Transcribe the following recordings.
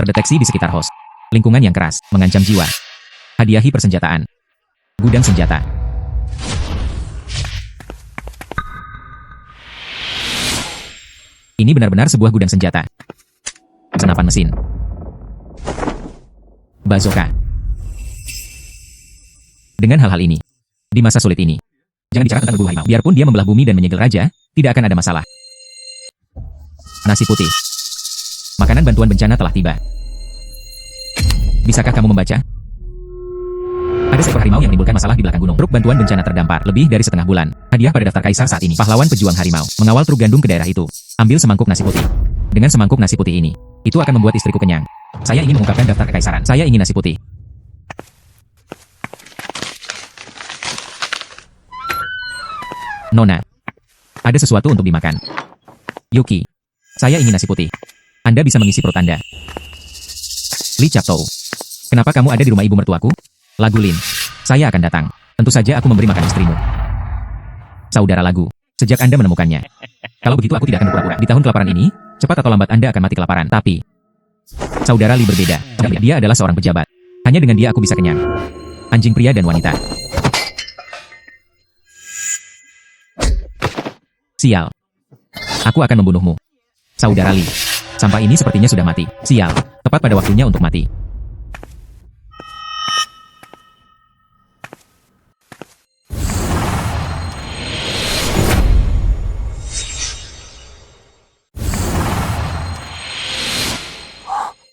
Terdeteksi di sekitar host. Lingkungan yang keras, mengancam jiwa. Hadiahi persenjataan. Gudang senjata. Ini benar-benar sebuah gudang senjata. Senapan mesin. Bazooka. Dengan hal-hal ini, di masa sulit ini, jangan bicara tentang berburu harimau. Biarpun dia membelah bumi dan menyegel raja, tidak akan ada masalah. Nasi putih. Makanan bantuan bencana telah tiba. Bisakah kamu membaca? Ada seekor harimau yang menimbulkan masalah di belakang gunung. Truk bantuan bencana terdampar lebih dari setengah bulan. Hadiah pada daftar kaisar saat ini. Pahlawan pejuang harimau mengawal truk gandum ke daerah itu. Ambil semangkuk nasi putih. Dengan semangkuk nasi putih ini, itu akan membuat istriku kenyang. Saya ingin mengungkapkan daftar kekaisaran. Saya ingin nasi putih. Nona, ada sesuatu untuk dimakan. Yuki, saya ingin nasi putih. Anda bisa mengisi perut Anda. Li Chaptou, kenapa kamu ada di rumah ibu mertuaku? Lagu Lin, saya akan datang. Tentu saja aku memberi makan istrimu. Saudara Lagu, sejak Anda menemukannya. Kalau begitu aku tidak akan berpura-pura. Di tahun kelaparan ini, cepat atau lambat Anda akan mati kelaparan. Tapi, Saudara Li berbeda. Dia adalah seorang pejabat. Hanya dengan dia aku bisa kenyang. Anjing pria dan wanita. Sial. Aku akan membunuhmu. Saudara Li. Sampah ini sepertinya sudah mati. Sial. Tepat pada waktunya untuk mati.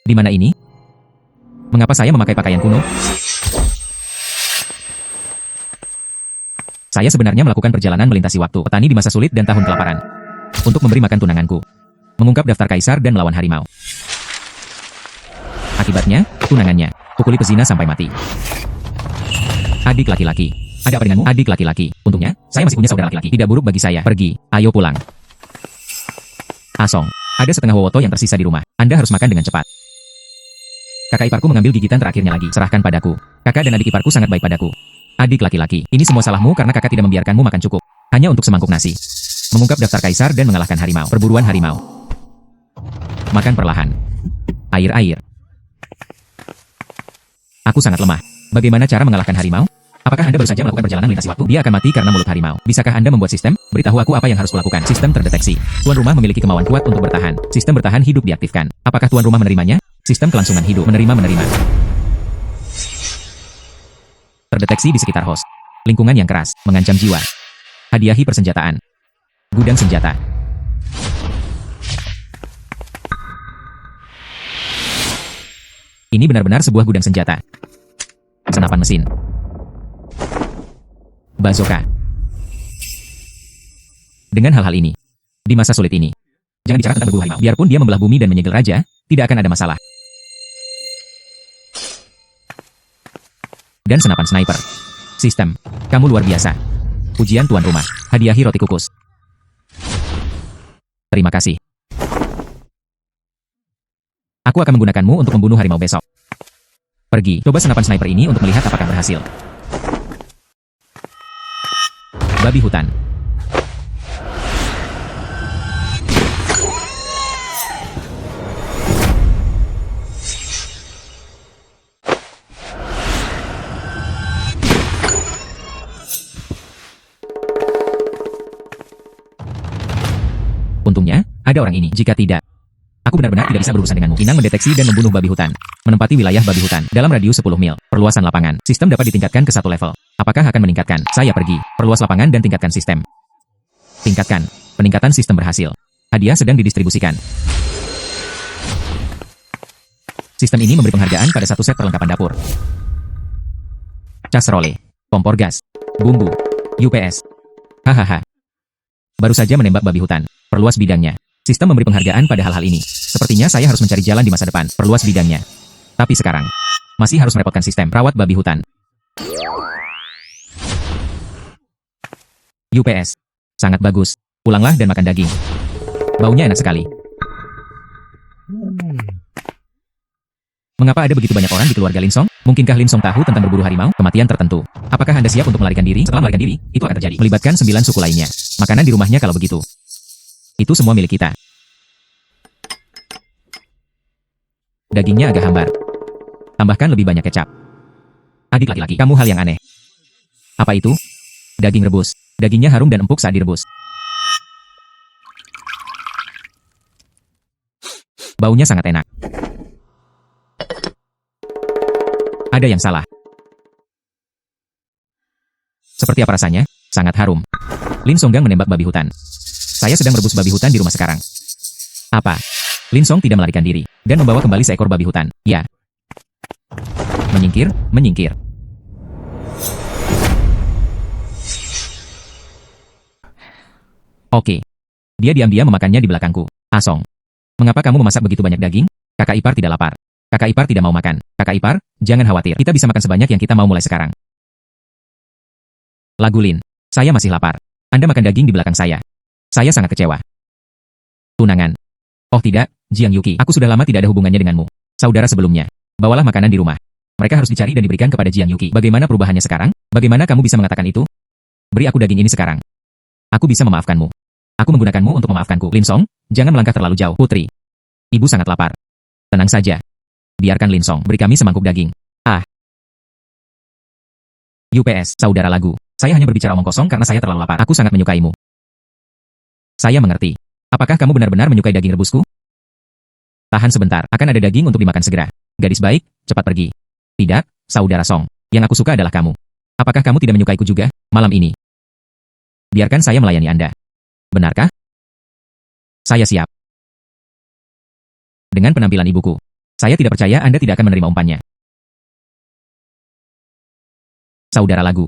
Di mana ini? Mengapa saya memakai pakaian kuno? Saya sebenarnya melakukan perjalanan melintasi waktu petani di masa sulit dan tahun kelaparan. Untuk memberi makan tunanganku. Mengungkap daftar kaisar dan melawan harimau. Akibatnya, tunangannya, pukuli pezina sampai mati. Adik laki-laki. Ada apa denganmu? Adik laki-laki. Untungnya, saya masih punya saudara laki-laki. Tidak buruk bagi saya. Pergi. Ayo pulang. Asong. Ada setengah wowoto yang tersisa di rumah. Anda harus makan dengan cepat. Kakak iparku mengambil gigitan terakhirnya lagi. Serahkan padaku. Kakak dan adik iparku sangat baik padaku. Adik laki-laki. Ini semua salahmu karena kakak tidak membiarkanmu makan cukup. Hanya untuk semangkuk nasi. Mengungkap daftar kaisar dan mengalahkan harimau. Perburuan harimau. Makan perlahan. Air. Aku sangat lemah. Bagaimana cara mengalahkan harimau? Apakah Anda baru saja melakukan perjalanan melintasi waktu? Dia akan mati karena mulut harimau. Bisakah Anda membuat sistem? Beritahu aku apa yang harus kulakukan. Sistem terdeteksi. Tuan rumah memiliki kemauan kuat untuk bertahan. Sistem bertahan hidup diaktifkan. Apakah tuan rumah menerimanya? Sistem kelangsungan hidup. Menerima. Terdeteksi di sekitar host. Lingkungan yang keras, mengancam jiwa. Hadiahi persenjataan. Gudang senjata. Ini benar-benar sebuah gudang senjata. Senapan mesin. Bazooka. Dengan hal-hal ini, di masa sulit ini, jangan bicara tentang berburu harimau. Biarpun dia membelah bumi dan menyegel raja, tidak akan ada masalah. Dan senapan sniper. Sistem. Kamu luar biasa. Ujian tuan rumah. Hadiahi roti kukus. Terima kasih. Aku akan menggunakanmu untuk membunuh harimau besok. Pergi. Coba senapan sniper ini untuk melihat apakah berhasil. Babi hutan. Untungnya, ada orang ini. Jika tidak, aku benar-benar tidak bisa berurusan denganmu. Inang mendeteksi dan membunuh babi hutan. Menempati wilayah babi hutan. Dalam radius 10 mil. Perluasan lapangan. Sistem dapat ditingkatkan ke 1 level. Apakah akan meningkatkan? Saya pergi. Perluas lapangan dan tingkatkan sistem. Tingkatkan. Peningkatan sistem berhasil. Hadiah sedang didistribusikan. Sistem ini memberi penghargaan pada satu set perlengkapan dapur. Casserole. Kompor gas. Bumbu. UPS. Hahaha. Baru saja menembak babi hutan. Perluas bidangnya. Sistem memberi penghargaan pada hal-hal ini. Sepertinya saya harus mencari jalan di masa depan. Perluas bidangnya. Tapi sekarang, masih harus merepotkan sistem. Rawat babi hutan. UPS. Sangat bagus. Pulanglah dan makan daging. Baunya enak sekali. Mengapa ada begitu banyak orang di keluarga Lin Song? Mungkinkah Lin Song tahu tentang berburu harimau? Kematian tertentu. Apakah Anda siap untuk melarikan diri? Setelah melarikan diri, itu akan terjadi. Melibatkan 9 suku lainnya. Makanan di rumahnya kalau begitu. Itu semua milik kita. Dagingnya agak hambar. Tambahkan lebih banyak kecap. Adik laki-laki, kamu hal yang aneh. Apa itu? Daging rebus. Dagingnya harum dan empuk saat direbus. Baunya sangat enak. Ada yang salah. Seperti apa rasanya? Sangat harum. Lin Songgang menembak babi hutan. Saya sedang merebus babi hutan di rumah sekarang. Apa? Lin Song tidak melarikan diri, dan membawa kembali seekor babi hutan. Ya. Menyingkir, menyingkir. Oke. Dia diam-diam memakannya di belakangku. Asong. Mengapa kamu memasak begitu banyak daging? Kakak ipar tidak lapar. Kakak ipar tidak mau makan. Kakak ipar, jangan khawatir. Kita bisa makan sebanyak yang kita mau mulai sekarang. Lagu Lin. Saya masih lapar. Anda makan daging di belakang saya. Saya sangat kecewa. Tunangan. Oh tidak, Jiang Yuki. Aku sudah lama tidak ada hubungannya denganmu. Saudara sebelumnya. Bawalah makanan di rumah. Mereka harus dicari dan diberikan kepada Jiang Yuki. Bagaimana perubahannya sekarang? Bagaimana kamu bisa mengatakan itu? Beri aku daging ini sekarang. Aku bisa memaafkanmu. Aku menggunakanmu untuk memaafkanku. Lin Song, jangan melangkah terlalu jauh. Putri. Ibu sangat lapar. Tenang saja. Biarkan Lin Song beri kami semangkuk daging. Ah. UPS, saudara lagu. Saya hanya berbicara omong kosong karena saya terlalu lapar. Aku sangat menyukaimu. Saya mengerti. Apakah kamu benar-benar menyukai daging rebusku? Tahan sebentar, akan ada daging untuk dimakan segera. Gadis baik, cepat pergi. Tidak, saudara Song. Yang aku suka adalah kamu. Apakah kamu tidak menyukaiku juga, malam ini? Biarkan saya melayani Anda. Benarkah? Saya siap. Dengan penampilan ibuku, saya tidak percaya Anda tidak akan menerima umpannya. Saudara lagu.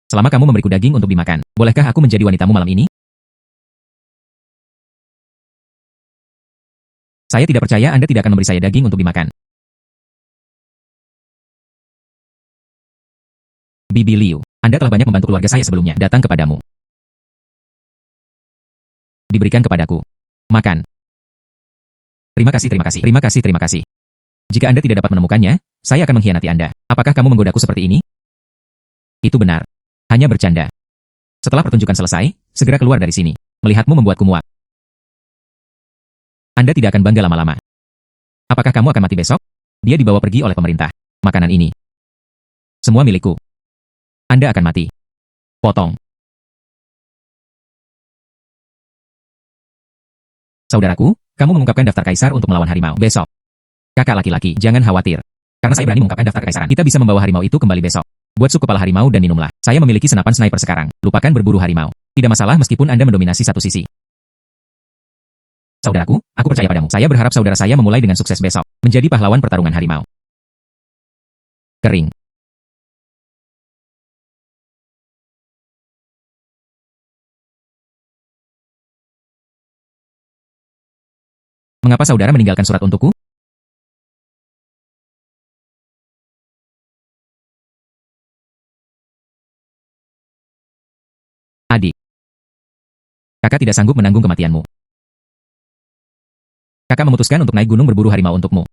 Selama kamu memberiku daging untuk dimakan, bolehkah aku menjadi wanitamu malam ini? Saya tidak percaya Anda tidak akan memberi saya daging untuk dimakan. Bibi Liu, Anda telah banyak membantu keluarga saya sebelumnya. Datang kepadamu. Diberikan kepadaku. Makan. Terima kasih, terima kasih, terima kasih, terima kasih. Jika Anda tidak dapat menemukannya, saya akan mengkhianati Anda. Apakah kamu menggodaku seperti ini? Itu benar. Hanya bercanda. Setelah pertunjukan selesai, segera keluar dari sini. Melihatmu membuatku muak. Anda tidak akan bangga lama-lama. Apakah kamu akan mati besok? Dia dibawa pergi oleh pemerintah. Makanan ini. Semua milikku. Anda akan mati. Potong. Saudaraku, kamu mengungkapkan daftar kaisar untuk melawan harimau besok. Kakak laki-laki, jangan khawatir. Karena saya berani mengungkapkan daftar kekaisaran, kita bisa membawa harimau itu kembali besok. Buat sup kepala harimau dan minumlah. Saya memiliki senapan sniper sekarang. Lupakan berburu harimau. Tidak masalah meskipun Anda mendominasi satu sisi. Saudaraku, aku percaya padamu. Saya berharap saudara saya memulai dengan sukses besok. Menjadi pahlawan pertarungan harimau. Kering. Mengapa saudara meninggalkan surat untukku? Adik. Kakak tidak sanggup menanggung kematianmu. Kakak memutuskan untuk naik gunung berburu harimau untukmu.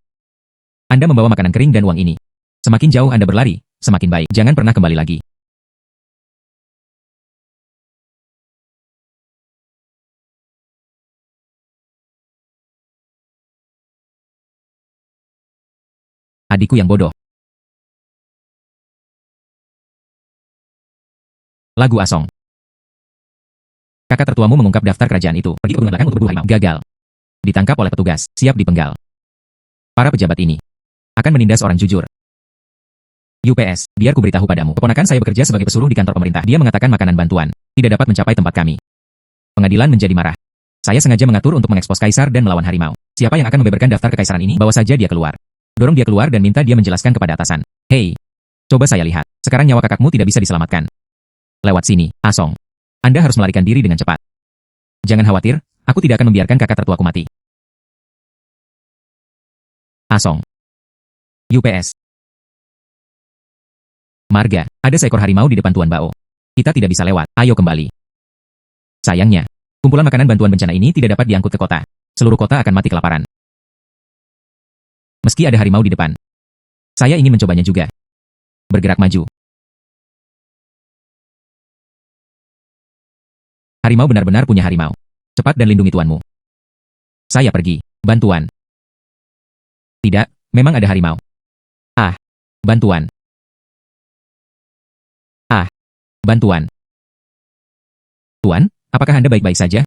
Anda membawa makanan kering dan uang ini. Semakin jauh Anda berlari, semakin baik. Jangan pernah kembali lagi. Adikku yang bodoh. Lagu Asong. Kakak tertuamu mengungkap daftar kerajaan itu. Pergi ke gunung belakang untuk berburu harimau. Gagal. Ditangkap oleh petugas. Siap dipenggal. Para pejabat ini akan menindas orang jujur. UPS, biar ku beritahu padamu. Keponakan saya bekerja sebagai pesuruh di kantor pemerintah. Dia mengatakan makanan bantuan tidak dapat mencapai tempat kami. Pengadilan menjadi marah. Saya sengaja mengatur untuk mengekspos kaisar dan melawan harimau. Siapa yang akan membeberkan daftar kekaisaran ini? Bawa saja dia keluar. Dorong dia keluar dan minta dia menjelaskan kepada atasan. Hei, coba saya lihat. Sekarang nyawa kakakmu tidak bisa diselamatkan. Lewat sini, Asong. Anda harus melarikan diri dengan cepat. Jangan khawatir, aku tidak akan membiarkan kakak tertuaku mati. Asong. UPS. Marga, ada seekor harimau di depan Tuan Bao. Kita tidak bisa lewat, ayo kembali. Sayangnya, kumpulan makanan bantuan bencana ini tidak dapat diangkut ke kota. Seluruh kota akan mati kelaparan. Meski ada harimau di depan, saya ingin mencobanya juga. Bergerak maju. Harimau benar-benar punya harimau. Cepat dan lindungi tuanmu. Saya pergi. Bantuan. Tidak, memang ada harimau. Ah, bantuan. Ah, bantuan. Tuan, apakah Anda baik-baik saja?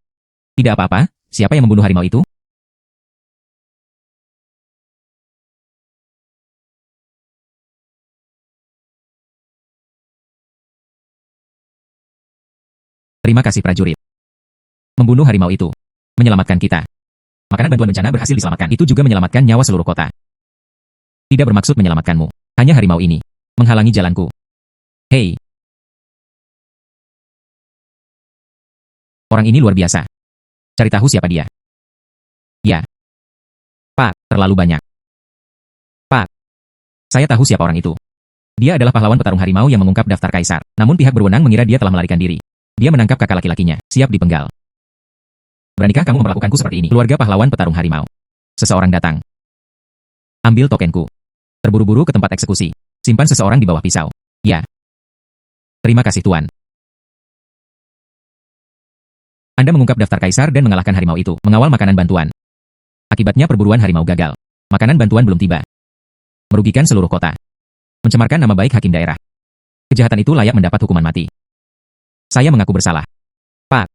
Tidak apa-apa, siapa yang membunuh harimau itu? Terima kasih prajurit. Membunuh harimau itu. Menyelamatkan kita. Makanan bantuan bencana berhasil diselamatkan. Itu juga menyelamatkan nyawa seluruh kota. Tidak bermaksud menyelamatkanmu. Hanya harimau ini. Menghalangi jalanku. Hei. Orang ini luar biasa. Cari tahu siapa dia. Ya. Pak, terlalu banyak. Pak. Saya tahu siapa orang itu. Dia adalah pahlawan petarung harimau yang mengungkap daftar kaisar. Namun pihak berwenang mengira dia telah melarikan diri. Dia menangkap kakak laki-lakinya. Siap dipenggal. Beranikah kamu memperlakukanku seperti ini? Keluarga pahlawan petarung harimau. Seseorang datang. Ambil tokenku. Terburu-buru ke tempat eksekusi. Simpan seseorang di bawah pisau. Ya. Terima kasih Tuan. Anda mengungkap daftar kaisar dan mengalahkan harimau itu. Mengawal makanan bantuan. Akibatnya perburuan harimau gagal. Makanan bantuan belum tiba. Merugikan seluruh kota. Mencemarkan nama baik hakim daerah. Kejahatan itu layak mendapat hukuman mati. Saya mengaku bersalah. Pak.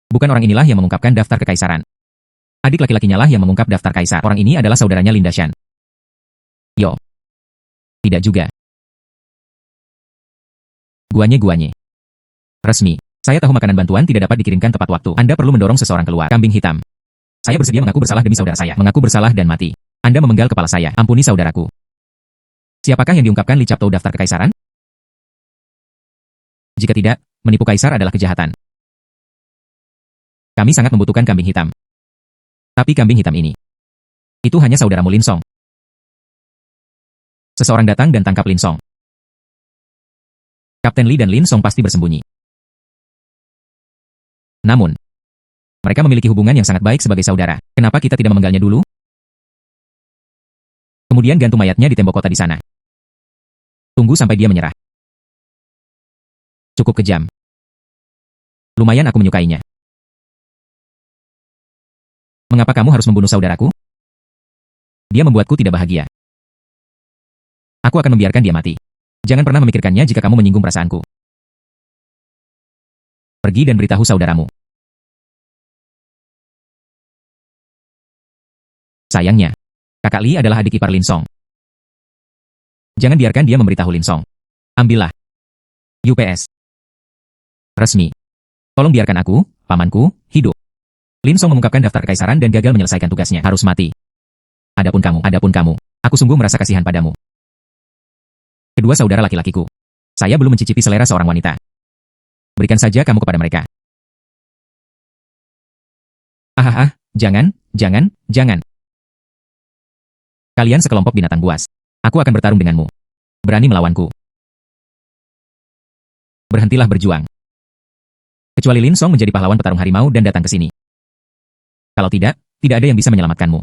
Bukan orang inilah yang mengungkapkan daftar kekaisaran. Adik laki-lakinya lah yang mengungkap daftar kaisar. Orang ini adalah saudaranya Linda Shan. Yo. Tidak juga. Guanye. Resmi. Saya tahu makanan bantuan tidak dapat dikirimkan tepat waktu. Anda perlu mendorong seseorang keluar. Kambing hitam. Saya bersedia mengaku bersalah demi saudara saya. Mengaku bersalah dan mati. Anda memenggal kepala saya. Ampuni saudaraku. Siapakah yang diungkapkan Li Captou daftar kekaisaran? Jika tidak, menipu kaisar adalah kejahatan. Kami sangat membutuhkan kambing hitam. Tapi kambing hitam ini. Itu hanya saudaramu Lin Song. Seseorang datang dan tangkap Lin Song. Kapten Li dan Lin Song pasti bersembunyi. Namun, mereka memiliki hubungan yang sangat baik sebagai saudara. Kenapa kita tidak memenggalnya dulu? Kemudian gantung mayatnya di tembok kota di sana. Tunggu sampai dia menyerah. Cukup kejam. Lumayan aku menyukainya. Mengapa kamu harus membunuh saudaraku? Dia membuatku tidak bahagia. Aku akan membiarkan dia mati. Jangan pernah memikirkannya jika kamu menyinggung perasaanku. Pergi dan beritahu saudaramu. Sayangnya, kakak Li adalah adik ipar Lin Song. Jangan biarkan dia memberitahu Lin Song. Ambillah. UPS. Resmi. Tolong biarkan aku, pamanku, hidup. Lin Song mengungkapkan daftar kekaisaran dan gagal menyelesaikan tugasnya. Harus mati. Adapun kamu, aku sungguh merasa kasihan padamu. Kedua saudara laki-lakiku. Saya belum mencicipi selera seorang wanita. Berikan saja kamu kepada mereka. Jangan. Kalian sekelompok binatang buas. Aku akan bertarung denganmu. Berani melawanku. Berhentilah berjuang. Kecuali Lin Song menjadi pahlawan petarung harimau dan datang ke sini. Kalau tidak ada yang bisa menyelamatkanmu.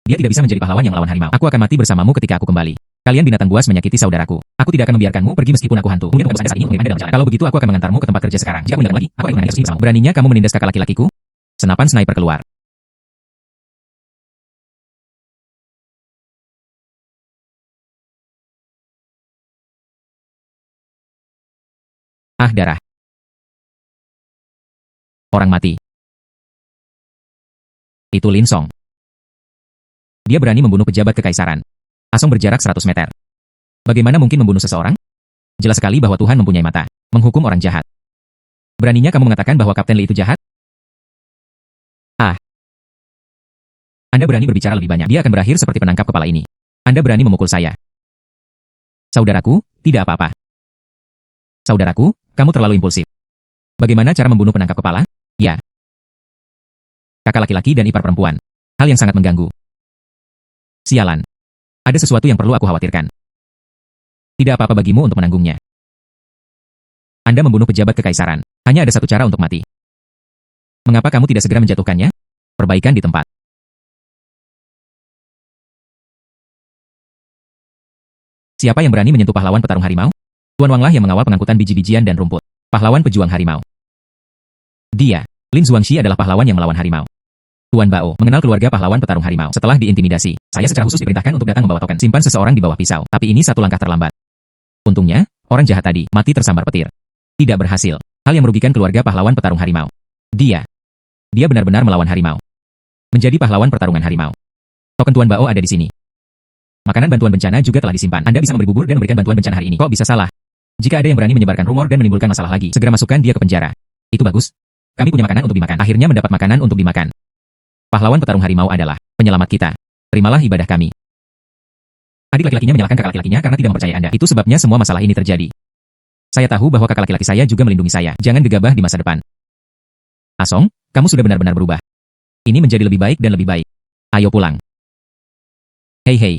Dia tidak bisa menjadi pahlawan yang melawan harimau. Aku akan mati bersamamu ketika aku kembali. Kalian binatang buas menyakiti saudaraku. Aku tidak akan membiarkanmu pergi meskipun aku hantu. Mungkin Anda saat ini mengirim Anda dalam jalan. Kalau begitu aku akan mengantarmu ke tempat kerja sekarang. Jika mendalam lagi, aku akan menanyakan bersamamu. Beraninya kamu menindas kakak laki-lakiku? Senapan sniper keluar. Darah. Orang mati. Itu Lin Song. Dia berani membunuh pejabat kekaisaran. Asong berjarak 100 meter. Bagaimana mungkin membunuh seseorang? Jelas sekali bahwa Tuhan mempunyai mata. Menghukum orang jahat. Beraninya kamu mengatakan bahwa Kapten Li itu jahat? Anda berani berbicara lebih banyak. Dia akan berakhir seperti penangkap kepala ini. Anda berani memukul saya. Saudaraku, tidak apa-apa. Saudaraku, kamu terlalu impulsif. Bagaimana cara membunuh penangkap kepala? Ya. Kakak laki-laki dan ipar perempuan. Hal yang sangat mengganggu. Sialan. Ada sesuatu yang perlu aku khawatirkan. Tidak apa-apa bagimu untuk menanggungnya. Anda membunuh pejabat kekaisaran. Hanya ada satu cara untuk mati. Mengapa kamu tidak segera menjatuhkannya? Perbaikan di tempat. Siapa yang berani menyentuh pahlawan petarung harimau? Tuan Wanglah yang mengawal pengangkutan biji-bijian dan rumput. Pahlawan pejuang harimau. Dia, Lin Zuangxi adalah pahlawan yang melawan harimau. Tuan Bao mengenal keluarga pahlawan petarung harimau. Setelah diintimidasi, saya secara khusus diperintahkan untuk datang membawa token simpan seseorang di bawah pisau. Tapi ini satu langkah terlambat. Untungnya, orang jahat tadi mati tersambar petir. Tidak berhasil. Hal yang merugikan keluarga pahlawan petarung harimau. Dia benar-benar melawan harimau. Menjadi pahlawan pertarungan harimau. Token Tuan Bao ada di sini. Makanan bantuan bencana juga telah disimpan. Anda bisa memberi bubur dan memberikan bantuan bencana hari ini. Kok bisa salah? Jika ada yang berani menyebarkan rumor dan menimbulkan masalah lagi, segera masukkan dia ke penjara. Itu bagus. Kami punya makanan untuk dimakan. Akhirnya mendapat makanan untuk dimakan. Pahlawan petarung harimau adalah penyelamat kita. Terimalah ibadah kami. Adik laki-lakinya menyalahkan kakak laki-lakinya karena tidak mempercayai Anda. Itu sebabnya semua masalah ini terjadi. Saya tahu bahwa kakak laki-laki saya juga melindungi saya. Jangan gegabah di masa depan. Asong, kamu sudah benar-benar berubah. Ini menjadi lebih baik dan lebih baik. Ayo pulang. Hei hei.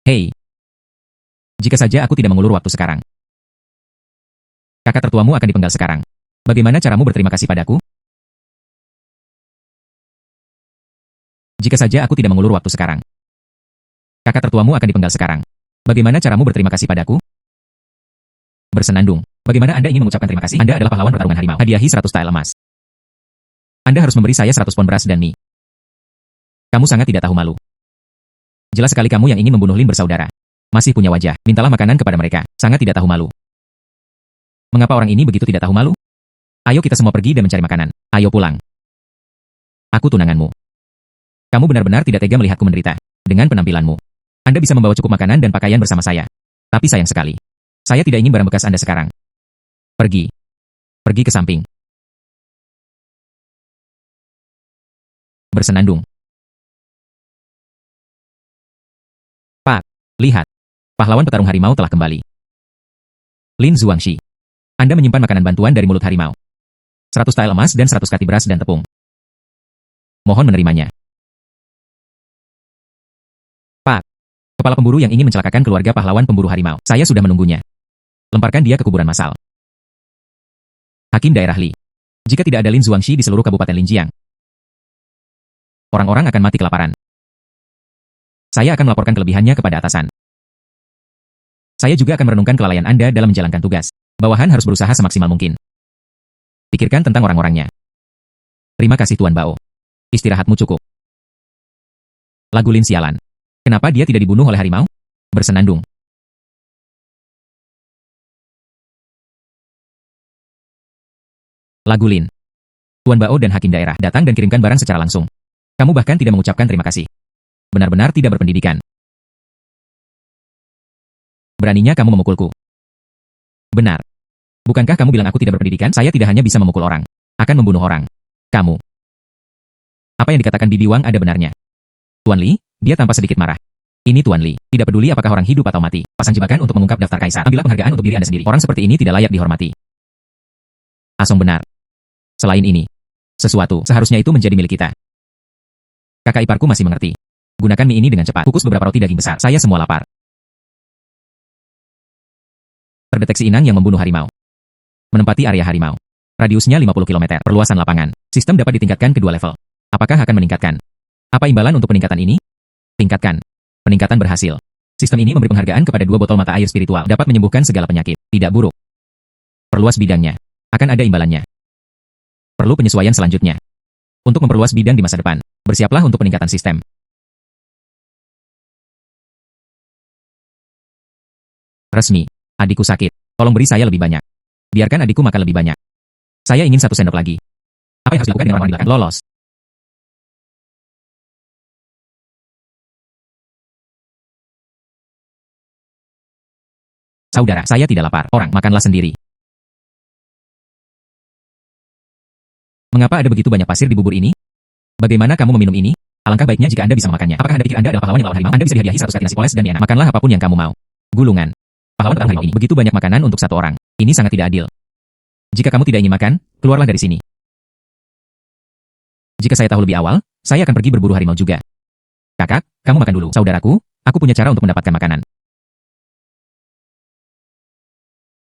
Hei. Jika saja aku tidak mengulur waktu sekarang. Kakak tertuamu akan dipenggal sekarang. Bagaimana caramu berterima kasih padaku? Jika saja aku tidak mengulur waktu sekarang. Kakak tertuamu akan dipenggal sekarang. Bagaimana caramu berterima kasih padaku? Bersenandung. Bagaimana Anda ingin mengucapkan terima kasih? Anda adalah pahlawan pertarungan harimau. Hadiahi 100 tael emas. Anda harus memberi saya 100 pon beras dan mie. Kamu sangat tidak tahu malu. Jelas sekali kamu yang ingin membunuh Lin bersaudara. Masih punya wajah. Mintalah makanan kepada mereka. Sangat tidak tahu malu. Mengapa orang ini begitu tidak tahu malu? Ayo kita semua pergi dan mencari makanan. Ayo pulang. Aku tunanganmu. Kamu benar-benar tidak tega melihatku menderita. Dengan penampilanmu, Anda bisa membawa cukup makanan dan pakaian bersama saya. Tapi sayang sekali. Saya tidak ingin barang bekas Anda sekarang. Pergi. Pergi ke samping. Bersenandung. Pak, lihat. Pahlawan petarung harimau telah kembali. Lin Zuangxi. Anda menyimpan makanan bantuan dari mulut harimau. 100 tael emas dan 100 kati beras dan tepung. Mohon menerimanya. Pak, kepala pemburu yang ingin mencelakakan keluarga pahlawan pemburu harimau. Saya sudah menunggunya. Lemparkan dia ke kuburan massal. Hakim Daerah Li. Jika tidak ada Lin Zuangxi di seluruh Kabupaten Linjiang, orang-orang akan mati kelaparan. Saya akan melaporkan kelebihannya kepada atasan. Saya juga akan merenungkan kelalaian Anda dalam menjalankan tugas. Bawahan harus berusaha semaksimal mungkin. Pikirkan tentang orang-orangnya. Terima kasih Tuan Bao. Istirahatmu cukup. Lagu Lin sialan. Kenapa dia tidak dibunuh oleh harimau? Bersenandung. Lagu Lin. Tuan Bao dan Hakim Daerah datang dan kirimkan barang secara langsung. Kamu bahkan tidak mengucapkan terima kasih. Benar-benar tidak berpendidikan. Beraninya kamu memukulku. Benar. Bukankah kamu bilang aku tidak berpendidikan? Saya tidak hanya bisa memukul orang. Akan membunuh orang. Kamu. Apa yang dikatakan Bibi Wang ada benarnya. Tuan Li, dia tampak sedikit marah. Ini Tuan Li. Tidak peduli apakah orang hidup atau mati. Pasang jebakan untuk mengungkap daftar kaisar. Ambillah penghargaan untuk diri Anda sendiri. Orang seperti ini tidak layak dihormati. Asong benar. Selain ini, sesuatu seharusnya itu menjadi milik kita. Kakak iparku masih mengerti. Gunakan mie ini dengan cepat. Kukus beberapa roti daging besar. Saya semua lapar. Terdeteksi inang yang membunuh harimau. Menempati area harimau. Radiusnya 50 km. Perluasan lapangan. Sistem dapat ditingkatkan kedua level. Apakah akan meningkatkan? Apa imbalan untuk peningkatan ini? Tingkatkan. Peningkatan berhasil. Sistem ini memberi penghargaan kepada 2 botol mata air spiritual. Dapat menyembuhkan segala penyakit. Tidak buruk. Perluas bidangnya. Akan ada imbalannya. Perlu penyesuaian selanjutnya. Untuk memperluas bidang di masa depan, bersiaplah untuk peningkatan sistem. Resmi. Adikku sakit. Tolong beri saya lebih banyak. Biarkan adikku makan lebih banyak. Saya ingin 1 sendok lagi. Apa yang harus dilakukan dengan orang dilakukan? Lolos. Saudara, saya tidak lapar. Orang, makanlah sendiri. Mengapa ada begitu banyak pasir di bubur ini? Bagaimana kamu meminum ini? Alangkah baiknya jika Anda bisa memakannya. Apakah Anda pikir Anda adalah pahlawan yang melawan harimau? Anda bisa dihadiahi 100 kati nasi poles dan mie enak. Makanlah apapun yang kamu mau. Gulungan. Pahlawan petarung harimau ini. Begitu banyak makanan untuk 1 orang. Ini sangat tidak adil. Jika kamu tidak ingin makan, keluarlah dari sini. Jika saya tahu lebih awal, saya akan pergi berburu harimau juga. Kakak, kamu makan dulu. Saudaraku, aku punya cara untuk mendapatkan makanan.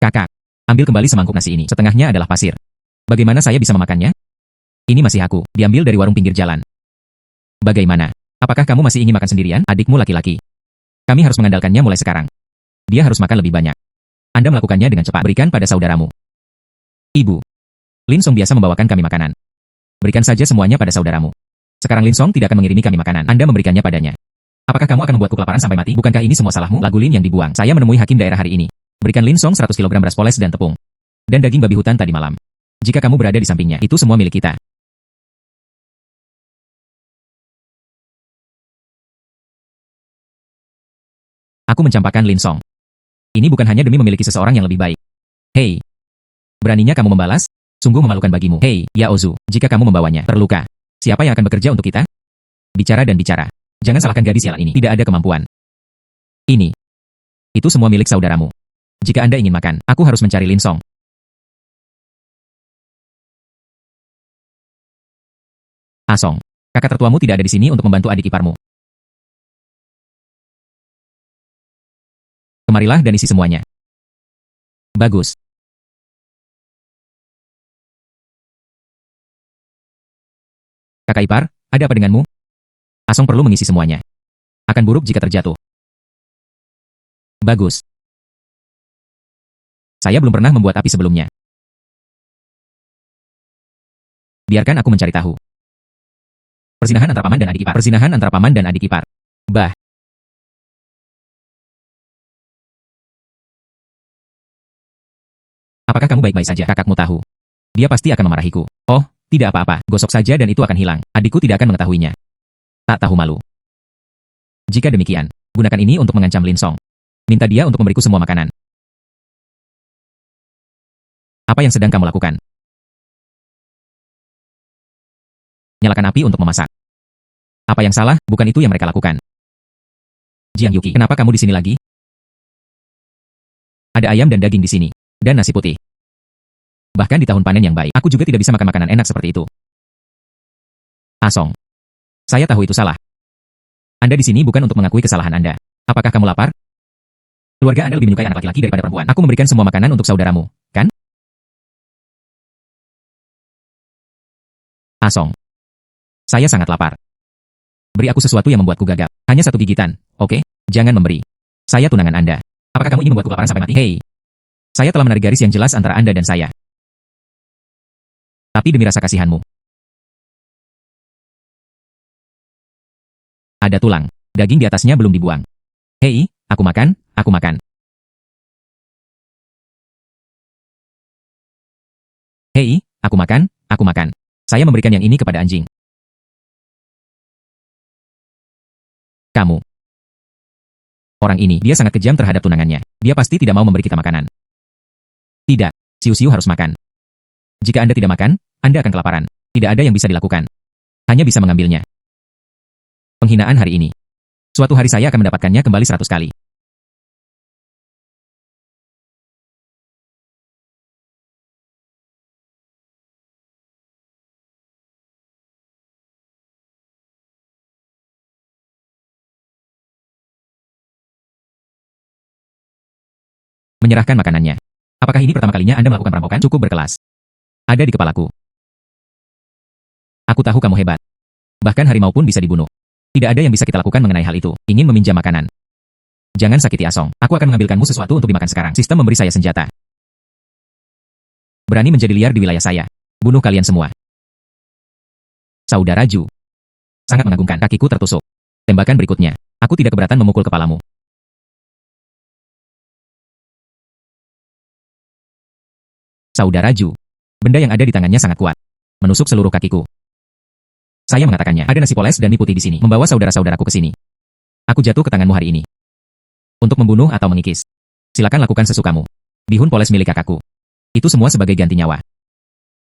Kakak, ambil kembali semangkuk nasi ini. Setengahnya adalah pasir. Bagaimana saya bisa memakannya? Ini masih aku, diambil dari warung pinggir jalan. Bagaimana? Apakah kamu masih ingin makan sendirian? Adikmu laki-laki. Kami harus mengandalkannya mulai sekarang. Dia harus makan lebih banyak. Anda melakukannya dengan cepat. Berikan pada saudaramu. Ibu. Lin Song biasa membawakan kami makanan. Berikan saja semuanya pada saudaramu. Sekarang Lin Song tidak akan mengirimi kami makanan. Anda memberikannya padanya. Apakah kamu akan membuatku kelaparan sampai mati? Bukankah ini semua salahmu? Lagu Lin yang dibuang. Saya menemui hakim daerah hari ini. Berikan Lin Song 100 kg beras poles dan tepung. Dan daging babi hutan tadi malam. Jika kamu berada di sampingnya, itu semua milik kita. Aku mencampakkan Lin Song. Ini bukan hanya demi memiliki seseorang yang lebih baik. Hei, beraninya kamu membalas? Sungguh memalukan bagimu. Hei, Yao Zu, jika kamu membawanya terluka, siapa yang akan bekerja untuk kita? Bicara dan bicara. Jangan salahkan gadis sialan ini. Tidak ada kemampuan. Ini. Itu semua milik saudaramu. Jika Anda ingin makan, aku harus mencari Lin Song. Asong, kakak tertuamu tidak ada di sini untuk membantu adik iparmu. Kemarilah dan isi semuanya. Bagus. Kakak ipar, ada apa denganmu? Asong perlu mengisi semuanya. Akan buruk jika terjatuh. Bagus. Saya belum pernah membuat api sebelumnya. Biarkan aku mencari tahu. Persinahan antara paman dan adik ipar. Persinahan antara paman dan adik ipar. Bah. Apakah kamu baik-baik saja? Kakakmu tahu. Dia pasti akan memarahiku. Oh, tidak apa-apa. Gosok saja dan itu akan hilang. Adikku tidak akan mengetahuinya. Tak tahu malu. Jika demikian, gunakan ini untuk mengancam Lin Song. Minta dia untuk memberiku semua makanan. Apa yang sedang kamu lakukan? Nyalakan api untuk memasak. Apa yang salah? Bukan itu yang mereka lakukan. Jiang Yuki, kenapa kamu di sini lagi? Ada ayam dan daging di sini. Dan nasi putih. Bahkan di tahun panen yang baik, aku juga tidak bisa makan makanan enak seperti itu. Asong. Saya tahu itu salah. Anda di sini bukan untuk mengakui kesalahan Anda. Apakah kamu lapar? Keluarga Anda lebih menyukai anak laki-laki daripada perempuan. Aku memberikan semua makanan untuk saudaramu, kan? Asong. Saya sangat lapar. Beri aku sesuatu yang membuatku gagap. Hanya satu gigitan, oke? Jangan memberi. Saya tunangan Anda. Apakah kamu ingin membuatku kelaparan sampai mati? Hei. Saya telah menarik garis yang jelas antara Anda dan saya. Tapi demi rasa kasihanmu. Ada tulang. Daging di atasnya belum dibuang. Hei, aku makan, aku makan. Hei, aku makan, aku makan. Saya memberikan yang ini kepada anjing. Kamu. Orang ini, dia sangat kejam terhadap tunangannya. Dia pasti tidak mau memberi kita makanan. Tidak, Siu-Siu harus makan. Jika Anda tidak makan, Anda akan kelaparan. Tidak ada yang bisa dilakukan. Hanya bisa mengambilnya. Penghinaan hari ini. Suatu hari saya akan mendapatkannya kembali 100 kali. Menyerahkan makanannya. Apakah ini pertama kalinya Anda melakukan perampokan? Cukup berkelas. Ada di kepalaku. Aku tahu kamu hebat. Bahkan harimau pun bisa dibunuh. Tidak ada yang bisa kita lakukan mengenai hal itu. Ingin meminjam makanan. Jangan sakiti Asong. Aku akan mengambilkanmu sesuatu untuk dimakan sekarang. Sistem memberi saya senjata. Berani menjadi liar di wilayah saya. Bunuh kalian semua. Saudara Ju. Sangat mengagumkan. Kakiku tertusuk. Tembakan berikutnya. Aku tidak keberatan memukul kepalamu. Saudara Ju. Benda yang ada di tangannya sangat kuat. Menusuk seluruh kakiku. Saya mengatakannya, ada nasi poles dan mie putih di sini. Membawa saudara-saudaraku ke sini. Aku jatuh ke tanganmu hari ini. Untuk membunuh atau mengikis. Silakan lakukan sesukamu. Bihun poles milik kakakku. Itu semua sebagai ganti nyawa.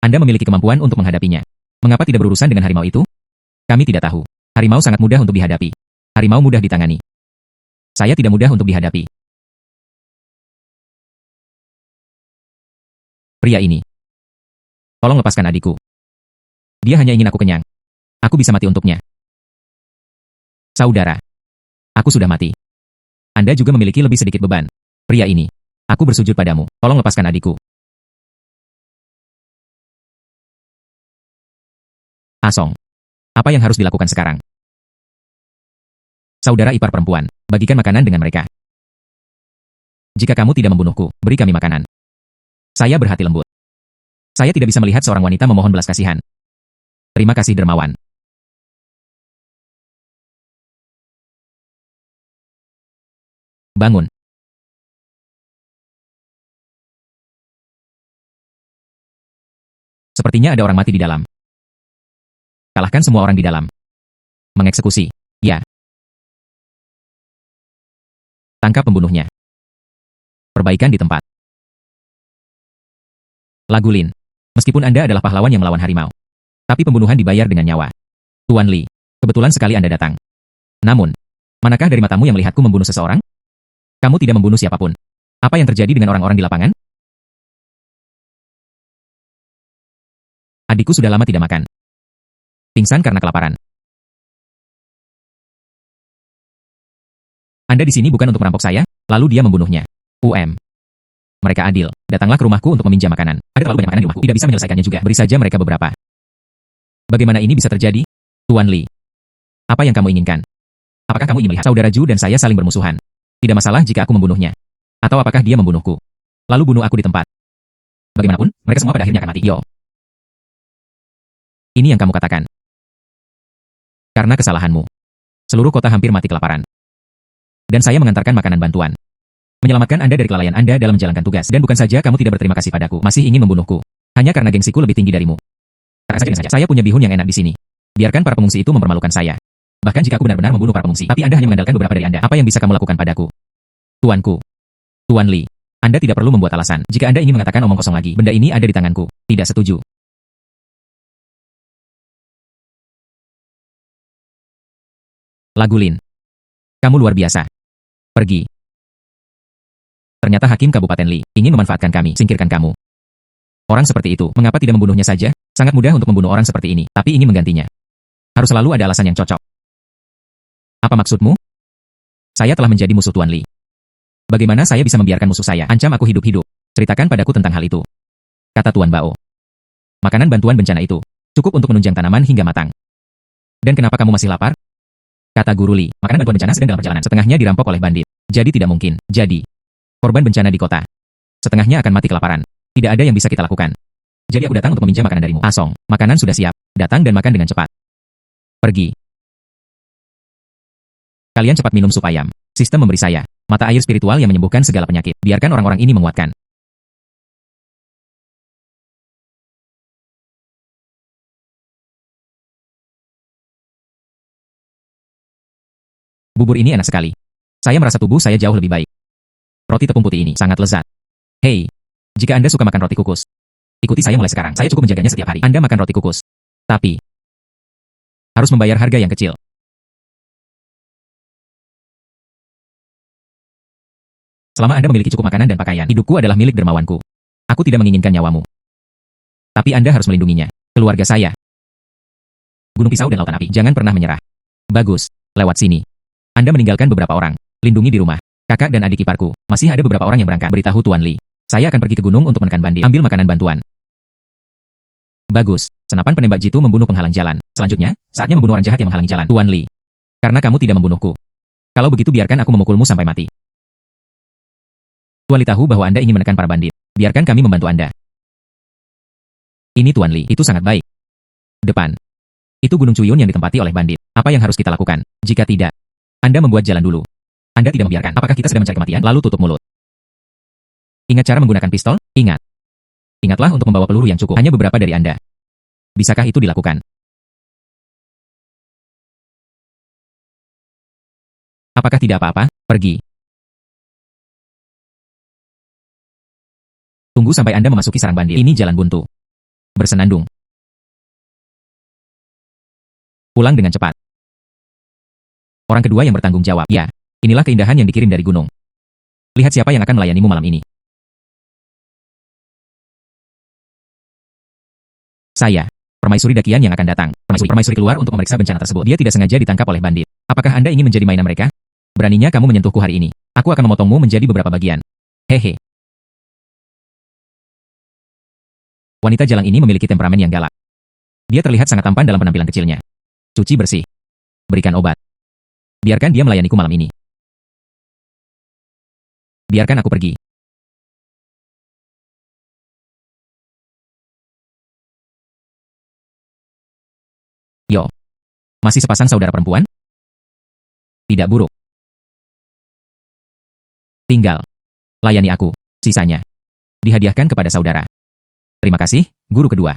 Anda memiliki kemampuan untuk menghadapinya. Mengapa tidak berurusan dengan harimau itu? Kami tidak tahu. Harimau sangat mudah untuk dihadapi. Harimau mudah ditangani. Saya tidak mudah untuk dihadapi. Pria ini. Tolong lepaskan adikku. Dia hanya ingin aku kenyang. Aku bisa mati untuknya. Saudara. Aku sudah mati. Anda juga memiliki lebih sedikit beban. Pria ini. Aku bersujud padamu. Tolong lepaskan adikku. Asong. Apa yang harus dilakukan sekarang? Saudara ipar perempuan, bagikan makanan dengan mereka. Jika kamu tidak membunuhku, beri kami makanan. Saya berhati lembut. Saya tidak bisa melihat seorang wanita memohon belas kasihan. Terima kasih dermawan. Bangun. Sepertinya ada orang mati di dalam. Kalahkan semua orang di dalam. Mengeksekusi. Ya. Tangkap pembunuhnya. Perbaikan di tempat. Lagulin. Meskipun Anda adalah pahlawan yang melawan harimau. Tapi pembunuhan dibayar dengan nyawa. Tuan Li. Kebetulan sekali Anda datang. Namun, manakah dari matamu yang melihatku membunuh seseorang? Kamu tidak membunuh siapapun. Apa yang terjadi dengan orang-orang di lapangan? Adikku sudah lama tidak makan. Pingsan karena kelaparan. Anda di sini bukan untuk merampok saya, lalu dia membunuhnya. Mereka adil. Datanglah ke rumahku untuk meminjam makanan. Ada terlalu banyak makanan di rumahku. Tidak bisa menyelesaikannya juga. Beri saja mereka beberapa. Bagaimana ini bisa terjadi? Tuan Li. Apa yang kamu inginkan? Apakah kamu ingin melihat saudara Ju dan saya saling bermusuhan? Tidak masalah jika aku membunuhnya. Atau apakah dia membunuhku? Lalu bunuh aku di tempat. Bagaimanapun, mereka semua pada akhirnya akan mati. Yo. Ini yang kamu katakan. Karena kesalahanmu. Seluruh kota hampir mati kelaparan. Dan saya mengantarkan makanan bantuan. Menyelamatkan Anda dari kelalaian Anda dalam menjalankan tugas. Dan bukan saja kamu tidak berterima kasih padaku, masih ingin membunuhku. Hanya karena gengsiku lebih tinggi darimu. Karena saja, saya punya bihun yang enak di sini. Biarkan para pengungsi itu mempermalukan saya. Bahkan jika aku benar-benar membunuh para pengungsi, tapi Anda hanya mengandalkan beberapa dari Anda, apa yang bisa kamu lakukan padaku? Tuanku. Tuan Li. Anda tidak perlu membuat alasan. Jika Anda ingin mengatakan omong kosong lagi, benda ini ada di tanganku. Tidak setuju. Lagulin. Kamu luar biasa. Pergi. Ternyata Hakim Kabupaten Li ingin memanfaatkan kami, singkirkan kamu. Orang seperti itu, mengapa tidak membunuhnya saja? Sangat mudah untuk membunuh orang seperti ini, tapi ingin menggantinya. Harus selalu ada alasan yang cocok. Apa maksudmu? Saya telah menjadi musuh Tuan Li. Bagaimana saya bisa membiarkan musuh saya ancam aku hidup-hidup? Ceritakan padaku tentang hal itu. Kata Tuan Bao. Makanan bantuan bencana itu cukup untuk menunjang tanaman hingga matang. Dan kenapa kamu masih lapar? Kata Guru Li. Makanan bantuan bencana sedang dalam perjalanan. Setengahnya dirampok oleh bandit. Jadi tidak mungkin. Jadi, korban bencana di kota. Setengahnya akan mati kelaparan. Tidak ada yang bisa kita lakukan. Jadi aku datang untuk meminjam makanan darimu. Asong, makanan sudah siap. Datang dan makan dengan cepat. Pergi. Kalian cepat minum sup ayam. Sistem memberi saya mata air spiritual yang menyembuhkan segala penyakit. Biarkan orang-orang ini menguatkan. Bubur ini enak sekali. Saya merasa tubuh saya jauh lebih baik. Roti tepung putih ini sangat lezat. Hei, jika Anda suka makan roti kukus, ikuti saya mulai sekarang. Saya cukup menjaganya setiap hari. Anda makan roti kukus. Tapi, harus membayar harga yang kecil. Selama Anda memiliki cukup makanan dan pakaian, hidupku adalah milik dermawanku. Aku tidak menginginkan nyawamu. Tapi Anda harus melindunginya. Keluarga saya. Gunung Pisau dan Lautan Api, jangan pernah menyerah. Bagus, lewat sini. Anda meninggalkan beberapa orang. Lindungi di rumah. Kakak dan adik iparku. Masih ada beberapa orang yang berangkat. Beritahu Tuan Li. Saya akan pergi ke gunung untuk menekan bandit. Ambil makanan bantuan. Bagus. Senapan penembak jitu membunuh penghalang jalan. Selanjutnya, saatnya membunuh orang jahat yang menghalangi jalan. Tuan Li. Karena kamu tidak membunuhku. Kalau begitu biarkan aku memukulmu sampai mati. Tuan Li tahu bahwa Anda ingin menekan para bandit. Biarkan kami membantu Anda. Ini Tuan Li. Itu sangat baik. Depan. Itu Gunung Cuyun yang ditempati oleh bandit. Apa yang harus kita lakukan? Jika tidak, Anda membuat jalan dulu. Anda tidak membiarkan. Apakah kita sedang mencari kematian? Lalu tutup mulut. Ingat cara menggunakan pistol? Ingat. Ingatlah untuk membawa peluru yang cukup. Hanya beberapa dari Anda. Bisakah itu dilakukan? Apakah tidak apa-apa? Pergi. Tunggu sampai Anda memasuki sarang bandit. Ini jalan buntu. Bersenandung. Pulang dengan cepat. Orang kedua yang bertanggung jawab. Ya. Inilah keindahan yang dikirim dari gunung. Lihat siapa yang akan melayanimu malam ini. Saya. Permaisuri Dakian yang akan datang. Permaisuri keluar untuk memeriksa bencana tersebut. Dia tidak sengaja ditangkap oleh bandit. Apakah Anda ingin menjadi mainan mereka? Beraninya kamu menyentuhku hari ini. Aku akan memotongmu menjadi beberapa bagian. Hehe. Wanita jalang ini memiliki temperamen yang galak. Dia terlihat sangat tampan dalam penampilan kecilnya. Cuci bersih. Berikan obat. Biarkan dia melayaniku malam ini. Biarkan aku pergi. Masih sepasang saudara perempuan? Tidak buruk. Tinggal. Layani aku. Sisanya dihadiahkan kepada saudara. Terima kasih, guru kedua.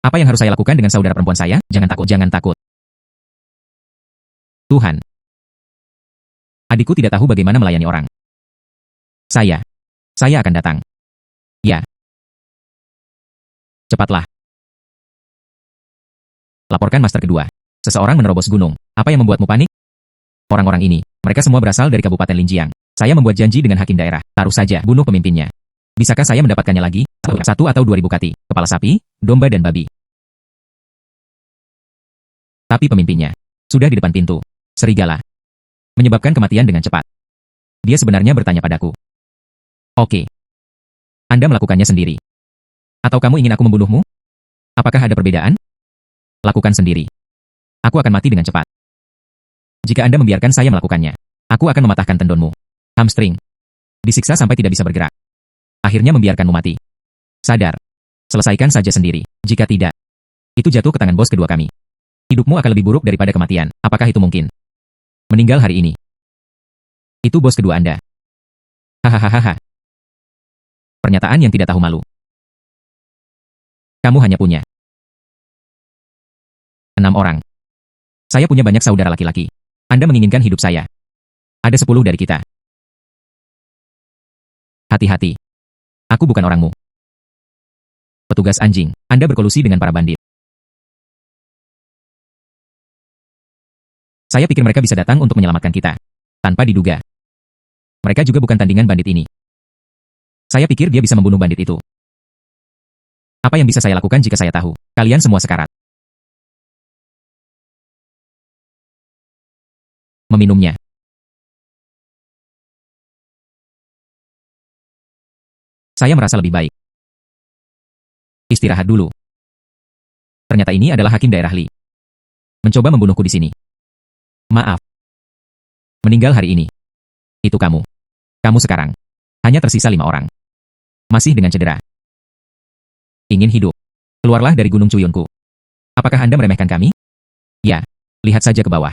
Apa yang harus saya lakukan dengan saudara perempuan saya? Jangan takut, jangan takut. Tuhan. Adikku tidak tahu bagaimana melayani orang. Saya akan datang. Ya. Cepatlah. Laporkan master kedua. Seseorang menerobos gunung. Apa yang membuatmu panik? Orang-orang ini, mereka semua berasal dari Kabupaten Linjiang. Saya membuat janji dengan hakim daerah. Taruh saja, bunuh pemimpinnya. Bisakah saya mendapatkannya lagi? 1 atau 2.000 kati, kepala sapi, domba dan babi. Tapi pemimpinnya sudah di depan pintu. Serigala. Menyebabkan kematian dengan cepat. Dia sebenarnya bertanya padaku. Oke. Anda melakukannya sendiri. Atau kamu ingin aku membunuhmu? Apakah ada perbedaan? Lakukan sendiri. Aku akan mati dengan cepat. Jika Anda membiarkan saya melakukannya, aku akan mematahkan tendonmu. Hamstring. Disiksa sampai tidak bisa bergerak. Akhirnya membiarkanmu mati. Sadar. Selesaikan saja sendiri. Jika tidak, itu jatuh ke tangan bos kedua kami. Hidupmu akan lebih buruk daripada kematian. Apakah itu mungkin? Meninggal hari ini. Itu bos kedua Anda. Hahaha. Pernyataan yang tidak tahu malu. Kamu hanya punya 6 orang. Saya punya banyak saudara laki-laki. Anda menginginkan hidup saya. Ada 10 dari kita. Hati-hati. Aku bukan orangmu. Petugas anjing, Anda berkolusi dengan para bandit. Saya pikir mereka bisa datang untuk menyelamatkan kita. Tanpa diduga. Mereka juga bukan tandingan bandit ini. Saya pikir dia bisa membunuh bandit itu. Apa yang bisa saya lakukan jika saya tahu? Kalian semua sekarat. Meminumnya. Saya merasa lebih baik. Istirahat dulu. Ternyata ini adalah hakim daerah Li. Mencoba membunuhku di sini. Maaf. Meninggal hari ini. Itu kamu. Kamu sekarang. Hanya tersisa 5 orang. Masih dengan cedera. Ingin hidup. Keluarlah dari Gunung Cuyunku. Apakah Anda meremehkan kami? Ya. Lihat saja ke bawah.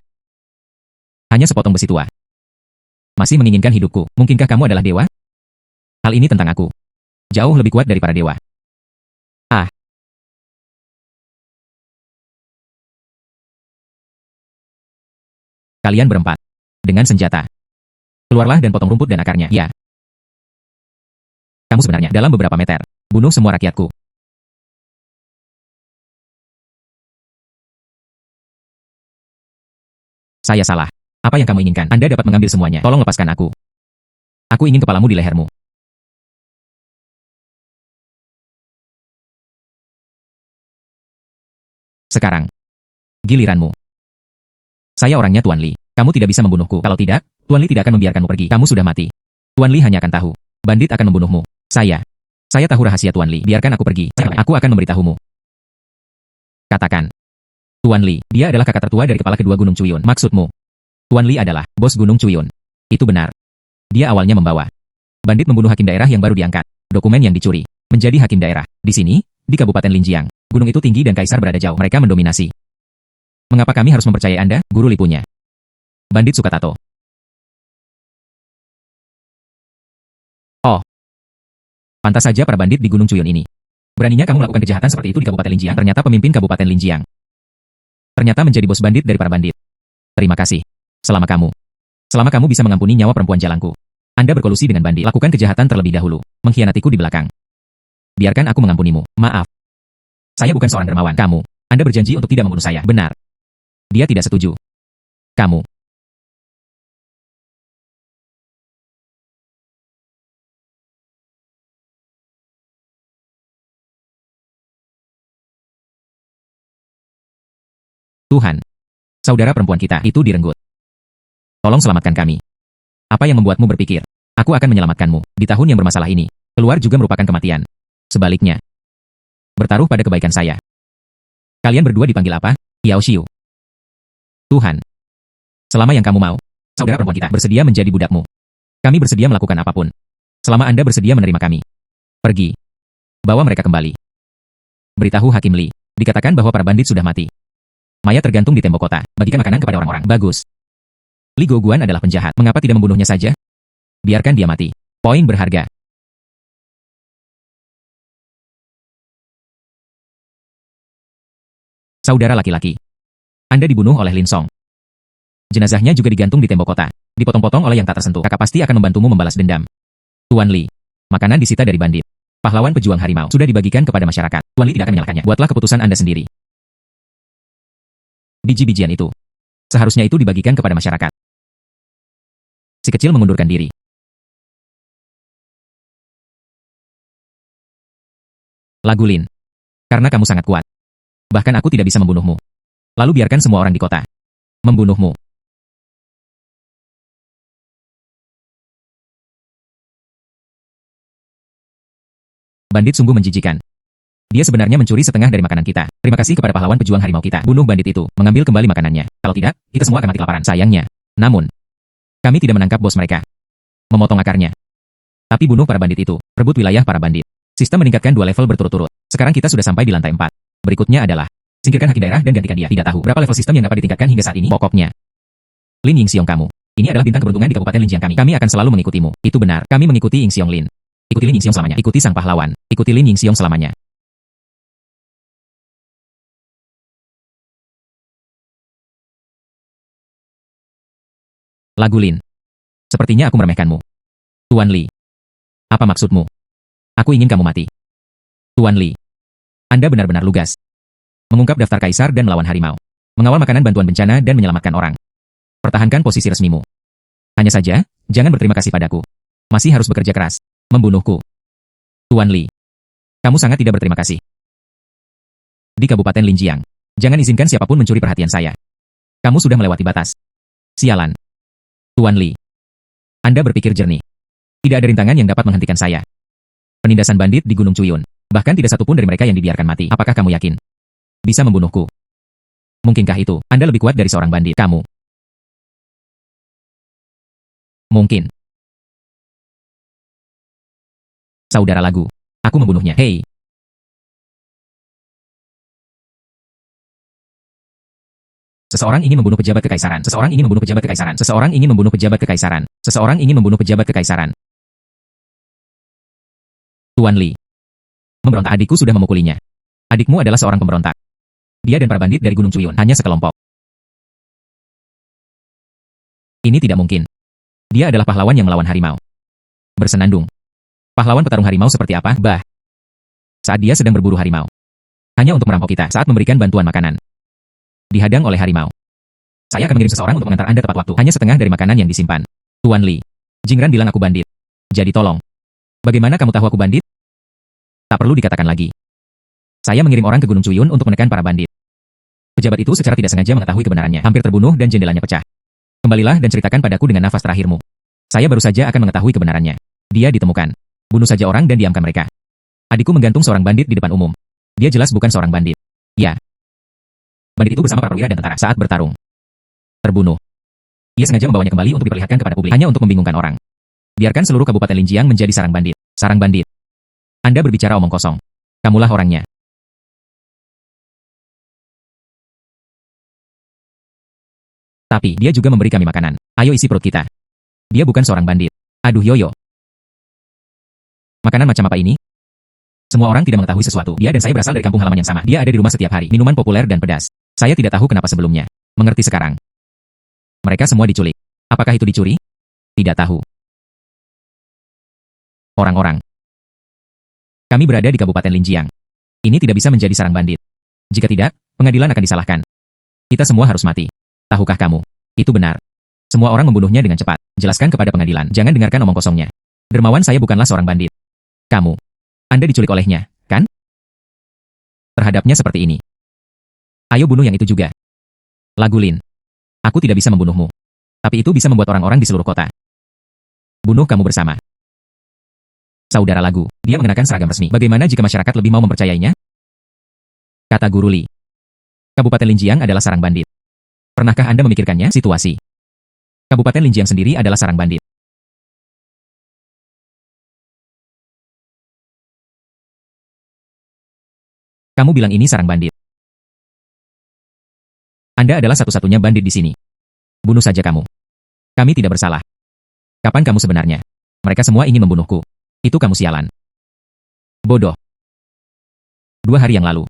Hanya sepotong besi tua. Masih menginginkan hidupku. Mungkinkah kamu adalah dewa? Hal ini tentang aku. Jauh lebih kuat dari para dewa. Ah. Kalian berempat. Dengan senjata. Keluarlah dan potong rumput dan akarnya. Ya. Kamu sebenarnya dalam beberapa meter. Bunuh semua rakyatku. Saya salah. Apa yang kamu inginkan? Anda dapat mengambil semuanya. Tolong lepaskan aku. Aku ingin kepalamu di lehermu. Sekarang. Giliranmu. Saya orangnya Tuan Li. Kamu tidak bisa membunuhku. Kalau tidak, Tuan Li tidak akan membiarkanmu pergi. Kamu sudah mati. Tuan Li hanya akan tahu. Bandit akan membunuhmu. Saya tahu rahasia Tuan Li. Biarkan aku pergi. Aku akan memberitahumu. Katakan. Tuan Li, dia adalah kakak tertua dari kepala kedua Gunung Cuyun. Maksudmu? Tuan Li adalah bos Gunung Cuyun. Itu benar. Dia awalnya membawa bandit membunuh hakim daerah yang baru diangkat. Dokumen yang dicuri. Menjadi hakim daerah. Di sini, di Kabupaten Linjiang. Gunung itu tinggi dan kaisar berada jauh. Mereka mendominasi. Mengapa kami harus mempercayai Anda, Guru Li punya? Bandit suka tato. Oh. Pantas saja para bandit di Gunung Cuyun ini. Beraninya kamu melakukan kejahatan seperti itu di Kabupaten Linjiang. Ternyata pemimpin Kabupaten Linjiang. Ternyata menjadi bos bandit dari para bandit. Terima kasih. Selama kamu bisa mengampuni nyawa perempuan jalangku. Anda berkolusi dengan bandit. Lakukan kejahatan terlebih dahulu. Mengkhianatiku di belakang. Biarkan aku mengampunimu. Maaf. Saya bukan seorang dermawan. Anda berjanji untuk tidak membunuh saya. Benar. Dia tidak setuju. Kamu. Tuhan. Saudara perempuan kita itu direnggut. Tolong selamatkan kami. Apa yang membuatmu berpikir? Aku akan menyelamatkanmu. Di tahun yang bermasalah ini, keluar juga merupakan kematian. Sebaliknya. Bertaruh pada kebaikan saya. Kalian berdua dipanggil apa? Yao Xiu. Tuhan. Selama yang kamu mau, saudara perempuan kita bersedia menjadi budakmu. Kami bersedia melakukan apapun. Selama Anda bersedia menerima kami. Pergi. Bawa mereka kembali. Beritahu Hakim Li. Dikatakan bahwa para bandit sudah mati. Mayat tergantung di tembok kota. Bagikan makanan kepada orang-orang. Bagus. Li Goguan adalah penjahat. Mengapa tidak membunuhnya saja? Biarkan dia mati. Poin berharga. Saudara laki-laki. Anda dibunuh oleh Lin Song. Jenazahnya juga digantung di tembok kota. Dipotong-potong oleh yang tak tersentuh. Kakak pasti akan membantumu membalas dendam. Tuan Li. Makanan disita dari bandit. Pahlawan pejuang harimau sudah dibagikan kepada masyarakat. Tuan Li tidak akan menyalahkannya. Buatlah keputusan Anda sendiri. Biji-bijian itu. Seharusnya itu dibagikan kepada masyarakat. Si kecil mengundurkan diri. Lagu Lin. Karena kamu sangat kuat. Bahkan aku tidak bisa membunuhmu. Lalu biarkan semua orang di kota membunuhmu. Bandit sungguh menjijikan. Dia sebenarnya mencuri setengah dari makanan kita. Terima kasih kepada pahlawan pejuang harimau kita. Bunuh bandit itu, mengambil kembali makanannya. Kalau tidak, kita semua akan mati kelaparan. Sayangnya. Namun, kami tidak menangkap bos mereka. Memotong akarnya. Tapi bunuh para bandit itu, rebut wilayah para bandit. Sistem meningkatkan 2 level berturut-turut. Sekarang kita sudah sampai di lantai 4. Berikutnya adalah, singkirkan haki daerah dan gantikan dia. Tidak tahu berapa level sistem yang dapat ditingkatkan hingga saat ini. Pokoknya, Lin Yingxiong kamu. Ini adalah bintang keberuntungan di Kabupaten Linjiang kami. Kami akan selalu mengikutimu. Itu benar. Kami mengikuti Yingxiong Lin. Ikuti Lin Yingxiong selamanya. Ikuti sang pahlawan. Ikuti Lin Yingxiong selamanya. Lagu Lin. Sepertinya aku meremehkanmu. Tuan Li. Apa maksudmu? Aku ingin kamu mati. Tuan Li. Anda benar-benar lugas. Mengungkap daftar kaisar dan melawan harimau. Mengawal makanan bantuan bencana dan menyelamatkan orang. Pertahankan posisi resmimu. Hanya saja, jangan berterima kasih padaku. Masih harus bekerja keras. Membunuhku. Tuan Li. Kamu sangat tidak berterima kasih. Di Kabupaten Linjiang. Jangan izinkan siapapun mencuri perhatian saya. Kamu sudah melewati batas. Sialan. Tuan Li. Anda berpikir jernih. Tidak ada rintangan yang dapat menghentikan saya. Penindasan bandit di Gunung Cuyun. Bahkan tidak satupun dari mereka yang dibiarkan mati. Apakah kamu yakin bisa membunuhku? Mungkinkah itu? Anda lebih kuat dari seorang bandit. Kamu. Mungkin. Saudara lagu. Aku membunuhnya. Hei. Seseorang ingin membunuh pejabat kekaisaran. Seseorang ingin membunuh pejabat kekaisaran. Seseorang ingin membunuh pejabat kekaisaran. Seseorang ingin membunuh pejabat kekaisaran. Tuan Li. Memberontak. Adikku sudah memukulinya. Adikmu adalah seorang pemberontak. Dia dan para bandit dari Gunung Cuyun hanya sekelompok. Ini tidak mungkin. Dia adalah pahlawan yang melawan harimau. Bersenandung. Pahlawan petarung harimau seperti apa? Bah. Saat dia sedang berburu harimau. Hanya untuk merampok kita saat memberikan bantuan makanan. Dihadang oleh harimau. Saya akan mengirim seseorang untuk mengantar Anda tepat waktu. Hanya setengah dari makanan yang disimpan. Tuan Li. Jingran bilang aku bandit. Jadi tolong. Bagaimana kamu tahu aku bandit? Tak perlu dikatakan lagi. Saya mengirim orang ke Gunung Cuyun untuk menekan para bandit. Pejabat itu secara tidak sengaja mengetahui kebenarannya. Hampir terbunuh dan jendelanya pecah. Kembalilah dan ceritakan padaku dengan nafas terakhirmu. Saya baru saja akan mengetahui kebenarannya. Dia ditemukan. Bunuh saja orang dan diamkan mereka. Adikku menggantung seorang bandit di depan umum. Dia jelas bukan seorang bandit. Ya. Bandit itu bersama para perwira dan tentara saat bertarung. Terbunuh. Ia sengaja membawanya kembali untuk diperlihatkan kepada publik hanya untuk membingungkan orang. Biarkan seluruh Kabupaten Linjiang menjadi sarang bandit. Sarang bandit. Anda berbicara omong kosong. Kamulah orangnya. Tapi dia juga memberi kami makanan. Ayo isi perut kita. Dia bukan seorang bandit. Aduh yoyo. Makanan macam apa ini? Semua orang tidak mengetahui sesuatu. Dia dan saya berasal dari kampung halaman yang sama. Dia ada di rumah setiap hari. Minuman populer dan pedas. Saya tidak tahu kenapa sebelumnya. Mengerti sekarang. Mereka semua diculik. Apakah itu dicuri? Tidak tahu. Orang-orang. Kami berada di Kabupaten Linjiang. Ini tidak bisa menjadi sarang bandit. Jika tidak, pengadilan akan disalahkan. Kita semua harus mati. Tahukah kamu? Itu benar. Semua orang membunuhnya dengan cepat. Jelaskan kepada pengadilan. Jangan dengarkan omong kosongnya. Dermawan saya bukanlah seorang bandit. Kamu. Anda diculik olehnya, kan? Terhadapnya seperti ini. Ayo bunuh yang itu juga. Lagu Lin. Aku tidak bisa membunuhmu. Tapi itu bisa membuat orang-orang di seluruh kota. Bunuh kamu bersama. Saudara Lagu. Dia mengenakan seragam resmi. Bagaimana jika masyarakat lebih mau mempercayainya? Kata Guru Li. Kabupaten Linjiang adalah sarang bandit. Pernahkah Anda memikirkannya? Situasi. Kabupaten Linjiang sendiri adalah sarang bandit. Kamu bilang ini sarang bandit. Anda adalah satu-satunya bandit di sini. Bunuh saja kamu. Kami tidak bersalah. Kapan kamu sebenarnya? Mereka semua ingin membunuhku. Itu kamu sialan. Bodoh. 2 hari yang lalu,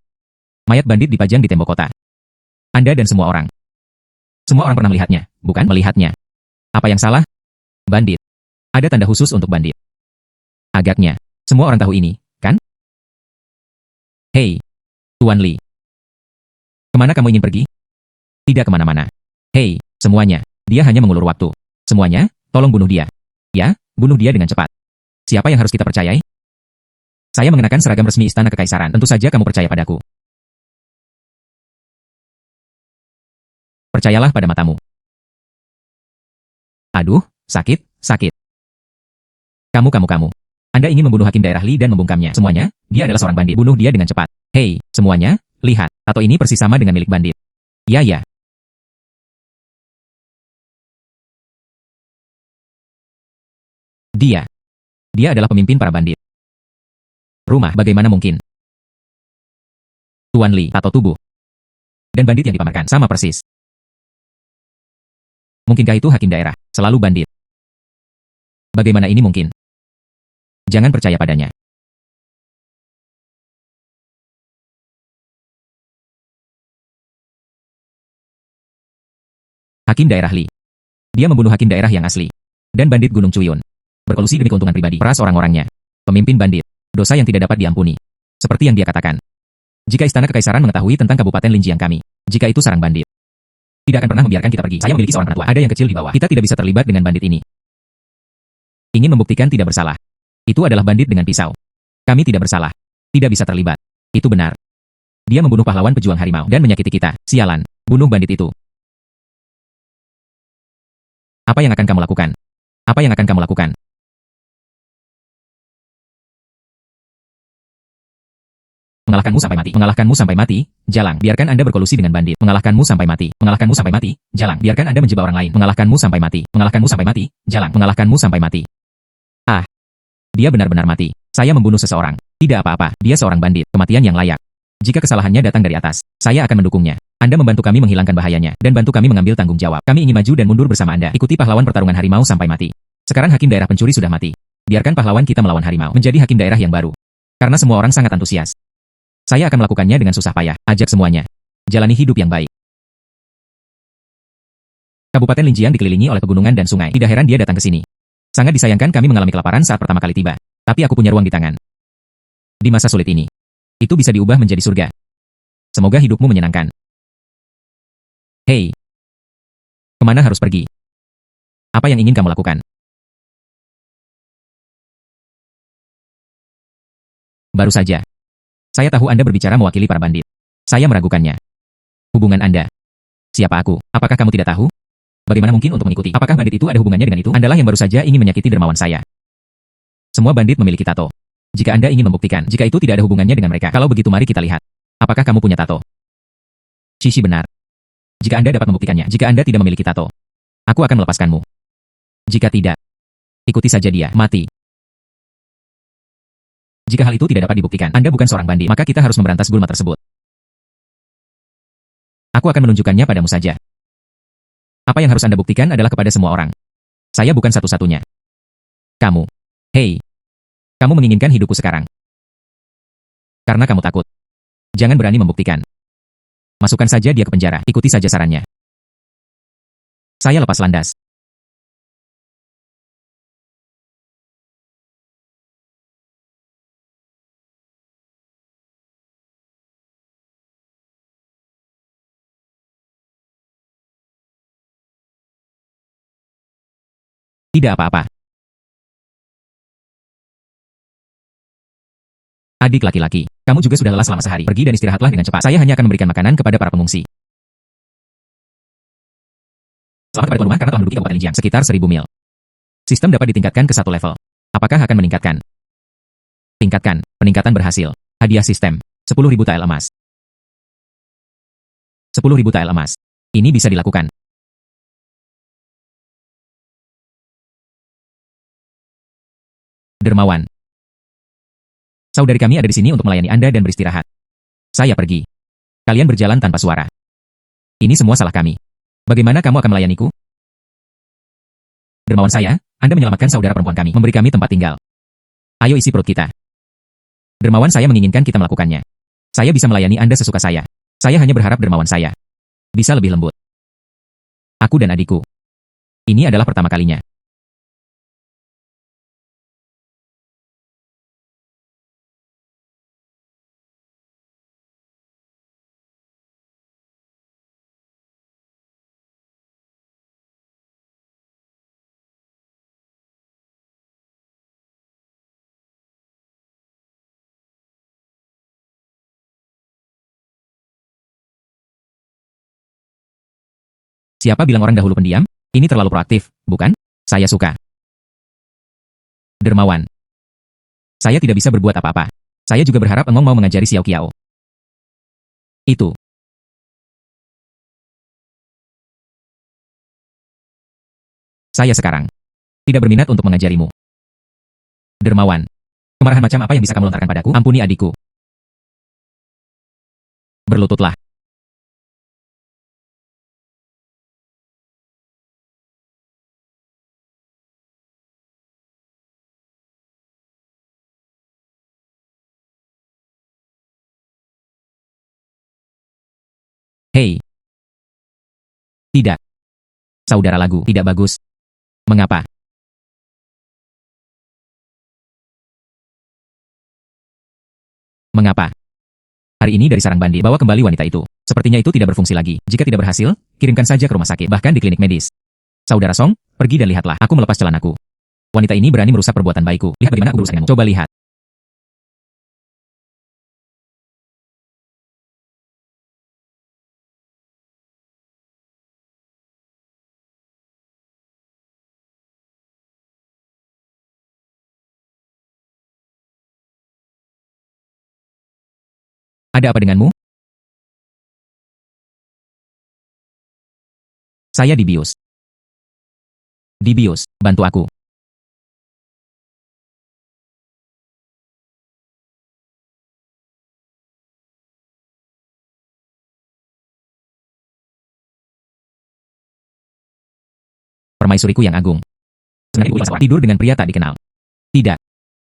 mayat bandit dipajang di tembok kota. Anda dan semua orang. Semua orang pernah melihatnya, bukan melihatnya. Apa yang salah? Bandit. Ada tanda khusus untuk bandit. Agaknya, semua orang tahu ini, kan? Hei, Tuan Li. Kemana kamu ingin pergi? Tidak kemana-mana. Hei, semuanya. Dia hanya mengulur waktu. Semuanya, tolong bunuh dia. Ya, bunuh dia dengan cepat. Siapa yang harus kita percayai? Saya mengenakan seragam resmi Istana Kekaisaran. Tentu saja kamu percaya padaku. Percayalah pada matamu. Aduh, sakit, sakit. Kamu. Anda ingin membunuh hakim daerah Li dan membungkamnya. Semuanya, dia adalah seorang bandit. Bunuh dia dengan cepat. Hei, semuanya, lihat. Tato ini persis sama dengan milik bandit. Ya. Dia adalah pemimpin para bandit. Rumah, bagaimana mungkin? Tuan Li, tato tubuh. Dan bandit yang dipamerkan, sama persis. Mungkinkah itu hakim daerah, selalu bandit? Bagaimana ini mungkin? Jangan percaya padanya. Hakim daerah Li. Dia membunuh hakim daerah yang asli. Dan bandit Gunung Cuyun. Berkolusi demi keuntungan pribadi. Peras orang-orangnya. Pemimpin bandit. Dosa yang tidak dapat diampuni. Seperti yang dia katakan. Jika Istana Kekaisaran mengetahui tentang Kabupaten Linjiang kami, jika itu sarang bandit, tidak akan pernah membiarkan kita pergi. Saya memiliki seorang penatua. Ada yang kecil di bawah. Kita tidak bisa terlibat dengan bandit ini. Ingin membuktikan tidak bersalah. Itu adalah bandit dengan pisau. Kami tidak bersalah. Tidak bisa terlibat. Itu benar. Dia membunuh pahlawan pejuang harimau dan menyakiti kita. Sialan. Bunuh bandit itu. Apa yang akan kamu lakukan? Apa yang akan kamu lakukan? Mengalahkanmu sampai mati. Mengalahkanmu sampai mati, Jalang. Biarkan Anda berkolusi dengan bandit. Mengalahkanmu sampai mati. Mengalahkanmu sampai mati, Jalang. Biarkan Anda menjebak orang lain. Mengalahkanmu sampai mati. Mengalahkanmu sampai mati, Jalang. Mengalahkanmu sampai mati. Ah. Dia benar-benar mati. Saya membunuh seseorang. Tidak apa-apa. Dia seorang bandit. Kematian yang layak. Jika kesalahannya datang dari atas, saya akan mendukungnya. Anda membantu kami menghilangkan bahayanya, dan bantu kami mengambil tanggung jawab. Kami ingin maju dan mundur bersama Anda. Ikuti pahlawan pertarungan harimau sampai mati. Sekarang hakim daerah pencuri sudah mati. Biarkan pahlawan kita melawan harimau. Menjadi hakim daerah yang baru. Karena semua orang sangat antusias. Saya akan melakukannya dengan susah payah. Ajak semuanya. Jalani hidup yang baik. Kabupaten Linjiang dikelilingi oleh pegunungan dan sungai. Tidak heran dia datang ke sini. Sangat disayangkan kami mengalami kelaparan saat pertama kali tiba. Tapi aku punya ruang di tangan. Di masa sulit ini, itu bisa diubah menjadi surga. Semoga hidupmu menyenangkan. Hei. Kemana harus pergi? Apa yang ingin kamu lakukan? Baru saja. Saya tahu Anda berbicara mewakili para bandit. Saya meragukannya. Hubungan Anda. Siapa aku? Apakah kamu tidak tahu? Bagaimana mungkin untuk mengikuti? Apakah bandit itu ada hubungannya dengan itu? Andalah yang baru saja ingin menyakiti dermawan saya. Semua bandit memiliki tato. Jika Anda ingin membuktikan, jika itu tidak ada hubungannya dengan mereka, kalau begitu mari kita lihat. Apakah kamu punya tato? Cici benar. Jika Anda dapat membuktikannya, jika Anda tidak memiliki tato, aku akan melepaskanmu. Jika tidak, ikuti saja dia, mati. Jika hal itu tidak dapat dibuktikan, Anda bukan seorang bandit, maka kita harus memberantas gulma tersebut. Aku akan menunjukkannya padamu saja. Apa yang harus Anda buktikan adalah kepada semua orang. Saya bukan satu-satunya. Kamu. Hei. Kamu menginginkan hidupku sekarang. Karena kamu takut. Jangan berani membuktikan. Masukkan saja dia ke penjara, ikuti saja sarannya. Saya lepas landas. Tidak apa-apa. Adik laki-laki, kamu juga sudah lelah selama sehari. Pergi dan istirahatlah dengan cepat. Saya hanya akan memberikan makanan kepada para pengungsi. Selamat kepada tuan rumah karena telah menduduki Kabupaten Linjiang sekitar 1000 mil. Sistem dapat ditingkatkan ke 1 level. Apakah akan meningkatkan? Tingkatkan. Peningkatan berhasil. Hadiah sistem. 10.000 tael emas. 10.000 tael emas. Ini bisa dilakukan. Dermawan. Saudari kami ada di sini untuk melayani Anda dan beristirahat. Saya pergi. Kalian berjalan tanpa suara. Ini semua salah kami. Bagaimana kamu akan melayaniku? Dermawan saya, Anda menyelamatkan saudara perempuan kami, memberi kami tempat tinggal. Ayo isi perut kita. Dermawan saya menginginkan kita melakukannya. Saya bisa melayani Anda sesuka saya. Saya hanya berharap dermawan saya bisa lebih lembut. Aku dan adikku. Ini adalah pertama kalinya. Siapa bilang orang dahulu pendiam? Ini terlalu proaktif, bukan? Saya suka. Dermawan. Saya tidak bisa berbuat apa-apa. Saya juga berharap Engong mau mengajari Xiao Qiao. Itu. Saya sekarang tidak berminat untuk mengajarimu. Dermawan. Kemarahan macam apa yang bisa kamu lontarkan padaku? Ampuni adikku. Berlututlah. Hei. Tidak. Saudara lagu, tidak bagus. Mengapa? Mengapa? Hari ini dari sarang bandit, bawa kembali wanita itu. Sepertinya itu tidak berfungsi lagi. Jika tidak berhasil, kirimkan saja ke rumah sakit, bahkan di klinik medis. Saudara Song, pergi dan lihatlah. Aku melepas celanaku. Wanita ini berani merusak perbuatan baikku. Lihat bagaimana aku berusaha denganmu. Coba lihat. Ada apa denganmu? Saya dibius. Dibius, bantu aku. Permaisuriku yang agung. Sebenarnya tidur dengan pria tak dikenal. Tidak.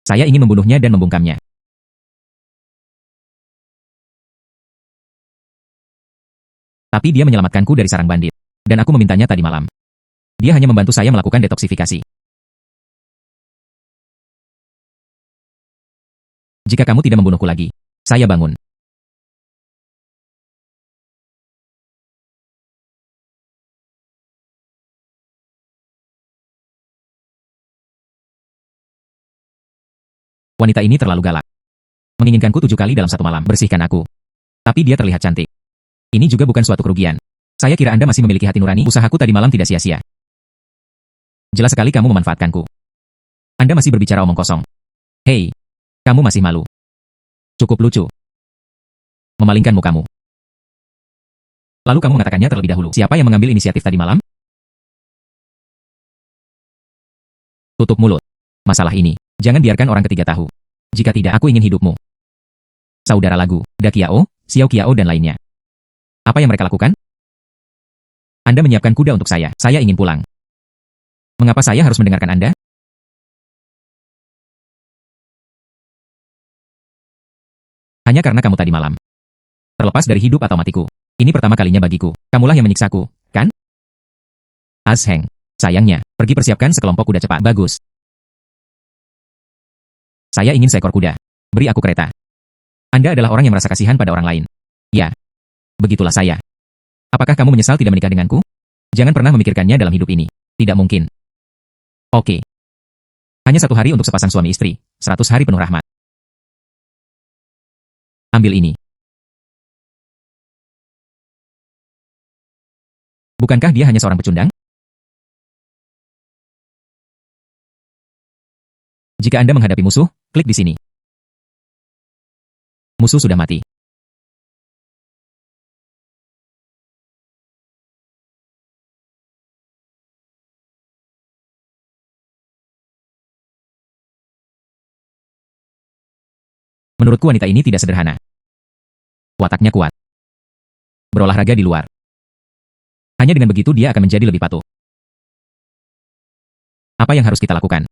Saya ingin membunuhnya dan membungkamnya. Tapi dia menyelamatkanku dari sarang bandit. Dan aku memintanya tadi malam. Dia hanya membantu saya melakukan detoksifikasi. Jika kamu tidak membunuhku lagi, saya bangun. Wanita ini terlalu galak. Menginginkanku 7 kali dalam 1 malam. Bersihkan aku. Tapi dia terlihat cantik. Ini juga bukan suatu kerugian. Saya kira Anda masih memiliki hati nurani. Usahaku tadi malam tidak sia-sia. Jelas sekali kamu memanfaatkanku. Anda masih berbicara omong kosong. Hei, kamu masih malu. Cukup lucu. Memalingkan mukamu. Lalu kamu mengatakannya terlebih dahulu. Siapa yang mengambil inisiatif tadi malam? Tutup mulut. Masalah ini, jangan biarkan orang ketiga tahu. Jika tidak, aku ingin hidupmu. Saudara lagu, Da Qiao, Xiao Qiao dan lainnya. Apa yang mereka lakukan? Anda menyiapkan kuda untuk saya. Saya ingin pulang. Mengapa saya harus mendengarkan Anda? Hanya karena kamu tadi malam. Terlepas dari hidup atau matiku. Ini pertama kalinya bagiku. Kamulah yang menyiksaku, kan? Asheng. Sayangnya, pergi persiapkan sekelompok kuda cepat. Bagus. Saya ingin seekor kuda. Beri aku kereta. Anda adalah orang yang merasa kasihan pada orang lain. Ya. Begitulah saya. Apakah kamu menyesal tidak menikah denganku? Jangan pernah memikirkannya dalam hidup ini. Tidak mungkin. Oke. Hanya 1 hari untuk sepasang suami istri. 100 hari penuh rahmat. Ambil ini. Bukankah dia hanya seorang pecundang? Jika Anda menghadapi musuh, klik di sini. Musuh sudah mati. Menurutku wanita ini tidak sederhana. Wataknya kuat. Berolahraga di luar. Hanya dengan begitu dia akan menjadi lebih patuh. Apa yang harus kita lakukan?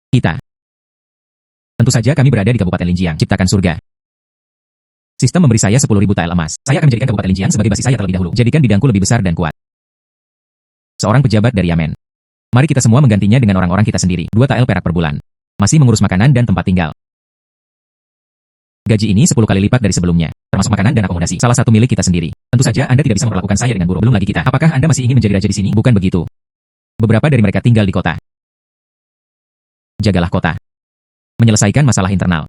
Kita. Tentu saja kami berada di Kabupaten Linjiang, ciptakan surga. Sistem memberi saya 10.000 tael emas. Saya akan menjadikan Kabupaten Linjiang sebagai basis saya terlebih dahulu. Jadikan bidangku lebih besar dan kuat. Seorang pejabat dari Yamen. Mari kita semua menggantinya dengan orang-orang kita sendiri. 2 tael perak per bulan. Masih mengurus makanan dan tempat tinggal. Gaji ini 10 kali lipat dari sebelumnya, termasuk makanan dan akomodasi. Salah satu milik kita sendiri. Tentu saja Anda tidak bisa memperlakukan saya dengan buruk. Belum lagi kita. Apakah Anda masih ingin menjadi raja di sini? Bukan begitu. Beberapa dari mereka tinggal di kota. Jagalah kota. Menyelesaikan masalah internal.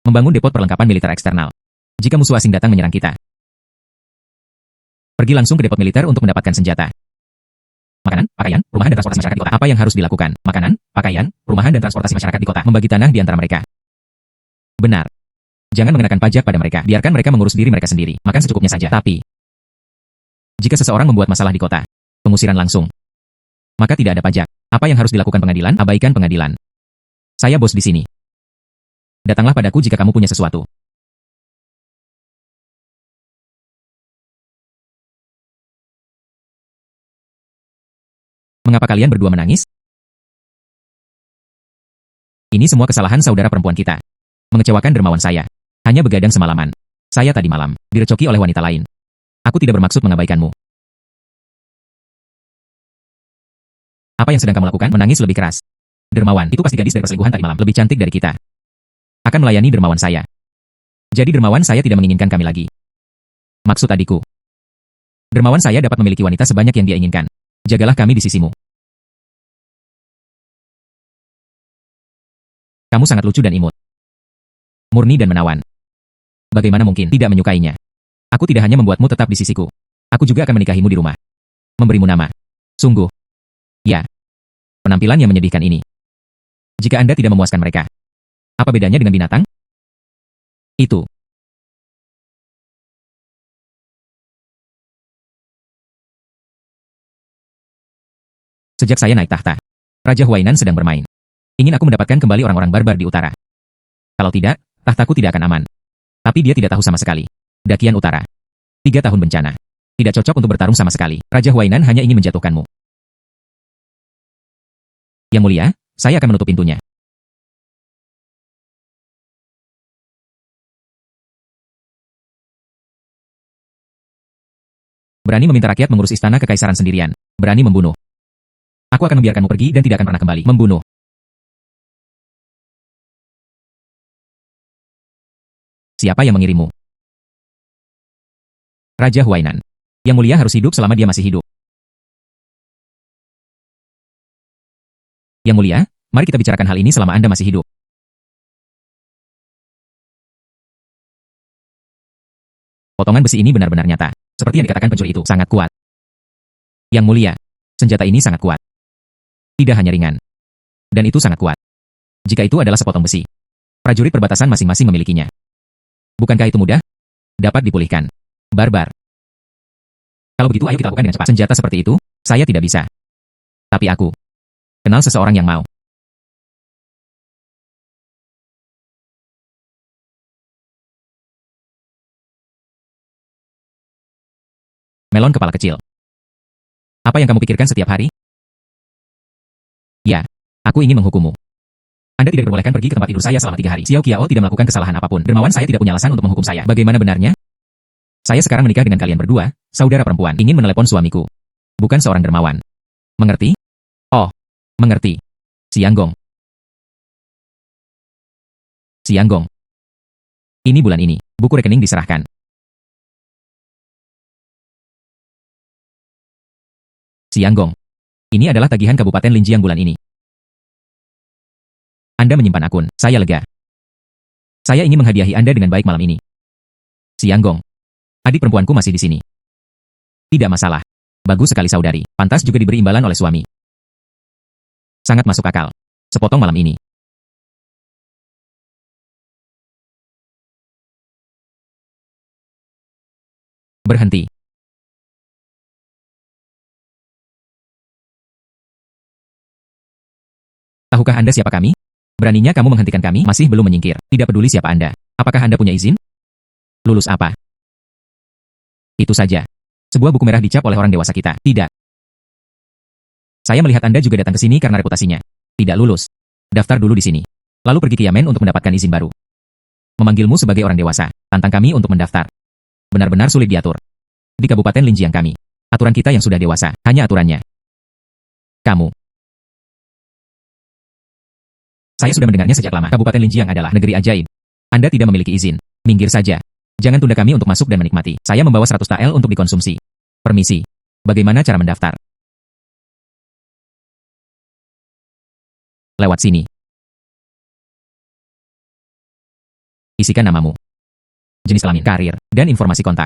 Membangun depot perlengkapan militer eksternal. Jika musuh asing datang menyerang kita, pergi langsung ke depot militer untuk mendapatkan senjata. Makanan, pakaian, perumahan dan transportasi masyarakat di kota. Apa yang harus dilakukan? Makanan, pakaian, perumahan dan transportasi masyarakat di kota. Membagi tanah di antara mereka. Benar. Jangan mengenakan pajak pada mereka. Biarkan mereka mengurus diri mereka sendiri. Makan secukupnya saja. Tapi, jika seseorang membuat masalah di kota, pengusiran langsung. Maka tidak ada pajak. Apa yang harus dilakukan pengadilan? Abaikan pengadilan. Saya bos di sini. Datanglah padaku jika kamu punya sesuatu. Mengapa kalian berdua menangis? Ini semua kesalahan saudara perempuan kita. Mengecewakan dermawan saya. Hanya begadang semalaman. Saya tadi malam direcoki oleh wanita lain. Aku tidak bermaksud mengabaikanmu. Apa yang sedang kamu lakukan? Menangis lebih keras. Dermawan, itu pasti gadis dari perselingkuhan tadi malam. Lebih cantik dari kita. Akan melayani dermawan saya. Jadi dermawan saya tidak menginginkan kami lagi. Maksud adikku. Dermawan saya dapat memiliki wanita sebanyak yang dia inginkan. Jagalah kami di sisimu. Kamu sangat lucu dan imut. Murni dan menawan. Bagaimana mungkin tidak menyukainya? Aku tidak hanya membuatmu tetap di sisiku. Aku juga akan menikahimu di rumah. Memberimu nama. Sungguh. Ya. Penampilan yang menyedihkan ini. Jika Anda tidak memuaskan mereka. Apa bedanya dengan binatang? Itu. Sejak saya naik tahta, Raja Huainan sedang bermain. Ingin aku mendapatkan kembali orang-orang barbar di utara. Kalau tidak, tahtaku tidak akan aman. Tapi dia tidak tahu sama sekali. Dakian Utara. 3 tahun bencana. Tidak cocok untuk bertarung sama sekali. Raja Huainan hanya ingin menjatuhkanmu. Yang mulia, saya akan menutup pintunya. Berani meminta rakyat mengurus istana kekaisaran sendirian. Berani membunuh. Aku akan membiarkanmu pergi dan tidak akan pernah kembali. Membunuh. Siapa yang mengirimmu? Raja Huainan. Yang mulia harus hidup selama dia masih hidup. Yang mulia, mari kita bicarakan hal ini selama Anda masih hidup. Potongan besi ini benar-benar nyata. Seperti yang dikatakan pencuri itu, sangat kuat. Yang mulia, senjata ini sangat kuat. Tidak hanya ringan. Dan itu sangat kuat. Jika itu adalah sepotong besi, prajurit perbatasan masing-masing memilikinya. Bukankah itu mudah? Dapat dipulihkan. Barbar. Kalau begitu ayo kita lakukan dengan cepat. Senjata seperti itu, saya tidak bisa. Tapi aku kenal seseorang yang mau. Melon kepala kecil. Apa yang kamu pikirkan setiap hari? Ya, aku ingin menghukummu. Anda tidak diperbolehkan pergi ke tempat tidur saya selama 3 hari. Xiao Qiao tidak melakukan kesalahan apapun. Dermawan saya tidak punya alasan untuk menghukum saya. Bagaimana benarnya? Saya sekarang menikah dengan kalian berdua, saudara perempuan. Ingin menelepon suamiku. Bukan seorang dermawan. Mengerti? Oh, mengerti. Sianggong. Sianggong. Ini bulan ini, buku rekening diserahkan. Sianggong. Ini adalah tagihan Kabupaten Linjiang bulan ini. Anda menyimpan akun, saya lega. Saya ingin menghadiahi Anda dengan baik malam ini. Sianggong. Adik perempuanku masih di sini. Tidak masalah. Bagus sekali saudari, pantas juga diberi imbalan oleh suami. Sangat masuk akal. Sepotong malam ini. Berhenti. Tahukah Anda siapa kami? Beraninya kamu menghentikan kami, masih belum menyingkir. Tidak peduli siapa Anda. Apakah Anda punya izin? Lulus apa? Itu saja. Sebuah buku merah dicap oleh orang dewasa kita. Tidak. Saya melihat Anda juga datang ke sini karena reputasinya. Tidak lulus. Daftar dulu di sini. Lalu pergi ke Yamen untuk mendapatkan izin baru. Memanggilmu sebagai orang dewasa. Tantang kami untuk mendaftar. Benar-benar sulit diatur. Di Kabupaten Linjiang kami. Aturan kita yang sudah dewasa. Hanya aturannya. Kamu. Saya sudah mendengarnya sejak lama. Kabupaten Linjiang adalah negeri ajaib. Anda tidak memiliki izin. Minggir saja. Jangan tunda kami untuk masuk dan menikmati. Saya membawa 100 TL untuk dikonsumsi. Permisi. Bagaimana cara mendaftar? Lewat sini. Isikan namamu, jenis kelamin, karir, dan informasi kontak.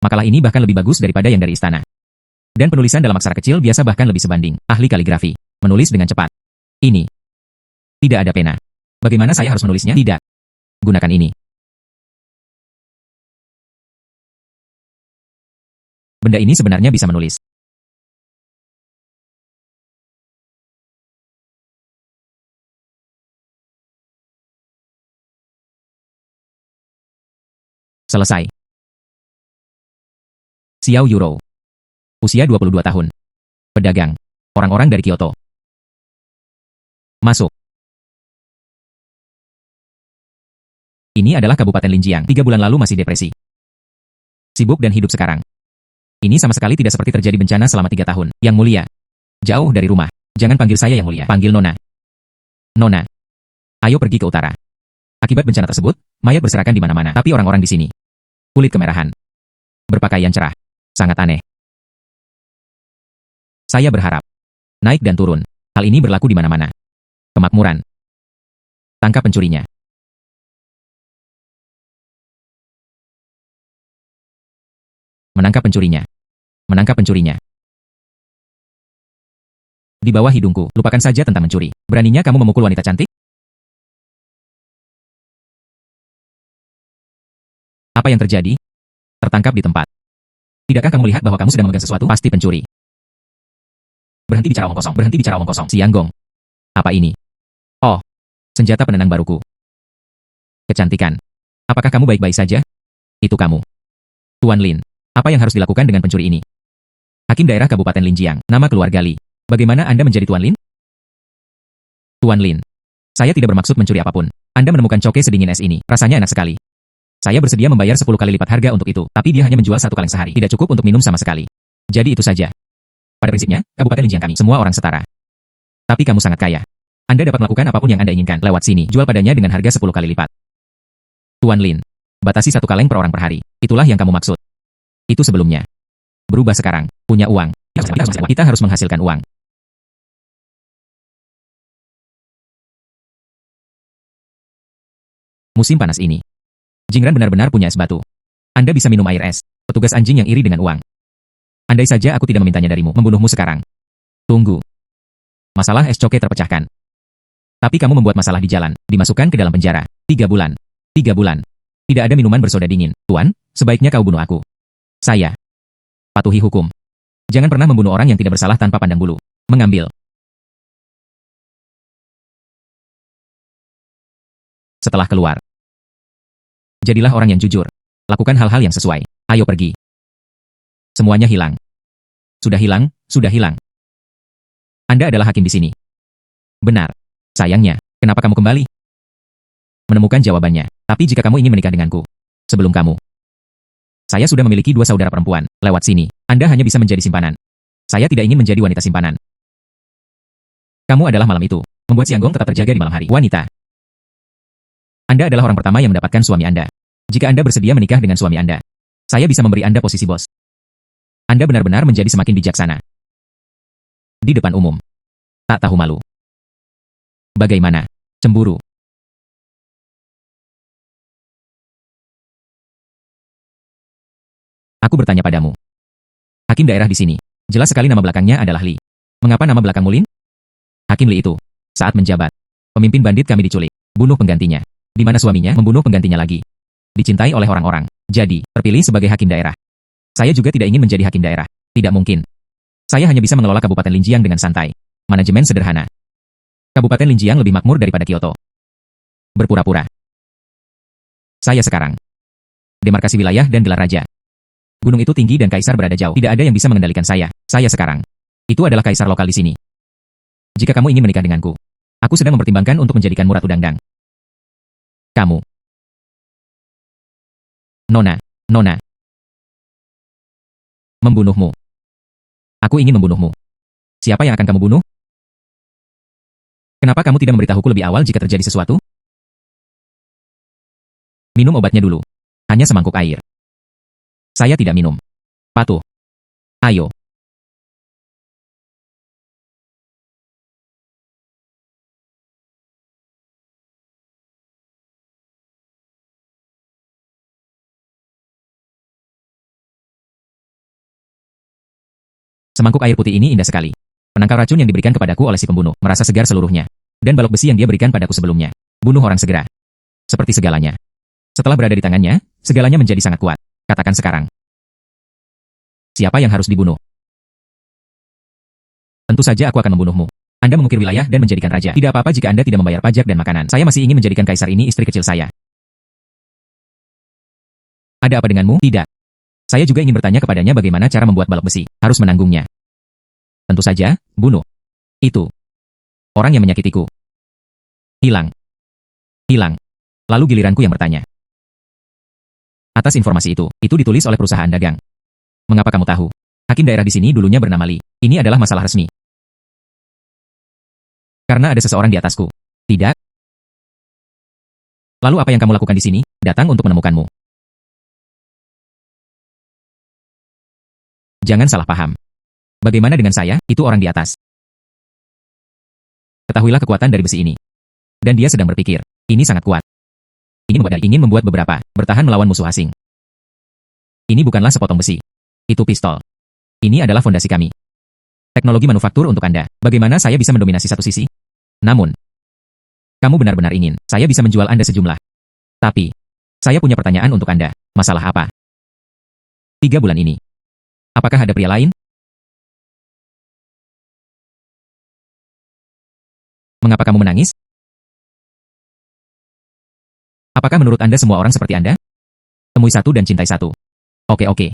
Makalah ini bahkan lebih bagus daripada yang dari istana. Dan penulisan dalam aksara kecil biasa bahkan lebih sebanding. Ahli kaligrafi. Menulis dengan cepat. Ini. Tidak ada pena. Bagaimana saya harus menulisnya? Tidak. Gunakan ini. Benda ini sebenarnya bisa menulis. Selesai. Xiao Yuro. Usia 22 tahun. Pedagang. Orang-orang dari Kyoto. Masuk. Ini adalah Kabupaten Linjiang. 3 bulan lalu masih depresi. Sibuk dan hidup sekarang. Ini sama sekali tidak seperti terjadi bencana selama 3 tahun. Yang mulia. Jauh dari rumah. Jangan panggil saya yang mulia. Panggil Nona. Nona. Ayo pergi ke utara. Akibat bencana tersebut, mayat berserakan di mana-mana. Tapi orang-orang di sini. Kulit kemerahan. Berpakaian cerah. Sangat aneh. Saya berharap. Naik dan turun. Hal ini berlaku di mana-mana. Kemakmuran. Tangkap pencurinya. Menangkap pencurinya. Menangkap pencurinya. Di bawah hidungku, lupakan saja tentang mencuri. Beraninya kamu memukul wanita cantik? Apa yang terjadi? Tertangkap di tempat. Tidakkah kamu lihat bahwa kamu sedang memegang sesuatu? Pasti pencuri. Berhenti bicara omong kosong. Berhenti bicara omong kosong. Sianggong. Apa ini? Oh. Senjata penenang baruku. Kecantikan. Apakah kamu baik-baik saja? Itu kamu. Tuan Lin. Apa yang harus dilakukan dengan pencuri ini? Hakim Daerah Kabupaten Linjiang. Nama keluarga Li. Bagaimana Anda menjadi Tuan Lin? Tuan Lin. Saya tidak bermaksud mencuri apapun. Anda menemukan coke sedingin es ini. Rasanya enak sekali. Saya bersedia membayar 10 kali lipat harga untuk itu, tapi dia hanya menjual 1 kaleng sehari. Tidak cukup untuk minum sama sekali. Jadi itu saja. Pada prinsipnya, Kabupaten Linjiang kami, semua orang setara. Tapi kamu sangat kaya. Anda dapat melakukan apapun yang Anda inginkan. Lewat sini, jual padanya dengan harga 10 kali lipat. Tuan Lin. Batasi 1 kaleng per orang per hari. Itulah yang kamu maksud. Itu sebelumnya. Berubah sekarang. Punya uang. Kita harus menghasilkan uang. Musim panas ini. Jingran benar-benar punya es batu. Anda bisa minum air es. Petugas anjing yang iri dengan uang. Andai saja aku tidak memintanya darimu, membunuhmu sekarang. Tunggu. Masalah es coke terpecahkan. Tapi kamu membuat masalah di jalan, dimasukkan ke dalam penjara. 3 bulan. 3 bulan. Tidak ada minuman bersoda dingin. Tuan, sebaiknya kau bunuh aku. Saya. Patuhi hukum. Jangan pernah membunuh orang yang tidak bersalah tanpa pandang bulu. Mengambil. Setelah keluar. Jadilah orang yang jujur. Lakukan hal-hal yang sesuai. Ayo pergi. Semuanya hilang. Sudah hilang, sudah hilang. Anda adalah hakim di sini. Benar. Sayangnya, kenapa kamu kembali? Menemukan jawabannya. Tapi jika kamu ingin menikah denganku, sebelum kamu. Saya sudah memiliki 2 saudara perempuan. Lewat sini, Anda hanya bisa menjadi simpanan. Saya tidak ingin menjadi wanita simpanan. Kamu adalah malam itu. Membuat Sianggong tetap terjaga di malam hari. Wanita. Anda adalah orang pertama yang mendapatkan suami Anda. Jika Anda bersedia menikah dengan suami Anda, saya bisa memberi Anda posisi bos. Anda benar-benar menjadi semakin bijaksana. Di depan umum. Tak tahu malu. Bagaimana? Cemburu. Aku bertanya padamu. Hakim daerah di sini. Jelas sekali nama belakangnya adalah Li. Mengapa nama belakangmu Lin? Hakim Li itu. Saat menjabat. Pemimpin bandit kami diculik. Bunuh penggantinya. Di mana suaminya membunuh penggantinya lagi. Dicintai oleh orang-orang. Jadi, terpilih sebagai hakim daerah. Saya juga tidak ingin menjadi hakim daerah. Tidak mungkin. Saya hanya bisa mengelola Kabupaten Linjiang dengan santai. Manajemen sederhana. Kabupaten Linjiang lebih makmur daripada Kyoto. Berpura-pura. Saya sekarang. Demarkasi wilayah dan gelar raja. Gunung itu tinggi dan kaisar berada jauh. Tidak ada yang bisa mengendalikan saya. Saya sekarang. Itu adalah kaisar lokal di sini. Jika kamu ingin menikah denganku, aku sedang mempertimbangkan untuk menjadikanmu Ratu Dangdang. Kamu. Nona. Nona. Membunuhmu. Aku ingin membunuhmu. Siapa yang akan kamu bunuh? Kenapa kamu tidak memberitahuku lebih awal jika terjadi sesuatu? Minum obatnya dulu. Hanya semangkuk air. Saya tidak minum. Patuh. Ayo. Semangkuk air putih ini indah sekali. Penangkal racun yang diberikan kepadaku oleh si pembunuh, merasa segar seluruhnya. Dan balok besi yang dia berikan padaku sebelumnya. Bunuh orang segera. Seperti segalanya. Setelah berada di tangannya, segalanya menjadi sangat kuat. Katakan sekarang. Siapa yang harus dibunuh? Tentu saja aku akan membunuhmu. Anda mengukir wilayah dan menjadikan raja. Tidak apa-apa jika Anda tidak membayar pajak dan makanan. Saya masih ingin menjadikan kaisar ini istri kecil saya. Ada apa denganmu? Tidak. Saya juga ingin bertanya kepadanya bagaimana cara membuat balok besi. Harus menanggungnya. Tentu saja, bunuh. Itu. Orang yang menyakitiku. Hilang. Hilang. Lalu giliranku yang bertanya. Atas informasi itu ditulis oleh perusahaan dagang. Mengapa kamu tahu? Hakim daerah di sini dulunya bernama Li. Ini adalah masalah resmi. Karena ada seseorang di atasku. Tidak? Lalu apa yang kamu lakukan di sini? Datang untuk menemukanmu. Jangan salah paham. Bagaimana dengan saya? Itu orang di atas. Ketahuilah kekuatan dari besi ini. Dan dia sedang berpikir, ini sangat kuat. Ingin membuat beberapa, bertahan melawan musuh asing. Ini bukanlah sepotong besi. Itu pistol. Ini adalah fondasi kami. Teknologi manufaktur untuk Anda. Bagaimana saya bisa mendominasi satu sisi? Namun, kamu benar-benar ingin, saya bisa menjual Anda sejumlah. Tapi, saya punya pertanyaan untuk Anda. Masalah apa? 3 bulan ini. Apakah ada pria lain? Mengapa kamu menangis? Apakah menurut Anda semua orang seperti Anda? Temui satu dan cintai satu. Oke.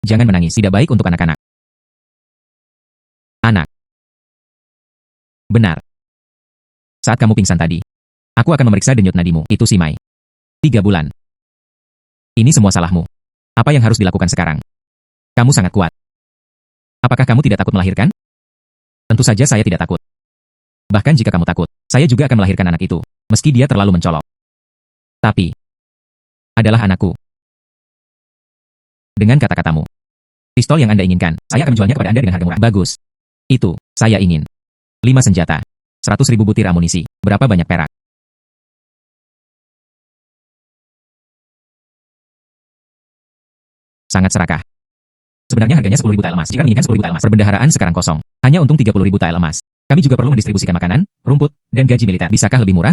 Jangan menangis, tidak baik untuk anak-anak. Anak. Benar. Saat kamu pingsan tadi, aku akan memeriksa denyut nadimu. Itu si Mai. 3 bulan. Ini semua salahmu. Apa yang harus dilakukan sekarang? Kamu sangat kuat. Apakah kamu tidak takut melahirkan? Tentu saja saya tidak takut. Bahkan jika kamu takut, saya juga akan melahirkan anak itu, meski dia terlalu mencolok. Tapi, adalah anakku. Dengan kata-katamu, pistol yang Anda inginkan, saya akan menjualnya kepada Anda dengan harga murah. Bagus. Itu, saya ingin. 5 senjata. 100.000 butir amunisi. Berapa banyak perak? Sangat serakah. Sebenarnya harganya 10.000 tael emas. Jika menginginkan 10.000 tael emas, perbendaharaan sekarang kosong. Hanya untung 30.000 tael emas. Kami juga perlu mendistribusikan makanan, rumput, dan gaji militer. Bisakah lebih murah?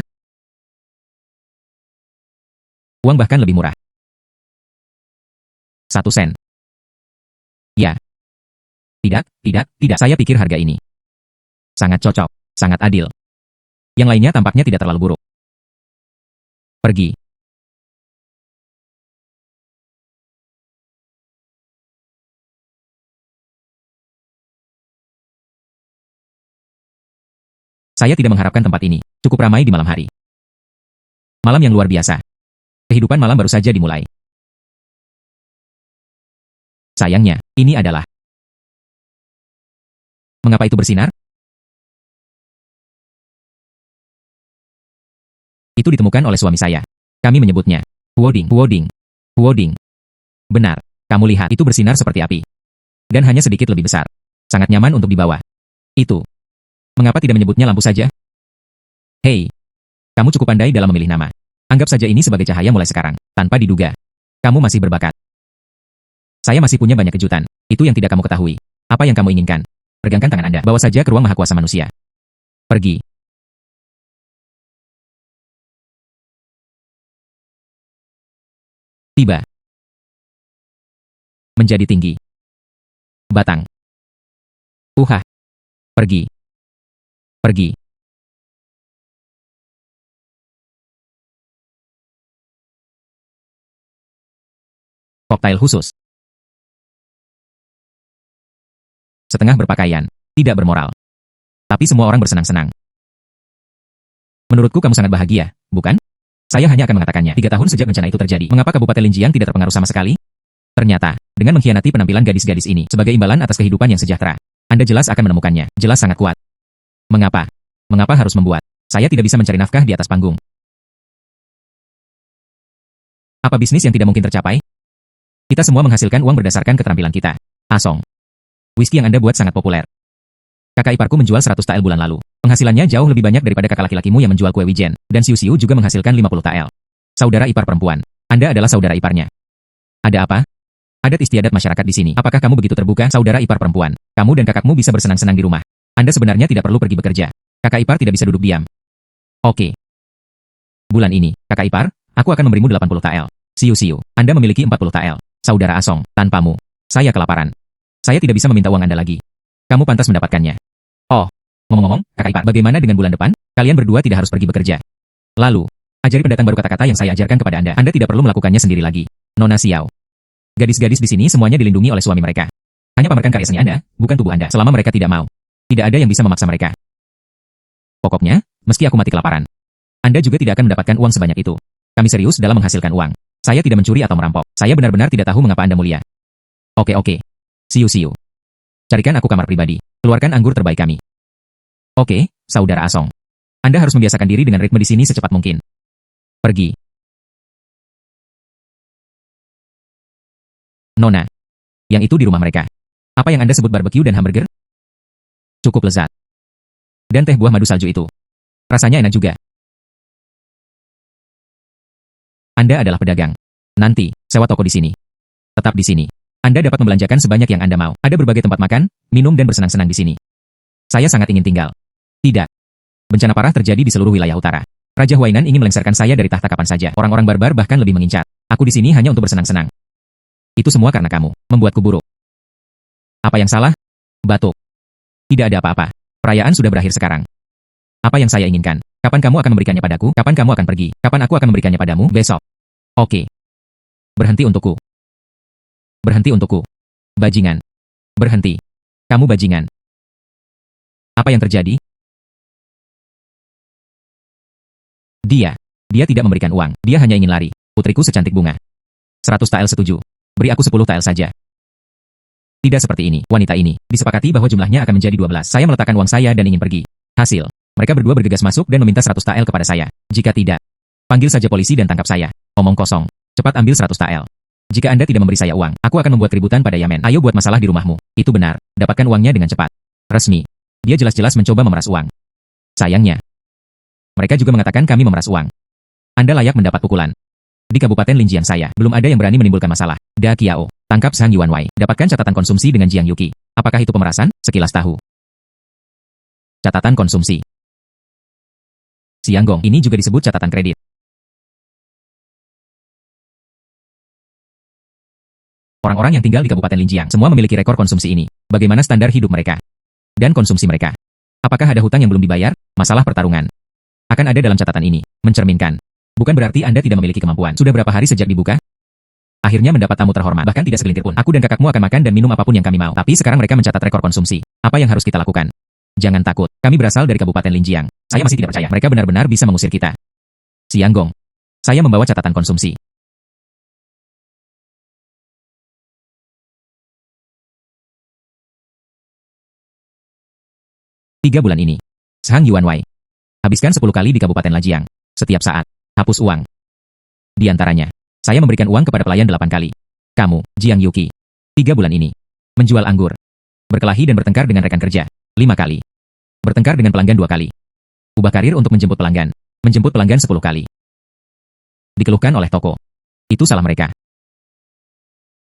Uang bahkan lebih murah. 1 sen. Ya. Tidak. Saya pikir harga ini sangat cocok, sangat adil. Yang lainnya tampaknya tidak terlalu buruk. Pergi. Saya tidak mengharapkan tempat ini cukup ramai di malam hari. Malam yang luar biasa. Kehidupan malam baru saja dimulai. Sayangnya, ini adalah... Mengapa itu bersinar? Itu ditemukan oleh suami saya. Kami menyebutnya Huoding. Benar, kamu lihat itu bersinar seperti api. Dan hanya sedikit lebih besar. Sangat nyaman untuk dibawa. Itu. Mengapa tidak menyebutnya lampu saja? Hei, kamu cukup pandai dalam memilih nama. Anggap saja ini sebagai cahaya mulai sekarang, tanpa diduga. Kamu masih berbakat. Saya masih punya banyak kejutan. Itu yang tidak kamu ketahui. Apa yang kamu inginkan? Pegangkan tangan Anda. Bawa saja ke ruang maha kuasa manusia. Pergi. Tiba. Menjadi tinggi. Batang. Pergi. Pergi. Koktail khusus. Setengah berpakaian, tidak bermoral. Tapi semua orang bersenang-senang. Menurutku kamu sangat bahagia, bukan? Saya hanya akan mengatakannya. 3 tahun sejak bencana itu terjadi. Mengapa Kabupaten Linjiang tidak terpengaruh sama sekali? Ternyata, dengan mengkhianati penampilan gadis-gadis ini sebagai imbalan atas kehidupan yang sejahtera, Anda jelas akan menemukannya. Jelas sangat kuat. Mengapa? Mengapa harus membuat saya tidak bisa mencari nafkah di atas panggung? Apa bisnis yang tidak mungkin tercapai? Kita semua menghasilkan uang berdasarkan keterampilan kita. Asong. Whisky yang Anda buat sangat populer. Kakak iparku menjual 100 tael bulan lalu. Penghasilannya jauh lebih banyak daripada kakak laki-lakimu yang menjual kue wijen. Dan Siu-Siu juga menghasilkan 50 tael. Saudara ipar perempuan. Anda adalah saudara iparnya. Ada apa? Adat istiadat masyarakat di sini. Apakah kamu begitu terbuka, saudara ipar perempuan? Kamu dan kakakmu bisa bersenang-senang di rumah. Anda sebenarnya tidak perlu pergi bekerja. Kakak ipar tidak bisa duduk diam. Oke. Bulan ini, kakak ipar, aku akan memberimu 80 tael. Siu-Siu, Anda memiliki 40 tael. Saudara Asong, tanpamu, saya kelaparan. Saya tidak bisa meminta uang Anda lagi. Kamu pantas mendapatkannya. Oh, ngomong-ngomong, kakak ipar, bagaimana dengan bulan depan? Kalian berdua tidak harus pergi bekerja. Lalu, ajari pendatang baru kata-kata yang saya ajarkan kepada Anda. Anda tidak perlu melakukannya sendiri lagi. Nona Xiao. Gadis-gadis di sini semuanya dilindungi oleh suami mereka. Hanya pamerkan karya seni Anda, bukan tubuh Anda. Selama mereka tidak mau, tidak ada yang bisa memaksa mereka. Pokoknya, meski aku mati kelaparan, Anda juga tidak akan mendapatkan uang sebanyak itu. Kami serius dalam menghasilkan uang. Saya tidak mencuri atau merampok. Saya benar-benar tidak tahu mengapa Anda mulia. Oke. Siu-Siu. Carikan aku kamar pribadi. Keluarkan anggur terbaik kami. Oke, saudara Asong. Anda harus membiasakan diri dengan ritme di sini secepat mungkin. Pergi. Nona. Yang itu di rumah mereka. Apa yang Anda sebut barbecue dan hamburger? Cukup lezat. Dan teh buah madu salju itu. Rasanya enak juga. Anda adalah pedagang. Nanti, sewa toko di sini. Tetap di sini. Anda dapat membelanjakan sebanyak yang Anda mau. Ada berbagai tempat makan, minum dan bersenang-senang di sini. Saya sangat ingin tinggal. Tidak. Bencana parah terjadi di seluruh wilayah utara. Raja Huainan ingin melengsarkan saya dari tahta kapan saja. Orang-orang barbar bahkan lebih mengincar. Aku di sini hanya untuk bersenang-senang. Itu semua karena kamu, membuatku buruk. Apa yang salah? Batuk. Tidak ada apa-apa. Perayaan sudah berakhir sekarang. Apa yang saya inginkan? Kapan kamu akan memberikannya padaku? Kapan kamu akan pergi? Kapan aku akan memberikannya padamu? Besok. Oke. Berhenti untukku. Berhenti untukku. Bajingan. Berhenti. Kamu bajingan. Apa yang terjadi? Dia tidak memberikan uang. Dia hanya ingin lari. Putriku secantik bunga. 100 tael setuju. Beri aku 10 tael saja. Tidak seperti ini. Wanita ini disepakati bahwa jumlahnya akan menjadi 12. Saya meletakkan uang saya dan ingin pergi. Hasil. Mereka berdua bergegas masuk dan meminta 100 tael kepada saya. Jika tidak, panggil saja polisi dan tangkap saya. Omong kosong. Cepat ambil 100 tael. Jika Anda tidak memberi saya uang, aku akan membuat keributan pada Yamen. Ayo buat masalah di rumahmu. Itu benar. Dapatkan uangnya dengan cepat. Resmi. Dia jelas-jelas mencoba memeras uang. Sayangnya, mereka juga mengatakan kami memeras uang. Anda layak mendapat pukulan. Di Kabupaten Linjiang saya, belum ada yang berani menimbulkan masalah. Da Kiao, tangkap Sang Yuanwei. Dapatkan catatan konsumsi dengan Jiang Yuki. Apakah itu pemerasan? Sekilas tahu. Catatan konsumsi. Sianggong, ini juga disebut catatan kredit. Orang-orang yang tinggal di Kabupaten Linjiang semua memiliki rekor konsumsi ini. Bagaimana standar hidup mereka? Dan konsumsi mereka? Apakah ada hutang yang belum dibayar? Masalah pertarungan akan ada dalam catatan ini. Mencerminkan. Bukan berarti Anda tidak memiliki kemampuan. Sudah berapa hari sejak dibuka? Akhirnya mendapat tamu terhormat. Bahkan tidak segelintir pun. Aku dan kakakmu akan makan dan minum apapun yang kami mau. Tapi sekarang mereka mencatat rekor konsumsi. Apa yang harus kita lakukan? Jangan takut. Kami berasal dari Kabupaten Linjiang. Saya masih tidak percaya. Mereka benar-benar bisa mengusir kita. Sianggong. Saya membawa catatan konsumsi. Tiga bulan ini. Sang Yuanwei. Habiskan 10 kali di Kabupaten Lajiang. Setiap saat. Hapus uang. Di antaranya, saya memberikan uang kepada pelayan 8 kali. Kamu, Jiang Yuki. 3 bulan ini. Menjual anggur. Berkelahi dan bertengkar dengan rekan kerja. 5 kali. Bertengkar dengan pelanggan 2 kali. Ubah karir untuk menjemput pelanggan. Menjemput pelanggan 10 kali. Dikeluhkan oleh toko. Itu salah mereka.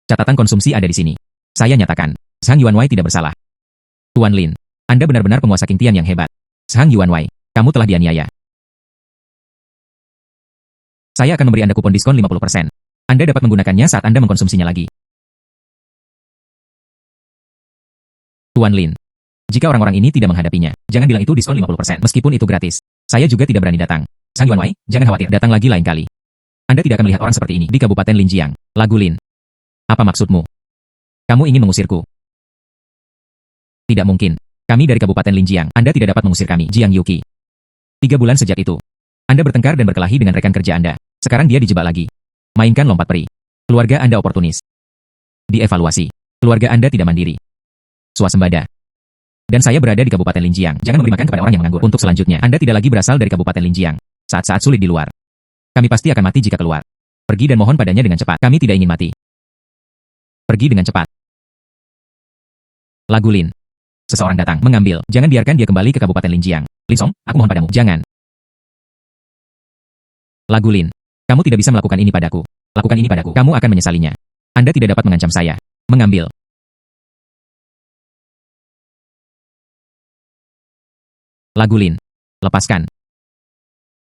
Catatan konsumsi ada di sini. Saya nyatakan, Sang Yuanwei tidak bersalah. Tuan Lin, Anda benar-benar penguasa King Tian yang hebat. Sang Yuanwei, kamu telah dianiaya. Saya akan memberi Anda kupon diskon 50%. Anda dapat menggunakannya saat Anda mengkonsumsinya lagi. Tuan Lin, jika orang-orang ini tidak menghadapinya, jangan bilang itu diskon 50%, meskipun itu gratis. Saya juga tidak berani datang. Sang Yuanwei, jangan khawatir, datang lagi lain kali. Anda tidak akan melihat orang seperti ini di Kabupaten Linjiang. Lagu Lin. Apa maksudmu? Kamu ingin mengusirku? Tidak mungkin. Kami dari Kabupaten Linjiang. Anda tidak dapat mengusir kami, Jiang Yuki. 3 bulan sejak itu. Anda bertengkar dan berkelahi dengan rekan kerja Anda. Sekarang dia dijebak lagi. Mainkan lompat peri. Keluarga Anda oportunis. Dievaluasi. Keluarga Anda tidak mandiri. Swasembada. Dan saya berada di Kabupaten Linjiang. Jangan memberi makan kepada orang yang menganggur. Untuk selanjutnya, Anda tidak lagi berasal dari Kabupaten Linjiang. Saat-saat sulit di luar. Kami pasti akan mati jika keluar. Pergi dan mohon padanya dengan cepat. Kami tidak ingin mati. Pergi dengan cepat. Lagu Lin. Seseorang datang, mengambil. Jangan biarkan dia kembali ke Kabupaten Linjiang. Linsong, aku mohon padamu. Jangan. Lagu Lin. Kamu tidak bisa melakukan ini padaku. Lakukan ini padaku. Kamu akan menyesalinya. Anda tidak dapat mengancam saya. Mengambil. Lagu Lin. Lepaskan.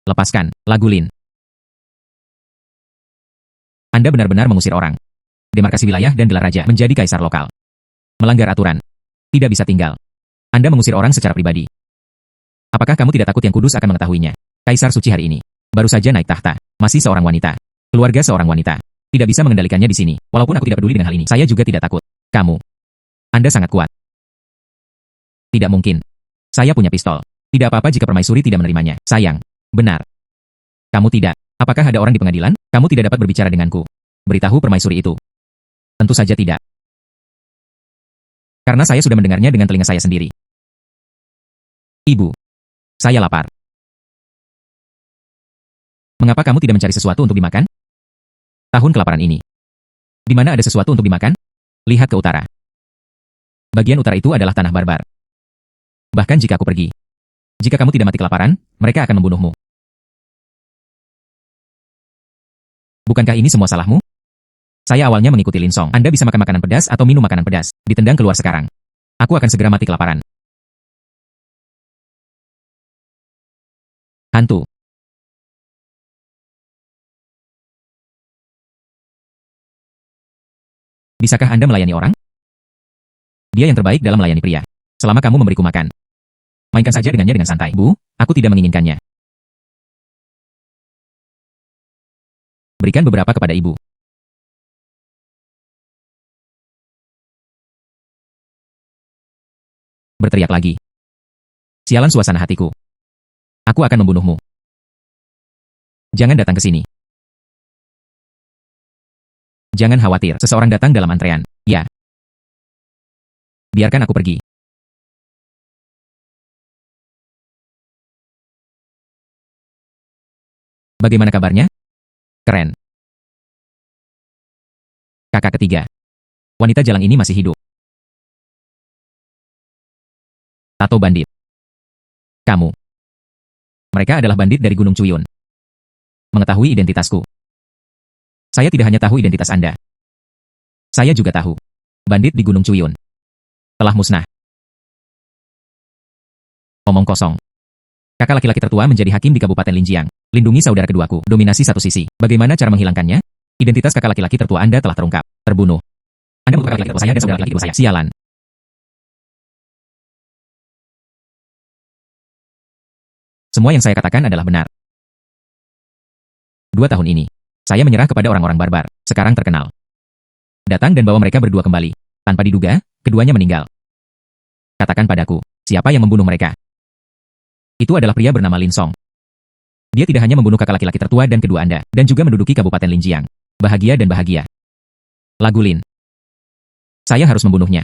Lepaskan. Lagu Lin. Anda benar-benar mengusir orang. Demarkasi wilayah dan gelar raja menjadi kaisar lokal. Melanggar aturan. Tidak bisa tinggal. Anda mengusir orang secara pribadi. Apakah kamu tidak takut yang kudus akan mengetahuinya? Kaisar suci hari ini. Baru saja naik tahta. Masih seorang wanita. Keluarga seorang wanita. Tidak bisa mengendalikannya di sini. Walaupun aku tidak peduli dengan hal ini. Saya juga tidak takut. Kamu. Anda sangat kuat. Tidak mungkin. Saya punya pistol. Tidak apa-apa jika permaisuri tidak menerimanya. Sayang. Benar. Kamu tidak. Apakah ada orang di pengadilan? Kamu tidak dapat berbicara denganku. Beritahu permaisuri itu. Tentu saja tidak. Karena saya sudah mendengarnya dengan telinga saya sendiri. Ibu. Saya lapar. Mengapa kamu tidak mencari sesuatu untuk dimakan? Tahun kelaparan ini. Di mana ada sesuatu untuk dimakan? Lihat ke utara. Bagian utara itu adalah tanah barbar. Bahkan jika aku pergi. Jika kamu tidak mati kelaparan, mereka akan membunuhmu. Bukankah ini semua salahmu? Saya awalnya mengikuti Linsong. Anda bisa makan makanan pedas atau minum makanan pedas. Ditendang keluar sekarang. Aku akan segera mati kelaparan. Hantu. Bisakah Anda melayani orang? Dia yang terbaik dalam melayani pria. Selama kamu memberiku makan. Mainkan saja dengannya dengan santai. Bu, aku tidak menginginkannya. Berikan beberapa kepada ibu. Berteriak lagi. Sialan suasana hatiku. Aku akan membunuhmu. Jangan datang ke sini. Jangan khawatir, seseorang datang dalam antrean. Ya. Biarkan aku pergi. Bagaimana kabarnya? Keren. Kakak ketiga. Wanita jalang ini masih hidup. Tato bandit. Kamu. Mereka adalah bandit dari Gunung Cuyun. Mengetahui identitasku. Saya tidak hanya tahu identitas Anda. Saya juga tahu. Bandit di Gunung Cuyun. Telah musnah. Omong kosong. Kakak laki-laki tertua menjadi hakim di Kabupaten Linjiang. Lindungi saudara keduaku. Dominasi satu sisi. Bagaimana cara menghilangkannya? Identitas kakak laki-laki tertua Anda telah terungkap. Terbunuh. Anda membunuh kakak laki-laki tertua saya dan saudara laki-laki tertua saya. Sialan. Semua yang saya katakan adalah benar. 2 tahun ini, saya menyerah kepada orang-orang barbar, sekarang terkenal. Datang dan bawa mereka berdua kembali. Tanpa diduga, keduanya meninggal. Katakan padaku, siapa yang membunuh mereka? Itu adalah pria bernama Linsong. Dia tidak hanya membunuh kakak laki-laki tertua dan kedua Anda, dan juga menduduki Kabupaten Linjiang. Bahagia dan bahagia. Lagu Lin. Saya harus membunuhnya.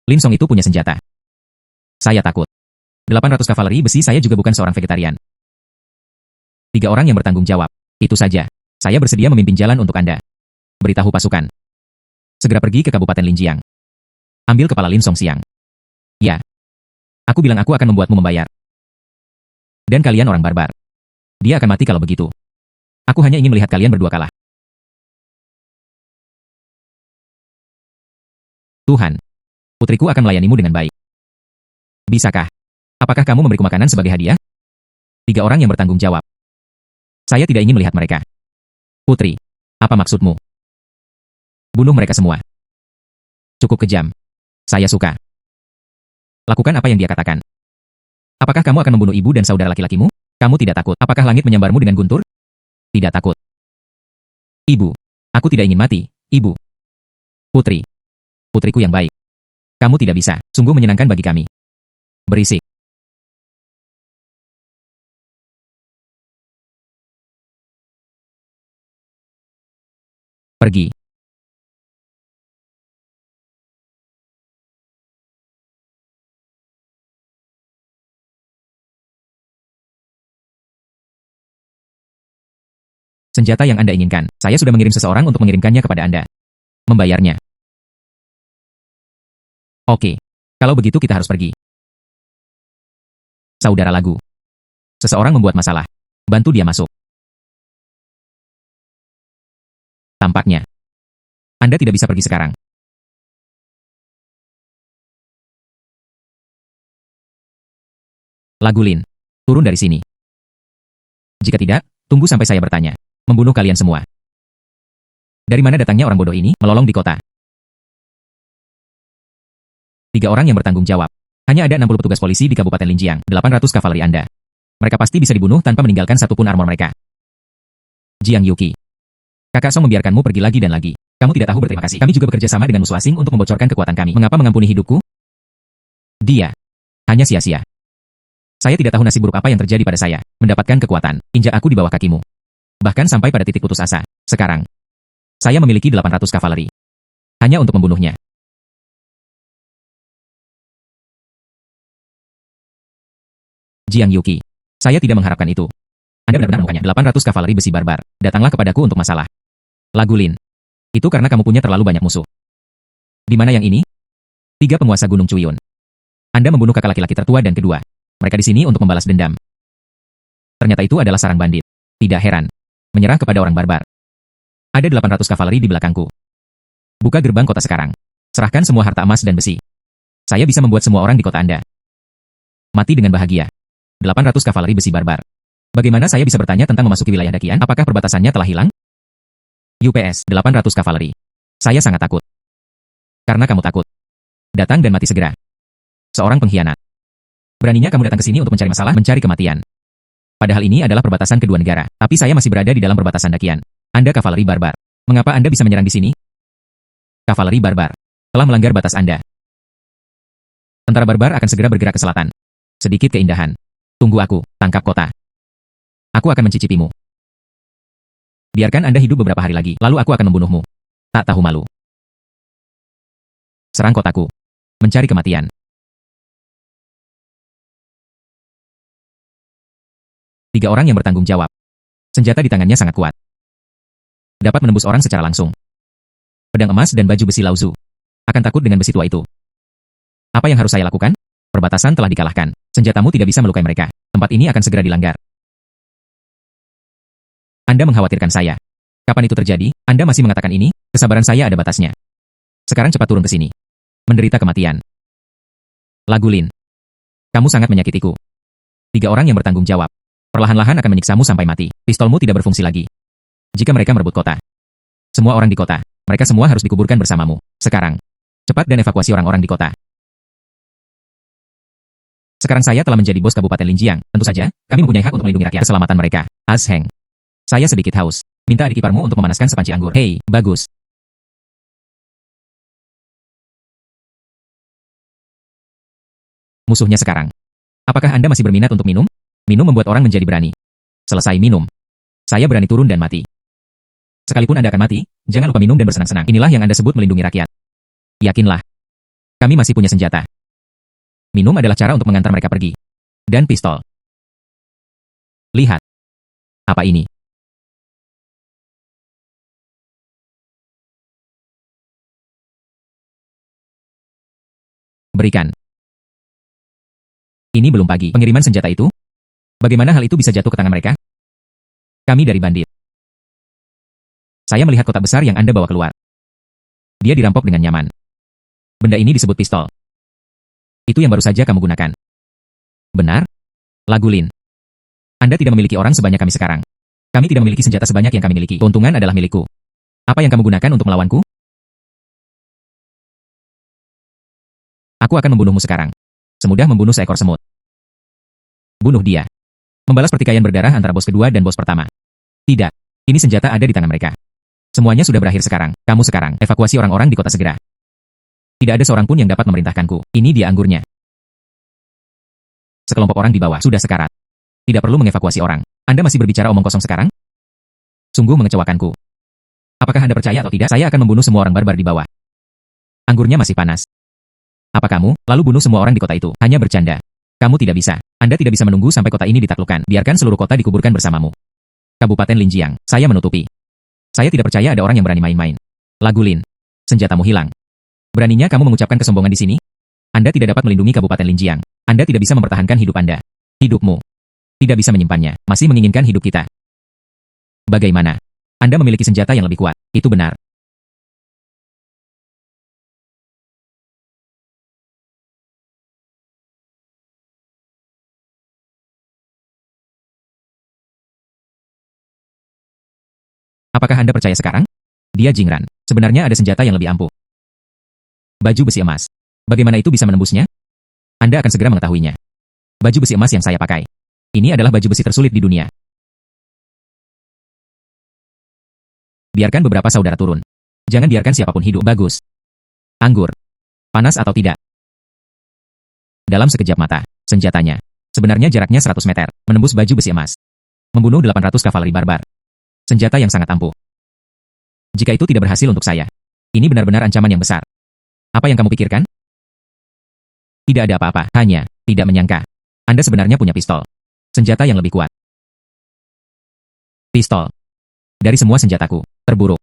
Linsong itu punya senjata. Saya takut. 800 kavaleri besi saya juga bukan seorang vegetarian. 3 orang yang bertanggung jawab. Itu saja. Saya bersedia memimpin jalan untuk Anda. Beritahu pasukan. Segera pergi ke Kabupaten Linjiang. Ambil kepala Linsong siang. Ya. Aku bilang aku akan membuatmu membayar. Dan kalian orang barbar. Dia akan mati kalau begitu. Aku hanya ingin melihat kalian berdua kalah. Tuhan. Putriku akan melayanimu dengan baik. Bisakah? Apakah kamu memberiku makanan sebagai hadiah? 3 orang yang bertanggung jawab. Saya tidak ingin melihat mereka. Putri, apa maksudmu? Bunuh mereka semua. Cukup kejam. Saya suka. Lakukan apa yang dia katakan. Apakah kamu akan membunuh ibu dan saudara laki-lakimu? Kamu tidak takut. Apakah langit menyambarmu dengan guntur? Tidak takut. Ibu. Aku tidak ingin mati, Ibu. Putri. Putriku yang baik. Kamu tidak bisa. Sungguh menyenangkan bagi kami. Berisik. Pergi. Senjata yang Anda inginkan. Saya sudah mengirim seseorang untuk mengirimkannya kepada Anda. Membayarnya. Oke. Kalau begitu kita harus pergi. Saudara Lagu. Seseorang membuat masalah. Bantu dia masuk. Tampaknya. Anda tidak bisa pergi sekarang. Lagu Lin. Turun dari sini. Jika tidak, tunggu sampai saya bertanya. Membunuh kalian semua. Dari mana datangnya orang bodoh ini, melolong di kota? 3 orang yang bertanggung jawab. Hanya ada 60 petugas polisi di Kabupaten Linjiang, 800 kavaleri Anda. Mereka pasti bisa dibunuh tanpa meninggalkan satupun armor mereka. Jiang Yuki. Kakak Song membiarkanmu pergi lagi dan lagi. Kamu tidak tahu berterima kasih. Kami juga bekerja sama dengan musuh asing untuk membocorkan kekuatan kami. Mengapa mengampuni hidupku? Dia. Hanya sia-sia. Saya tidak tahu nasib buruk apa yang terjadi pada saya. Mendapatkan kekuatan. Injak aku di bawah kakimu. Bahkan sampai pada titik putus asa. Sekarang. Saya memiliki 800 kavaleri. Hanya untuk membunuhnya. Jiang Yuki. Saya tidak mengharapkan itu. Anda benar-benar mukanya 800 kavaleri besi barbar. Datanglah kepadaku untuk masalah. Lagu Lin. Itu karena kamu punya terlalu banyak musuh. Di mana yang ini? 3 penguasa Gunung Cuyun. Anda membunuh kakak laki-laki tertua dan kedua. Mereka di sini untuk membalas dendam. Ternyata itu adalah sarang bandit. Tidak heran. Menyerah kepada orang barbar. Ada 800 kavaleri di belakangku. Buka gerbang kota sekarang. Serahkan semua harta emas dan besi. Saya bisa membuat semua orang di kota Anda mati dengan bahagia. 800 kavaleri besi barbar. Bagaimana saya bisa bertanya tentang memasuki wilayah Dakian? Apakah perbatasannya telah hilang? UPS 800 kavaleri. Saya sangat takut. Karena kamu takut. Datang dan mati segera. Seorang pengkhianat. Beraninya kamu datang ke sini untuk mencari masalah, mencari kematian. Padahal ini adalah perbatasan kedua negara, tapi saya masih berada di dalam perbatasan Dakian. Anda kavaleri barbar. Mengapa Anda bisa menyerang di sini? Kavaleri barbar. Telah melanggar batas Anda. Tentara barbar akan segera bergerak ke selatan. Sedikit keindahan. Tunggu aku, tangkap kota. Aku akan mencicipimu. Biarkan Anda hidup beberapa hari lagi, lalu aku akan membunuhmu. Tak tahu malu. Serang kotaku. Mencari kematian. 3 orang yang bertanggung jawab. Senjata di tangannya sangat kuat. Dapat menembus orang secara langsung. Pedang emas dan baju besi Lauzu. Akan takut dengan besi tua itu. Apa yang harus saya lakukan? Perbatasan telah dikalahkan. Senjatamu tidak bisa melukai mereka. Tempat ini akan segera dilanggar. Anda mengkhawatirkan saya. Kapan itu terjadi? Anda masih mengatakan ini? Kesabaran saya ada batasnya. Sekarang cepat turun ke sini. Menderita kematian. Lagu Lin. Kamu sangat menyakitiku. 3 orang yang bertanggung jawab. Perlahan-lahan akan menyiksamu sampai mati. Pistolmu tidak berfungsi lagi. Jika mereka merebut kota. Semua orang di kota. Mereka semua harus dikuburkan bersamamu. Sekarang. Cepat dan evakuasi orang-orang di kota. Sekarang saya telah menjadi bos Kabupaten Linjiang. Tentu saja, kami mempunyai hak untuk melindungi rakyat. Keselamatan mereka. Asheng. Saya sedikit haus. Minta adik iparmu untuk memanaskan sepanci anggur. Hei, bagus. Musuhnya sekarang. Apakah Anda masih berminat untuk minum? Minum membuat orang menjadi berani. Selesai minum. Saya berani turun dan mati. Sekalipun Anda akan mati, jangan lupa minum dan bersenang-senang. Inilah yang Anda sebut melindungi rakyat. Yakinlah. Kami masih punya senjata. Minum adalah cara untuk mengantar mereka pergi. Dan pistol. Lihat. Apa ini? Berikan. Ini belum pagi. Pengiriman senjata itu? Bagaimana hal itu bisa jatuh ke tangan mereka? Kami dari bandit. Saya melihat kotak besar yang Anda bawa keluar. Dia dirampok dengan nyaman. Benda ini disebut pistol. Itu yang baru saja kamu gunakan. Benar? Lagu Lin. Anda tidak memiliki orang sebanyak kami sekarang. Kami tidak memiliki senjata sebanyak yang kami miliki. Keuntungan adalah milikku. Apa yang kamu gunakan untuk melawanku? Aku akan membunuhmu sekarang. Semudah membunuh seekor semut. Bunuh dia. Membalas pertikaian berdarah antara bos kedua dan bos pertama. Tidak. Ini senjata ada di tangan mereka. Semuanya sudah berakhir sekarang. Kamu sekarang evakuasi orang-orang di kota segera. Tidak ada seorang pun yang dapat memerintahkanku. Ini dia anggurnya. Sekelompok orang di bawah sudah sekarat. Tidak perlu mengevakuasi orang. Anda masih berbicara omong kosong sekarang? Sungguh mengecewakanku. Apakah Anda percaya atau tidak, saya akan membunuh semua orang barbar di bawah. Anggurnya masih panas. Apa kamu, lalu bunuh semua orang di kota itu? Hanya bercanda. Kamu tidak bisa. Anda tidak bisa menunggu sampai kota ini ditaklukkan. Biarkan seluruh kota dikuburkan bersamamu. Kabupaten Linjiang, saya menutupi. Saya tidak percaya ada orang yang berani main-main. Lagu Lin. Senjatamu hilang. Beraninya kamu mengucapkan kesombongan di sini? Anda tidak dapat melindungi Kabupaten Linjiang. Anda tidak bisa mempertahankan hidup Anda. Hidupmu. Tidak bisa menyimpannya. Masih menginginkan hidup kita. Bagaimana? Anda memiliki senjata yang lebih kuat. Itu benar. Apakah Anda percaya sekarang? Dia Jingran. Sebenarnya ada senjata yang lebih ampuh. Baju besi emas. Bagaimana itu bisa menembusnya? Anda akan segera mengetahuinya. Baju besi emas yang saya pakai. Ini adalah baju besi tersulit di dunia. Biarkan beberapa saudara turun. Jangan biarkan siapapun hidup. Bagus. Anggur. Panas atau tidak? Dalam sekejap mata, senjatanya. Sebenarnya jaraknya 100 meter, menembus baju besi emas. Membunuh 800 kavaleri barbar. Senjata yang sangat ampuh. Jika itu tidak berhasil untuk saya, ini benar-benar ancaman yang besar. Apa yang kamu pikirkan? Tidak ada apa-apa, hanya tidak menyangka. Anda sebenarnya punya pistol. Senjata yang lebih kuat. Pistol. Dari semua senjataku, terburuk.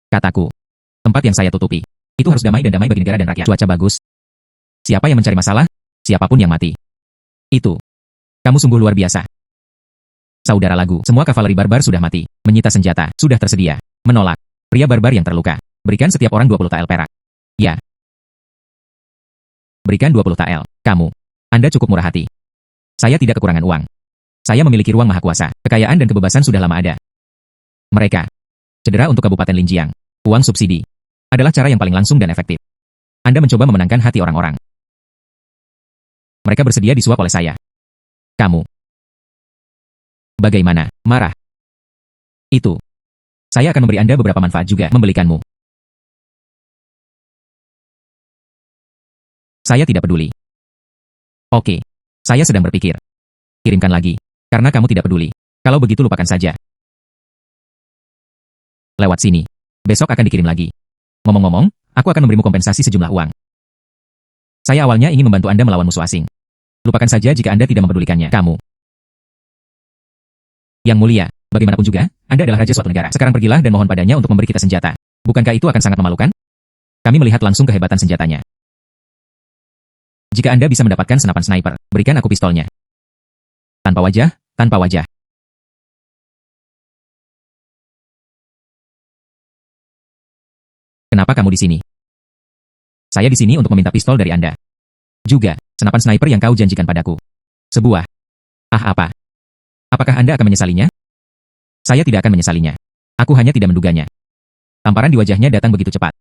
Kataku. Tempat yang saya tutupi. Itu harus damai dan damai bagi negara dan rakyat. Cuaca bagus. Siapa yang mencari masalah? Siapapun yang mati. Itu. Kamu sungguh luar biasa. Saudara Lagu, semua kavaleri barbar sudah mati. Menyita senjata, sudah tersedia. Menolak. Pria barbar yang terluka. Berikan setiap orang 20 tael perak. Ya. Berikan 20 tael. Kamu. Anda cukup murah hati. Saya tidak kekurangan uang. Saya memiliki ruang maha kuasa. Kekayaan dan kebebasan sudah lama ada. Mereka. Cedera untuk Kabupaten Linjiang. Uang subsidi. Adalah cara yang paling langsung dan efektif. Anda mencoba memenangkan hati orang-orang. Mereka bersedia disuap oleh saya. Kamu. Bagaimana? Marah. Itu. Saya akan memberi Anda beberapa manfaat juga membelikanmu. Saya tidak peduli. Oke. Saya sedang berpikir. Kirimkan lagi. Karena kamu tidak peduli. Kalau begitu lupakan saja. Lewat sini. Besok akan dikirim lagi. Ngomong-ngomong, aku akan memberimu kompensasi sejumlah uang. Saya awalnya ingin membantu Anda melawan musuh asing. Lupakan saja jika Anda tidak mempedulikannya. Kamu. Yang mulia, bagaimanapun juga, Anda adalah raja suatu negara. Sekarang pergilah dan mohon padanya untuk memberi kita senjata. Bukankah itu akan sangat memalukan? Kami melihat langsung kehebatan senjatanya. Jika Anda bisa mendapatkan senapan sniper, berikan aku pistolnya. Tanpa wajah, tanpa wajah. Kenapa kamu di sini? Saya di sini untuk meminta pistol dari Anda. Juga, senapan sniper yang kau janjikan padaku. Sebuah. Apa? Apakah Anda akan menyesalinya? Saya tidak akan menyesalinya. Aku hanya tidak menduganya. Tamparan di wajahnya datang begitu cepat.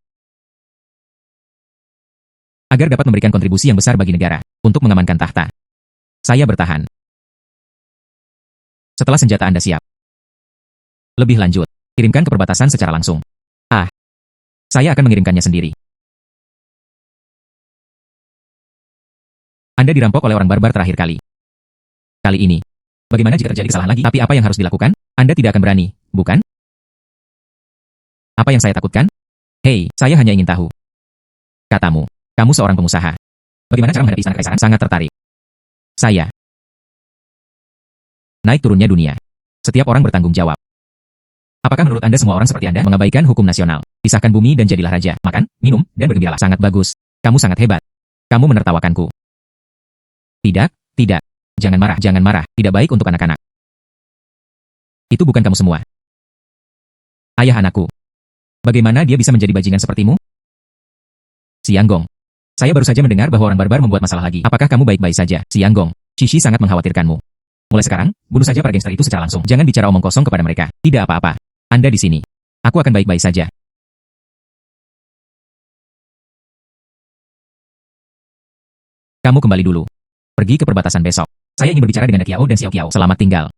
Agar dapat memberikan kontribusi yang besar bagi negara, untuk mengamankan tahta. Saya bertahan. Setelah senjata Anda siap. Lebih lanjut, kirimkan ke perbatasan secara langsung. Saya akan mengirimkannya sendiri. Anda dirampok oleh orang barbar terakhir kali. Kali ini. Bagaimana jika terjadi kesalahan lagi? Tapi apa yang harus dilakukan? Anda tidak akan berani, bukan? Apa yang saya takutkan? Hei, saya hanya ingin tahu. Katamu, kamu seorang pengusaha. Bagaimana cara menghadapi istana kekaisaran? Sangat tertarik. Saya. Naik turunnya dunia. Setiap orang bertanggung jawab. Apakah menurut Anda semua orang seperti Anda mengabaikan hukum nasional? Pisahkan bumi dan jadilah raja. Makan, minum, dan bergembiralah. Sangat bagus. Kamu sangat hebat. Kamu menertawakanku. Tidak. Jangan marah. Tidak baik untuk anak-anak. Itu bukan kamu semua. Ayah anakku. Bagaimana dia bisa menjadi bajingan sepertimu? Sianggong. Saya baru saja mendengar bahwa orang barbar membuat masalah lagi. Apakah kamu baik-baik saja? Sianggong. Cici sangat mengkhawatirkanmu. Mulai sekarang, bunuh saja para gangster itu secara langsung. Jangan bicara omong kosong kepada mereka. Tidak apa-apa. Anda di sini. Aku akan baik-baik saja. Kamu kembali dulu. Pergi ke perbatasan besok. Saya ingin berbicara dengan Da Qiao dan Xiao Qiao. Selamat tinggal.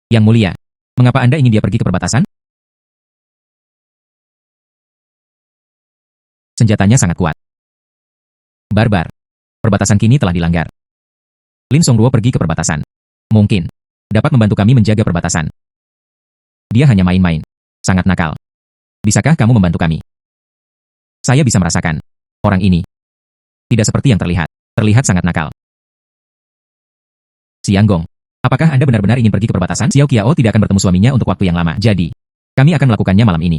Yang mulia, mengapa Anda ingin dia pergi ke perbatasan? Senjatanya sangat kuat. Barbar. Perbatasan kini telah dilanggar. Lin Songruo pergi ke perbatasan. Mungkin dapat membantu kami menjaga perbatasan. Dia hanya main-main. Sangat nakal. Bisakah kamu membantu kami? Saya bisa merasakan. Orang ini tidak seperti yang terlihat. Terlihat sangat nakal. Xiang Gong, apakah Anda benar-benar ingin pergi ke perbatasan? Xiao Qiao tidak akan bertemu suaminya untuk waktu yang lama. Jadi, kami akan melakukannya malam ini.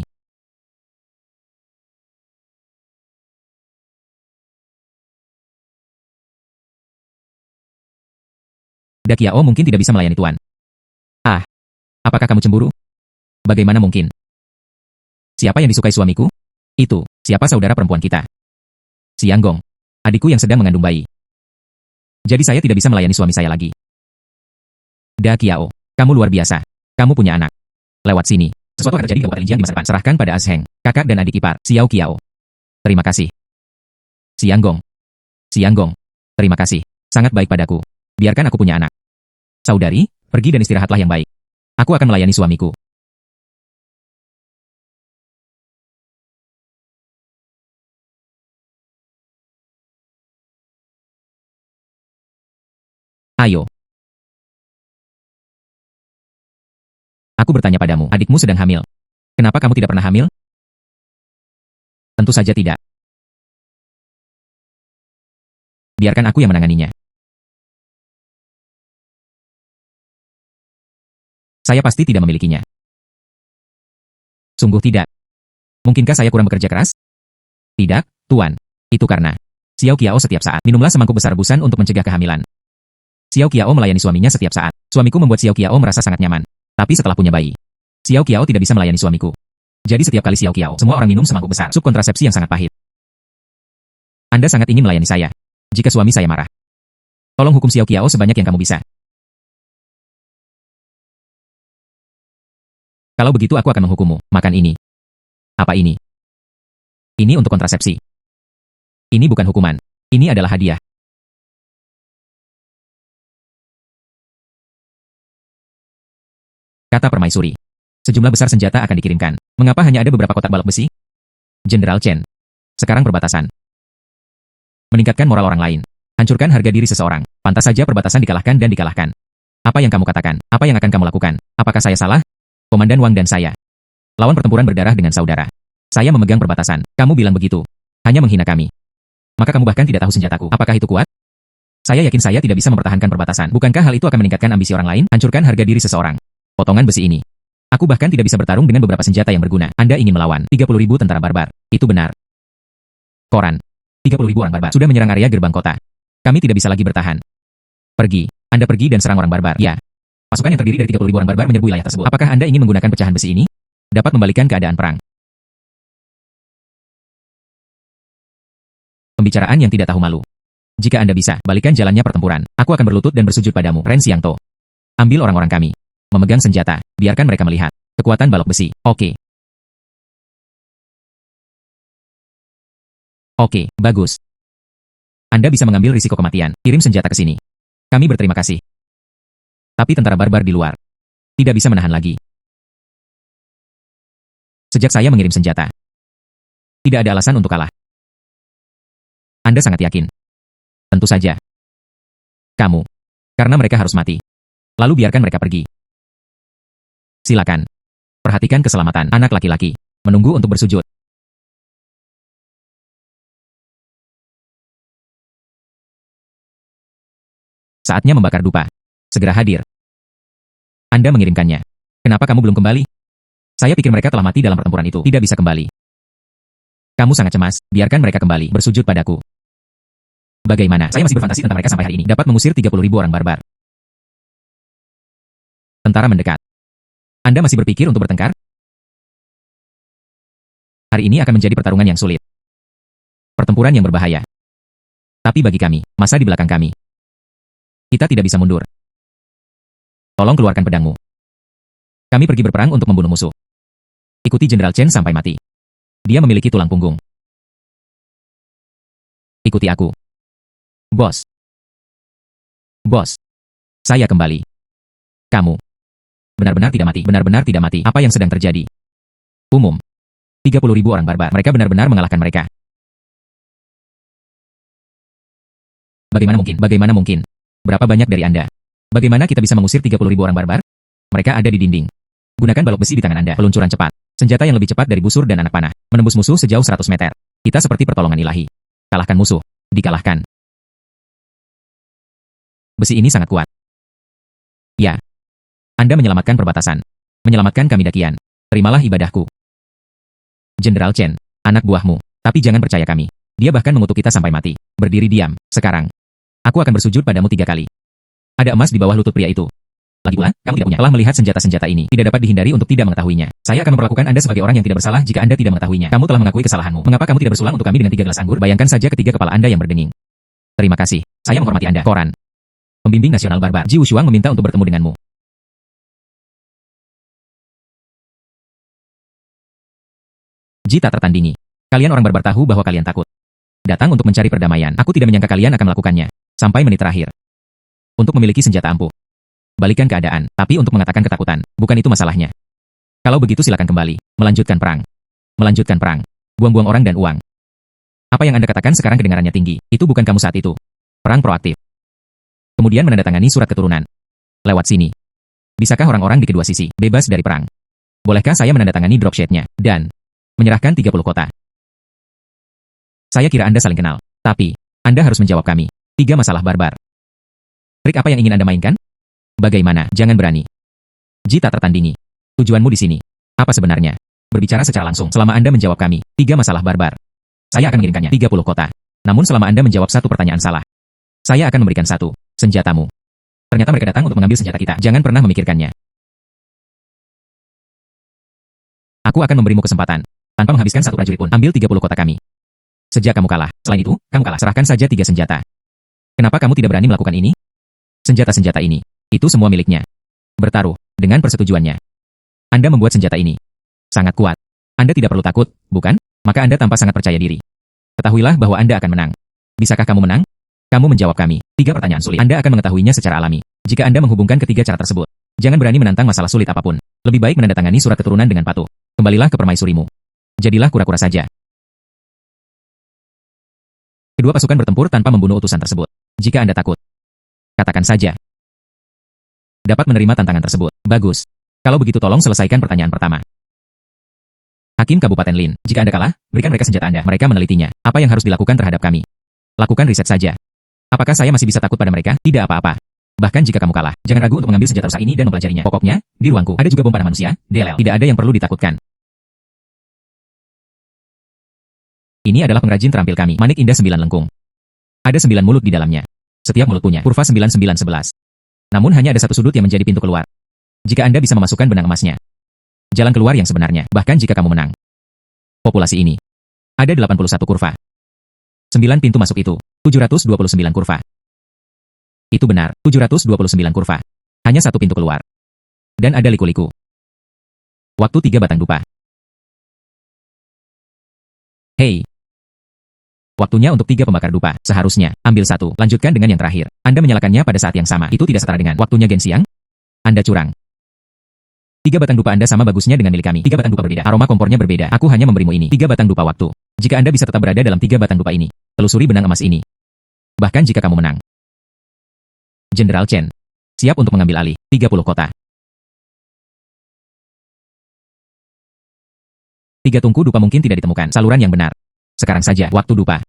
Da Qiao mungkin tidak bisa melayani Tuan. Ah, apakah kamu cemburu? Bagaimana mungkin? Siapa yang disukai suamiku? Itu, siapa saudara perempuan kita? Xiang Gong, adikku yang sedang mengandung bayi. Jadi saya tidak bisa melayani suami saya lagi. Da Qiao, kamu luar biasa. Kamu punya anak. Lewat sini. Sesuatu akan terjadi di Kabupaten Lijiang di masa depan. Serahkan pada Asheng, kakak dan adik ipar, Xiao Qiao. Terima kasih. Xiang Gong. Xiang Gong. Terima kasih. Sangat baik padaku. Biarkan aku punya anak. Saudari, pergi dan istirahatlah yang baik. Aku akan melayani suamiku. Ayo. Aku bertanya padamu, adikmu sedang hamil. Kenapa kamu tidak pernah hamil? Tentu saja tidak. Biarkan aku yang menanganinya. Saya pasti tidak memilikinya. Sungguh tidak. Mungkinkah saya kurang bekerja keras? Tidak, Tuan. Itu karena Xiao Qiao setiap saat minumlah semangkuk besar rebusan untuk mencegah kehamilan. Xiao Qiao melayani suaminya setiap saat. Suamiku membuat Xiao Qiao merasa sangat nyaman. Tapi setelah punya bayi, Xiao Qiao tidak bisa melayani suamiku. Jadi setiap kali Xiao Qiao, semua orang minum semangkuk besar sup kontrasepsi yang sangat pahit. Anda sangat ingin melayani saya. Jika suami saya marah, tolong hukum Xiao Qiao sebanyak yang kamu bisa. Kalau begitu aku akan menghukummu. Makan ini. Apa ini? Ini untuk kontrasepsi. Ini bukan hukuman. Ini adalah hadiah. Kata permaisuri. Sejumlah besar senjata akan dikirimkan. Mengapa hanya ada beberapa kotak balok besi? Jenderal Chen. Sekarang perbatasan. Meningkatkan moral orang lain. Hancurkan harga diri seseorang. Pantas saja perbatasan dikalahkan dan dikalahkan. Apa yang kamu katakan? Apa yang akan kamu lakukan? Apakah saya salah? Komandan Wang dan saya. Lawan pertempuran berdarah dengan saudara. Saya memegang perbatasan. Kamu bilang begitu. Hanya menghina kami. Maka kamu bahkan tidak tahu senjataku. Apakah itu kuat? Saya yakin saya tidak bisa mempertahankan perbatasan. Bukankah hal itu akan meningkatkan ambisi orang lain? Hancurkan harga diri seseorang. Potongan besi ini. Aku bahkan tidak bisa bertarung dengan beberapa senjata yang berguna. Anda ingin melawan 30.000 tentara barbar. Itu benar. Koran. 30.000 orang barbar sudah menyerang area gerbang kota. Kami tidak bisa lagi bertahan. Pergi. Anda pergi dan serang orang barbar. Ya. Pasukan yang terdiri dari 30.000 orang barbar menyerbu wilayah tersebut. Apakah Anda ingin menggunakan pecahan besi ini? Dapat membalikan keadaan perang. Pembicaraan yang tidak tahu malu. Jika Anda bisa, balikan jalannya pertempuran. Aku akan berlutut dan bersujud padamu, Ren Xiangto. Ambil orang-orang kami. Memegang senjata. Biarkan mereka melihat. Kekuatan balok besi. Oke. Oke, bagus. Anda bisa mengambil risiko kematian. Kirim senjata ke sini. Kami berterima kasih. Tapi tentara barbar di luar tidak bisa menahan lagi. Sejak saya mengirim senjata, tidak ada alasan untuk kalah. Anda sangat yakin? Tentu saja. Kamu. Karena mereka harus mati. Lalu biarkan mereka pergi. Silakan. Perhatikan keselamatan anak laki-laki. Menunggu untuk bersujud. Saatnya membakar dupa. Segera hadir. Anda mengirimkannya. Kenapa kamu belum kembali? Saya pikir mereka telah mati dalam pertempuran itu. Tidak bisa kembali. Kamu sangat cemas. Biarkan mereka kembali. Bersujud padaku. Bagaimana? Saya masih berfantasi tentang mereka sampai hari ini. Dapat mengusir 30.000 orang barbar. Tentara mendekat. Anda masih berpikir untuk bertengkar? Hari ini akan menjadi pertarungan yang sulit. Pertempuran yang berbahaya. Tapi bagi kami, masa di belakang kami. Kita tidak bisa mundur. Tolong keluarkan pedangmu. Kami pergi berperang untuk membunuh musuh. Ikuti Jenderal Chen sampai mati. Dia memiliki tulang punggung. Ikuti aku. Bos. Bos. Saya kembali. Kamu. Benar-benar tidak mati. Benar-benar tidak mati. Apa yang sedang terjadi? Umum. 30.000 orang barbar. Mereka benar-benar mengalahkan mereka. Bagaimana mungkin? Bagaimana mungkin? Berapa banyak dari Anda? Bagaimana kita bisa mengusir 30.000 orang barbar? Mereka ada di dinding. Gunakan balok besi di tangan Anda. Peluncuran cepat. Senjata yang lebih cepat dari busur dan anak panah. Menembus musuh sejauh 100 meter. Kita seperti pertolongan ilahi. Kalahkan musuh. Dikalahkan. Besi ini sangat kuat. Ya. Anda menyelamatkan perbatasan. Menyelamatkan kami Dakian. Terimalah ibadahku. Jenderal Chen, anak buahmu. Tapi jangan percaya kami. Dia bahkan mengutuk kita sampai mati. Berdiri diam, sekarang. Aku akan bersujud padamu 3 kali. Ada emas di bawah lutut pria itu. Lagi pula, kamu tidak punya. Telah melihat senjata-senjata ini. Tidak dapat dihindari untuk tidak mengetahuinya. Saya akan memperlakukan Anda sebagai orang yang tidak bersalah jika Anda tidak mengetahuinya. Kamu telah mengakui kesalahanmu. Mengapa kamu tidak bersulang untuk kami dengan 3 gelas anggur? Bayangkan saja ketiga kepala Anda yang berdenging. Terima kasih. Saya menghormati Anda. Koran. Pembimbing nasional barbar. Ji Wushuang meminta untuk bertemu denganmu. Ji tak tertandingi. Kalian orang barbar tahu bahwa kalian takut. Datang untuk mencari perdamaian. Aku tidak menyangka kalian akan melakukannya. Sampai menit terakhir. Untuk memiliki senjata ampuh. Balikkan keadaan, tapi untuk mengatakan ketakutan. Bukan itu masalahnya. Kalau begitu silakan kembali. Melanjutkan perang. Melanjutkan perang. Buang-buang orang dan uang. Apa yang Anda katakan sekarang kedengarannya tinggi. Itu bukan kamu saat itu. Perang proaktif. Kemudian menandatangani surat keturunan. Lewat sini. Bisakah orang-orang di kedua sisi bebas dari perang? Bolehkah saya menandatangani dropship-nya dan menyerahkan 30 kota? Saya kira Anda saling kenal. Tapi, Anda harus menjawab kami. 3 masalah barbar. Trik apa yang ingin Anda mainkan? Bagaimana? Jangan berani. Ji tak tertandingi. Tujuanmu di sini. Apa sebenarnya? Berbicara secara langsung. Selama Anda menjawab kami, 3 masalah barbar. Saya akan mengirimkannya 30 kota. Namun selama Anda menjawab 1 pertanyaan salah, saya akan memberikan 1 senjatamu. Ternyata mereka datang untuk mengambil senjata kita. Jangan pernah memikirkannya. Aku akan memberimu kesempatan. Tanpa menghabiskan 1 prajurit pun, ambil 30 kota kami. Sejak kamu kalah. Selain itu, kamu kalah. Serahkan saja 3 senjata. Kenapa kamu tidak berani melakukan ini? Senjata-senjata ini. Itu semua miliknya. Bertaruh. Dengan persetujuannya. Anda membuat senjata ini. Sangat kuat. Anda tidak perlu takut, bukan? Maka Anda tampak sangat percaya diri. Ketahuilah bahwa Anda akan menang. Bisakah kamu menang? Kamu menjawab kami. 3 pertanyaan sulit. Anda akan mengetahuinya secara alami. Jika Anda menghubungkan ketiga cara tersebut. Jangan berani menantang masalah sulit apapun. Lebih baik menandatangani surat keturunan dengan patuh. Kembalilah ke permaisurimu. Jadilah kura-kura saja. Kedua pasukan bertempur tanpa membunuh utusan tersebut. Jika Anda takut, katakan saja. Dapat menerima tantangan tersebut. Bagus. Kalau begitu tolong selesaikan pertanyaan pertama. Hakim Kabupaten Lin, jika Anda kalah, berikan mereka senjata Anda. Mereka menelitinya. Apa yang harus dilakukan terhadap kami? Lakukan riset saja. Apakah saya masih bisa takut pada mereka? Tidak apa-apa. Bahkan jika kamu kalah, jangan ragu untuk mengambil senjata rusak ini dan mempelajarinya. Pokoknya, di ruangku ada juga bom panah manusia, DLL. Tidak ada yang perlu ditakutkan. Ini adalah pengrajin terampil kami, Manik Indah 9 lengkung. Ada 9 mulut di dalamnya. Setiap mulut punya kurva 9911. Namun hanya ada satu sudut yang menjadi pintu keluar. Jika Anda bisa memasukkan benang emasnya. Jalan keluar yang sebenarnya, bahkan jika kamu menang. Populasi ini. Ada 81 kurva. 9 pintu masuk itu. 729 kurva. Itu benar, 729 kurva. Hanya 1 pintu keluar. Dan ada liku-liku. Waktu 3 batang dupa. Hei. Waktunya untuk 3 pembakar dupa. Seharusnya, ambil 1, lanjutkan dengan yang terakhir. Anda menyalakannya pada saat yang sama. Itu tidak setara dengan waktunya Gen Siang. Anda curang. 3 batang dupa Anda sama bagusnya dengan milik kami. 3 batang dupa berbeda. Aroma kompornya berbeda. Aku hanya memberimu ini. 3 batang dupa waktu. Jika Anda bisa tetap berada dalam 3 batang dupa ini, telusuri benang emas ini. Bahkan jika kamu menang. Jenderal Chen. Siap untuk mengambil alih. 30 kota. 3 tungku dupa mungkin tidak ditemukan. Saluran yang benar. Sekarang saja, waktu dupa.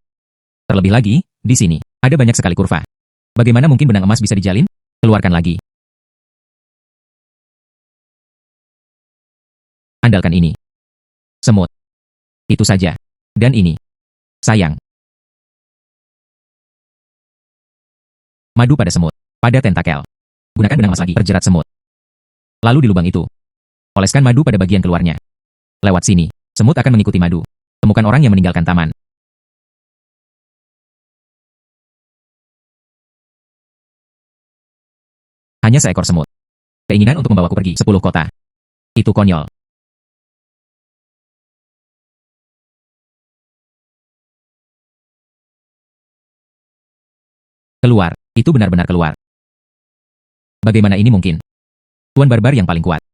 Terlebih lagi, di sini, ada banyak sekali kurva. Bagaimana mungkin benang emas bisa dijalin? Keluarkan lagi. Andalkan ini. Semut. Itu saja. Dan ini. Sayang. Madu pada semut. Pada tentakel. Gunakan benang emas lagi, perjerat semut. Lalu di lubang itu. Oleskan madu pada bagian keluarnya. Lewat sini, semut akan mengikuti madu. Temukan orang yang meninggalkan taman. Hanya seekor semut. Keinginan untuk membawaku pergi 10 kota. Itu konyol. Keluar. Itu benar-benar keluar. Bagaimana ini mungkin? Tuan Barbar yang paling kuat.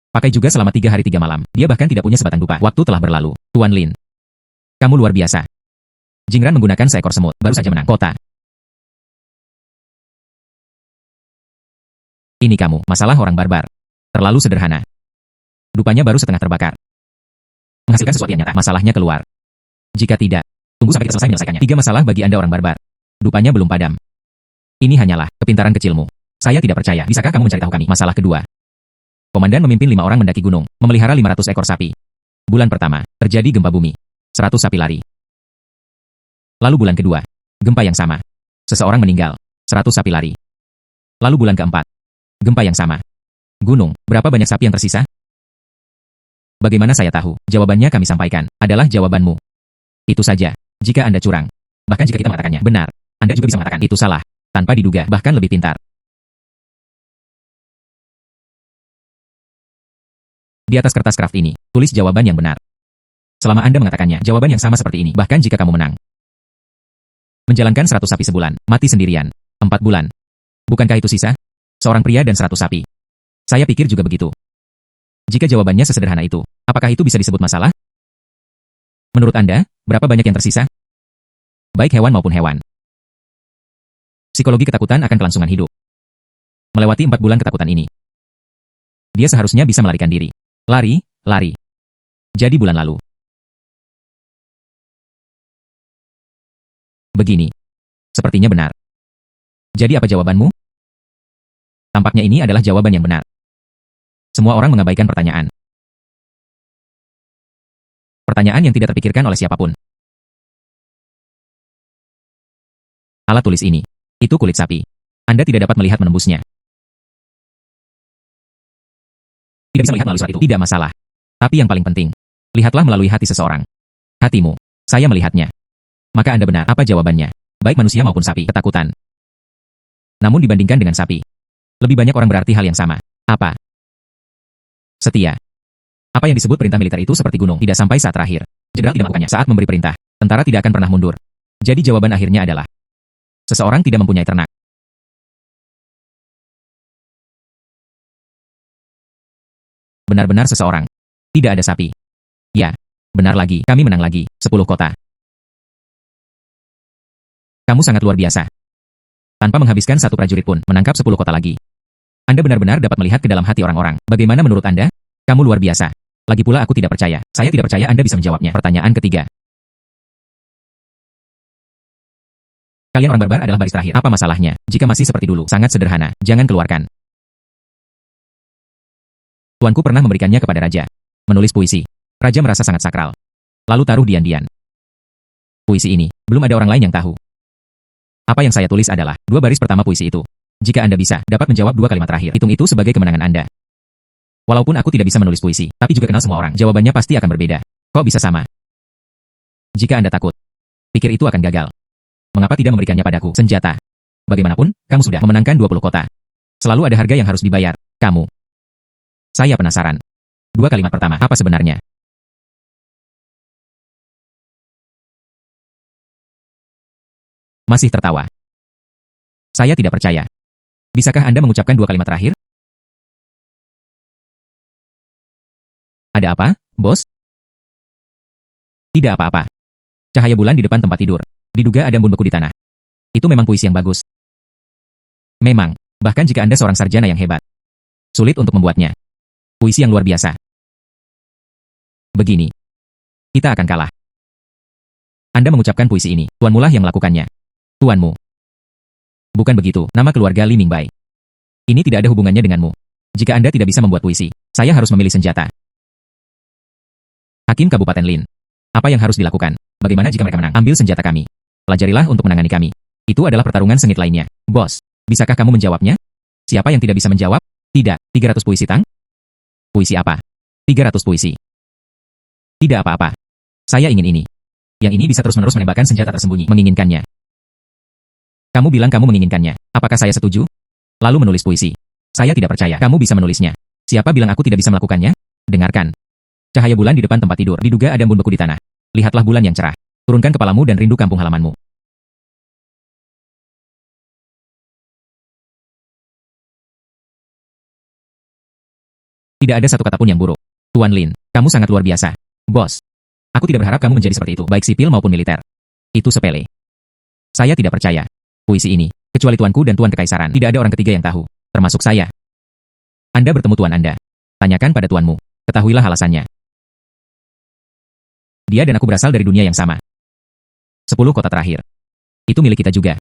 Pakai juga selama 3 hari 3 malam. Dia bahkan tidak punya sebatang dupa. Waktu telah berlalu. Tuan Lin. Kamu luar biasa. Jingran menggunakan seekor semut. Baru saja menang. Kota. Ini kamu. Masalah orang barbar. Terlalu sederhana. Dupanya baru setengah terbakar. Menghasilkan sesuatu yang nyata. Masalahnya keluar. Jika tidak, tunggu sampai kita selesai menyelesaikannya. 3 masalah bagi Anda orang barbar. Dupanya belum padam. Ini hanyalah kepintaran kecilmu. Saya tidak percaya. Bisakah kamu mencari tahu kami? Masalah kedua. Komandan memimpin 5 orang mendaki gunung, memelihara 500 ekor sapi. Bulan pertama, terjadi gempa bumi. 100 sapi lari. Lalu bulan kedua, gempa yang sama. Seseorang meninggal. 100 sapi lari. Lalu bulan keempat, gempa yang sama. Gunung, berapa banyak sapi yang tersisa? Bagaimana saya tahu? Jawabannya kami sampaikan, adalah jawabanmu. Itu saja. Jika Anda curang, bahkan jika kita mengatakannya benar, Anda juga bisa mengatakan itu salah, tanpa diduga, bahkan lebih pintar. Di atas kertas craft ini, tulis jawaban yang benar. Selama Anda mengatakannya, jawaban yang sama seperti ini, bahkan jika kamu menang. Menjalankan 100 sapi sebulan, mati sendirian. 4 bulan. Bukankah itu sisa? Seorang pria dan 100 sapi. Saya pikir juga begitu. Jika jawabannya sesederhana itu, apakah itu bisa disebut masalah? Menurut Anda, berapa banyak yang tersisa? Baik hewan maupun hewan. Psikologi ketakutan akan kelangsungan hidup. Melewati 4 bulan ketakutan ini, dia seharusnya bisa melarikan diri. Lari, lari. Jadi bulan lalu. Begini. Sepertinya benar. Jadi apa jawabanmu? Tampaknya ini adalah jawaban yang benar. Semua orang mengabaikan pertanyaan. Pertanyaan yang tidak terpikirkan oleh siapapun. Alat tulis ini. Itu kulit sapi. Anda tidak dapat melihat menembusnya. Tidak bisa melihat melalui surat itu. Tidak masalah. Tapi yang paling penting, lihatlah melalui hati seseorang. Hatimu. Saya melihatnya. Maka Anda benar. Apa jawabannya? Baik manusia maupun sapi. Ketakutan. Namun dibandingkan dengan sapi, lebih banyak orang berarti hal yang sama. Apa? Setia. Apa yang disebut perintah militer itu seperti gunung. Tidak sampai saat terakhir. Jenderal tidak melakukannya. Saat memberi perintah, tentara tidak akan pernah mundur. Jadi jawaban akhirnya adalah, seseorang tidak mempunyai ternak. Benar-benar seseorang. Tidak ada sapi. Ya, benar lagi. Kami menang lagi. 10 kota. Kamu sangat luar biasa. Tanpa menghabiskan satu prajurit pun, menangkap 10 kota lagi. Anda benar-benar dapat melihat ke dalam hati orang-orang. Bagaimana menurut Anda? Kamu luar biasa. Lagi pula aku tidak percaya. Saya tidak percaya Anda bisa menjawabnya. Pertanyaan ketiga. Kalian orang barbar adalah baris terakhir. Apa masalahnya? Jika masih seperti dulu, sangat sederhana. Jangan keluarkan. Tuanku pernah memberikannya kepada raja. Menulis puisi. Raja merasa sangat sakral. Lalu taruh dian-dian. Puisi ini, belum ada orang lain yang tahu. Apa yang saya tulis adalah 2 baris pertama puisi itu. Jika Anda bisa, dapat menjawab 2 kalimat terakhir. Hitung itu sebagai kemenangan Anda. Walaupun aku tidak bisa menulis puisi, tapi juga kenal semua orang. Jawabannya pasti akan berbeda. Kok bisa sama? Jika Anda takut, pikir itu akan gagal. Mengapa tidak memberikannya padaku? Senjata. Bagaimanapun, kamu sudah memenangkan 20 kota. Selalu ada harga yang harus dibayar. Kamu. Saya penasaran. 2 kalimat pertama, apa sebenarnya? Masih tertawa. Saya tidak percaya. Bisakah Anda mengucapkan 2 kalimat terakhir? Ada apa, bos? Tidak apa-apa. Cahaya bulan di depan tempat tidur. Diduga ada embun beku di tanah. Itu memang puisi yang bagus. Memang, bahkan jika Anda seorang sarjana yang hebat, sulit untuk membuatnya. Puisi yang luar biasa. Begini. Kita akan kalah. Anda mengucapkan puisi ini. Tuanmu lah yang melakukannya. Tuanmu. Bukan begitu, nama keluarga Li Mingbai. Ini tidak ada hubungannya denganmu. Jika Anda tidak bisa membuat puisi, saya harus memilih senjata. Hakim Kabupaten Lin. Apa yang harus dilakukan? Bagaimana jika mereka menang? Ambil senjata kami. Pelajarilah untuk menangani kami. Itu adalah pertarungan sengit lainnya. Bos, bisakah kamu menjawabnya? Siapa yang tidak bisa menjawab? Tidak. 300 puisi tang? Puisi apa? 300 puisi. Tidak apa-apa. Saya ingin ini. Yang ini bisa terus-menerus menembakkan senjata tersembunyi. Menginginkannya. Kamu bilang kamu menginginkannya. Apakah saya setuju? Lalu menulis puisi. Saya tidak percaya. Kamu bisa menulisnya. Siapa bilang aku tidak bisa melakukannya? Dengarkan. Cahaya bulan di depan tempat tidur. Diduga ada embun beku di tanah. Lihatlah bulan yang cerah. Turunkan kepalamu dan rindu kampung halamanmu. Tidak ada satu kata pun yang buruk. Tuan Lin, kamu sangat luar biasa. Bos, aku tidak berharap kamu menjadi seperti itu, baik sipil maupun militer. Itu sepele. Saya tidak percaya. Puisi ini, kecuali tuanku dan tuan kekaisaran, tidak ada orang ketiga yang tahu, termasuk saya. Anda bertemu tuan Anda. Tanyakan pada tuanmu. Ketahuilah alasannya. Dia dan aku berasal dari dunia yang sama. 10 kota terakhir. Itu milik kita juga.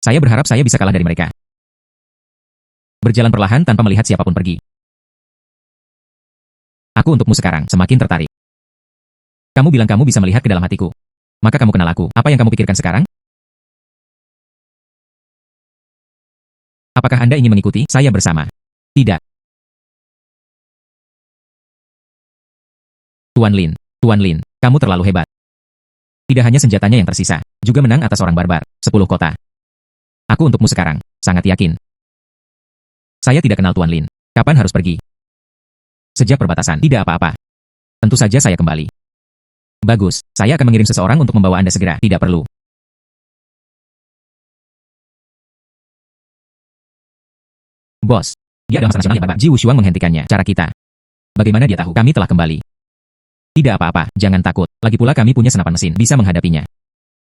Saya berharap saya bisa kalah dari mereka. Berjalan perlahan tanpa melihat siapapun pergi. Aku untukmu sekarang semakin tertarik. Kamu bilang kamu bisa melihat ke dalam hatiku. Maka kamu kenal aku. Apa yang kamu pikirkan sekarang? Apakah Anda ingin mengikuti saya bersama? Tidak. Tuan Lin, kamu terlalu hebat. Tidak hanya senjatanya yang tersisa, juga menang atas orang barbar, 10 kota. Aku untukmu sekarang, sangat yakin. Saya tidak kenal Tuan Lin. Kapan harus pergi? Sejak perbatasan, tidak apa-apa. Tentu saja saya kembali. Bagus, saya akan mengirim seseorang untuk membawa Anda segera, tidak perlu. Bos, dia adalah masa nasional yang barbar. Ji Wushuang menghentikannya. Cara kita. Bagaimana dia tahu? Kami telah kembali. Tidak apa-apa, jangan takut. Lagi pula kami punya senapan mesin, bisa menghadapinya.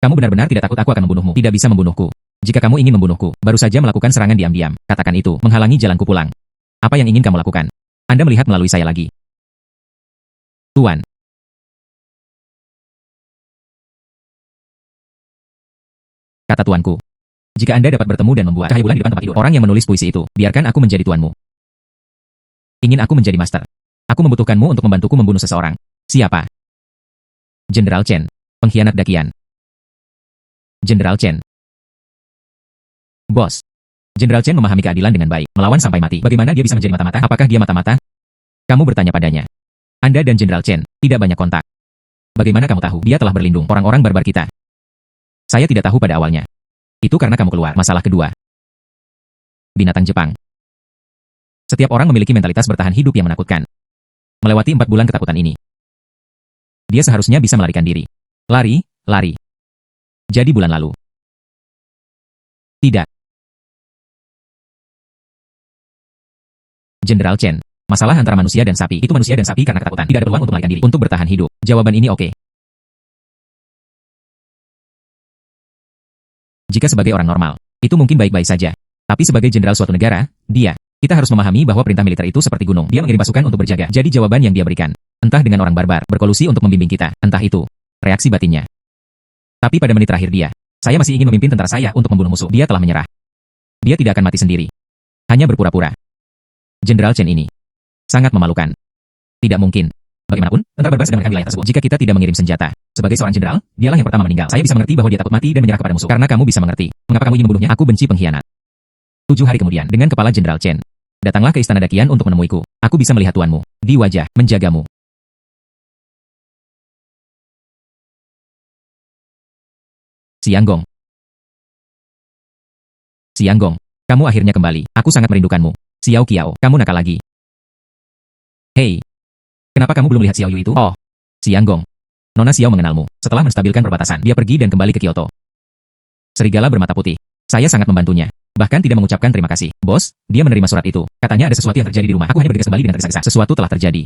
Kamu benar-benar tidak takut aku akan membunuhmu? Tidak bisa membunuhku. Jika kamu ingin membunuhku, baru saja melakukan serangan diam-diam. Katakan itu, menghalangi jalanku pulang. Apa yang ingin kamu lakukan? Anda melihat melalui saya lagi. Tuan. Kata tuanku. Jika Anda dapat bertemu dan membuat cahaya bulan di depan tempat tidur orang yang menulis puisi itu, biarkan aku menjadi tuanmu. Ingin aku menjadi master. Aku membutuhkanmu untuk membantuku membunuh seseorang. Siapa? Jenderal Chen, pengkhianat dakian. Jenderal Chen. Bos. Jenderal Chen memahami keadilan dengan baik, melawan sampai mati. Bagaimana dia bisa menjadi mata-mata? Apakah dia mata-mata? Kamu bertanya padanya. Anda dan Jenderal Chen tidak banyak kontak. Bagaimana kamu tahu dia telah berlindung orang-orang barbar kita? Saya tidak tahu pada awalnya. Itu karena kamu keluar. Masalah kedua. Binatang Jepang. Setiap orang memiliki mentalitas bertahan hidup yang menakutkan. Melewati 4 bulan ketakutan ini, dia seharusnya bisa melarikan diri. Lari. Jadi bulan lalu. Tidak. Jenderal Chen. Masalah antara manusia dan sapi. Itu manusia dan sapi karena ketakutan. Tidak ada peluang untuk melarikan diri. Untuk bertahan hidup. Jawaban ini oke. Jika sebagai orang normal, itu mungkin baik-baik saja. Tapi sebagai jenderal suatu negara, kita harus memahami bahwa perintah militer itu seperti gunung. Dia mengirim pasukan untuk berjaga. Jadi jawaban yang dia berikan, entah dengan orang barbar, berkolusi untuk membimbing kita, entah itu reaksi batinnya. Tapi pada menit terakhir saya masih ingin memimpin tentara saya untuk membunuh musuh. Dia telah menyerah. Dia tidak akan mati sendiri. Hanya berpura-pura. Jenderal Chen ini sangat memalukan. Tidak mungkin. Bagaimanapun, tentara barbar sedang menekan wilayah tersebut. Jika kita tidak mengirim senjata, sebagai seorang jenderal, dialah yang pertama meninggal. Saya bisa mengerti bahwa dia takut mati dan menyerah kepada musuh. Karena kamu bisa mengerti. Mengapa kamu ingin membunuhnya? Aku benci pengkhianat. 7 hari kemudian, dengan kepala Jenderal Chen, datanglah ke istana dakian untuk menemuiku. Aku bisa melihat tuanmu di wajah, menjagamu. Sianggong. Sianggong, kamu akhirnya kembali. Aku sangat merindukanmu. Xiao Qiao, kamu nakal lagi. Hei, kenapa kamu belum lihat Xiao Yu itu? Oh, Sianggong. Nona Xiao mengenalmu. Setelah menstabilkan perbatasan, dia pergi dan kembali ke Kyoto. Serigala bermata putih. Saya sangat membantunya. Bahkan tidak mengucapkan terima kasih. Bos, dia menerima surat itu. Katanya ada sesuatu yang terjadi di rumah. Aku hanya bergegas kembali dengan tergesa-gesa. Sesuatu telah terjadi.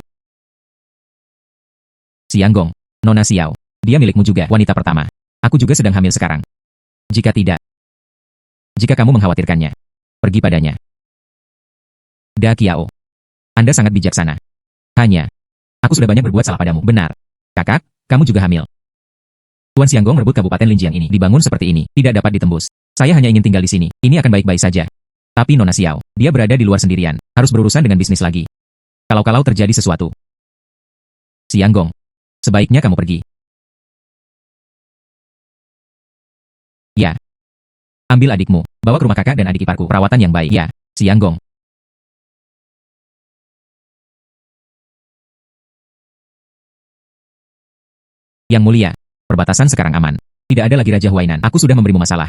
Sianggong. Nona Xiao. Dia milikmu juga, wanita pertama. Aku juga sedang hamil sekarang. Jika tidak. Jika kamu mengkhawatirkannya, pergi padanya. Da Qiao. Anda sangat bijaksana. Hanya, aku sudah banyak berbuat salah padamu. Benar. Kakak, kamu juga hamil. Tuan Sianggong merebut Kabupaten Linjiang ini. Dibangun seperti ini, tidak dapat ditembus. Saya hanya ingin tinggal di sini. Ini akan baik-baik saja. Tapi Nona Xiao, dia berada di luar sendirian. Harus berurusan dengan bisnis lagi. Kalau terjadi sesuatu. Sianggong, sebaiknya kamu pergi. Ya. Ambil adikmu, bawa ke rumah kakak dan adik iparku. Perawatan yang baik. Ya, Sianggong. Yang mulia, perbatasan sekarang aman. Tidak ada lagi Raja Huainan. Aku sudah memberimu masalah.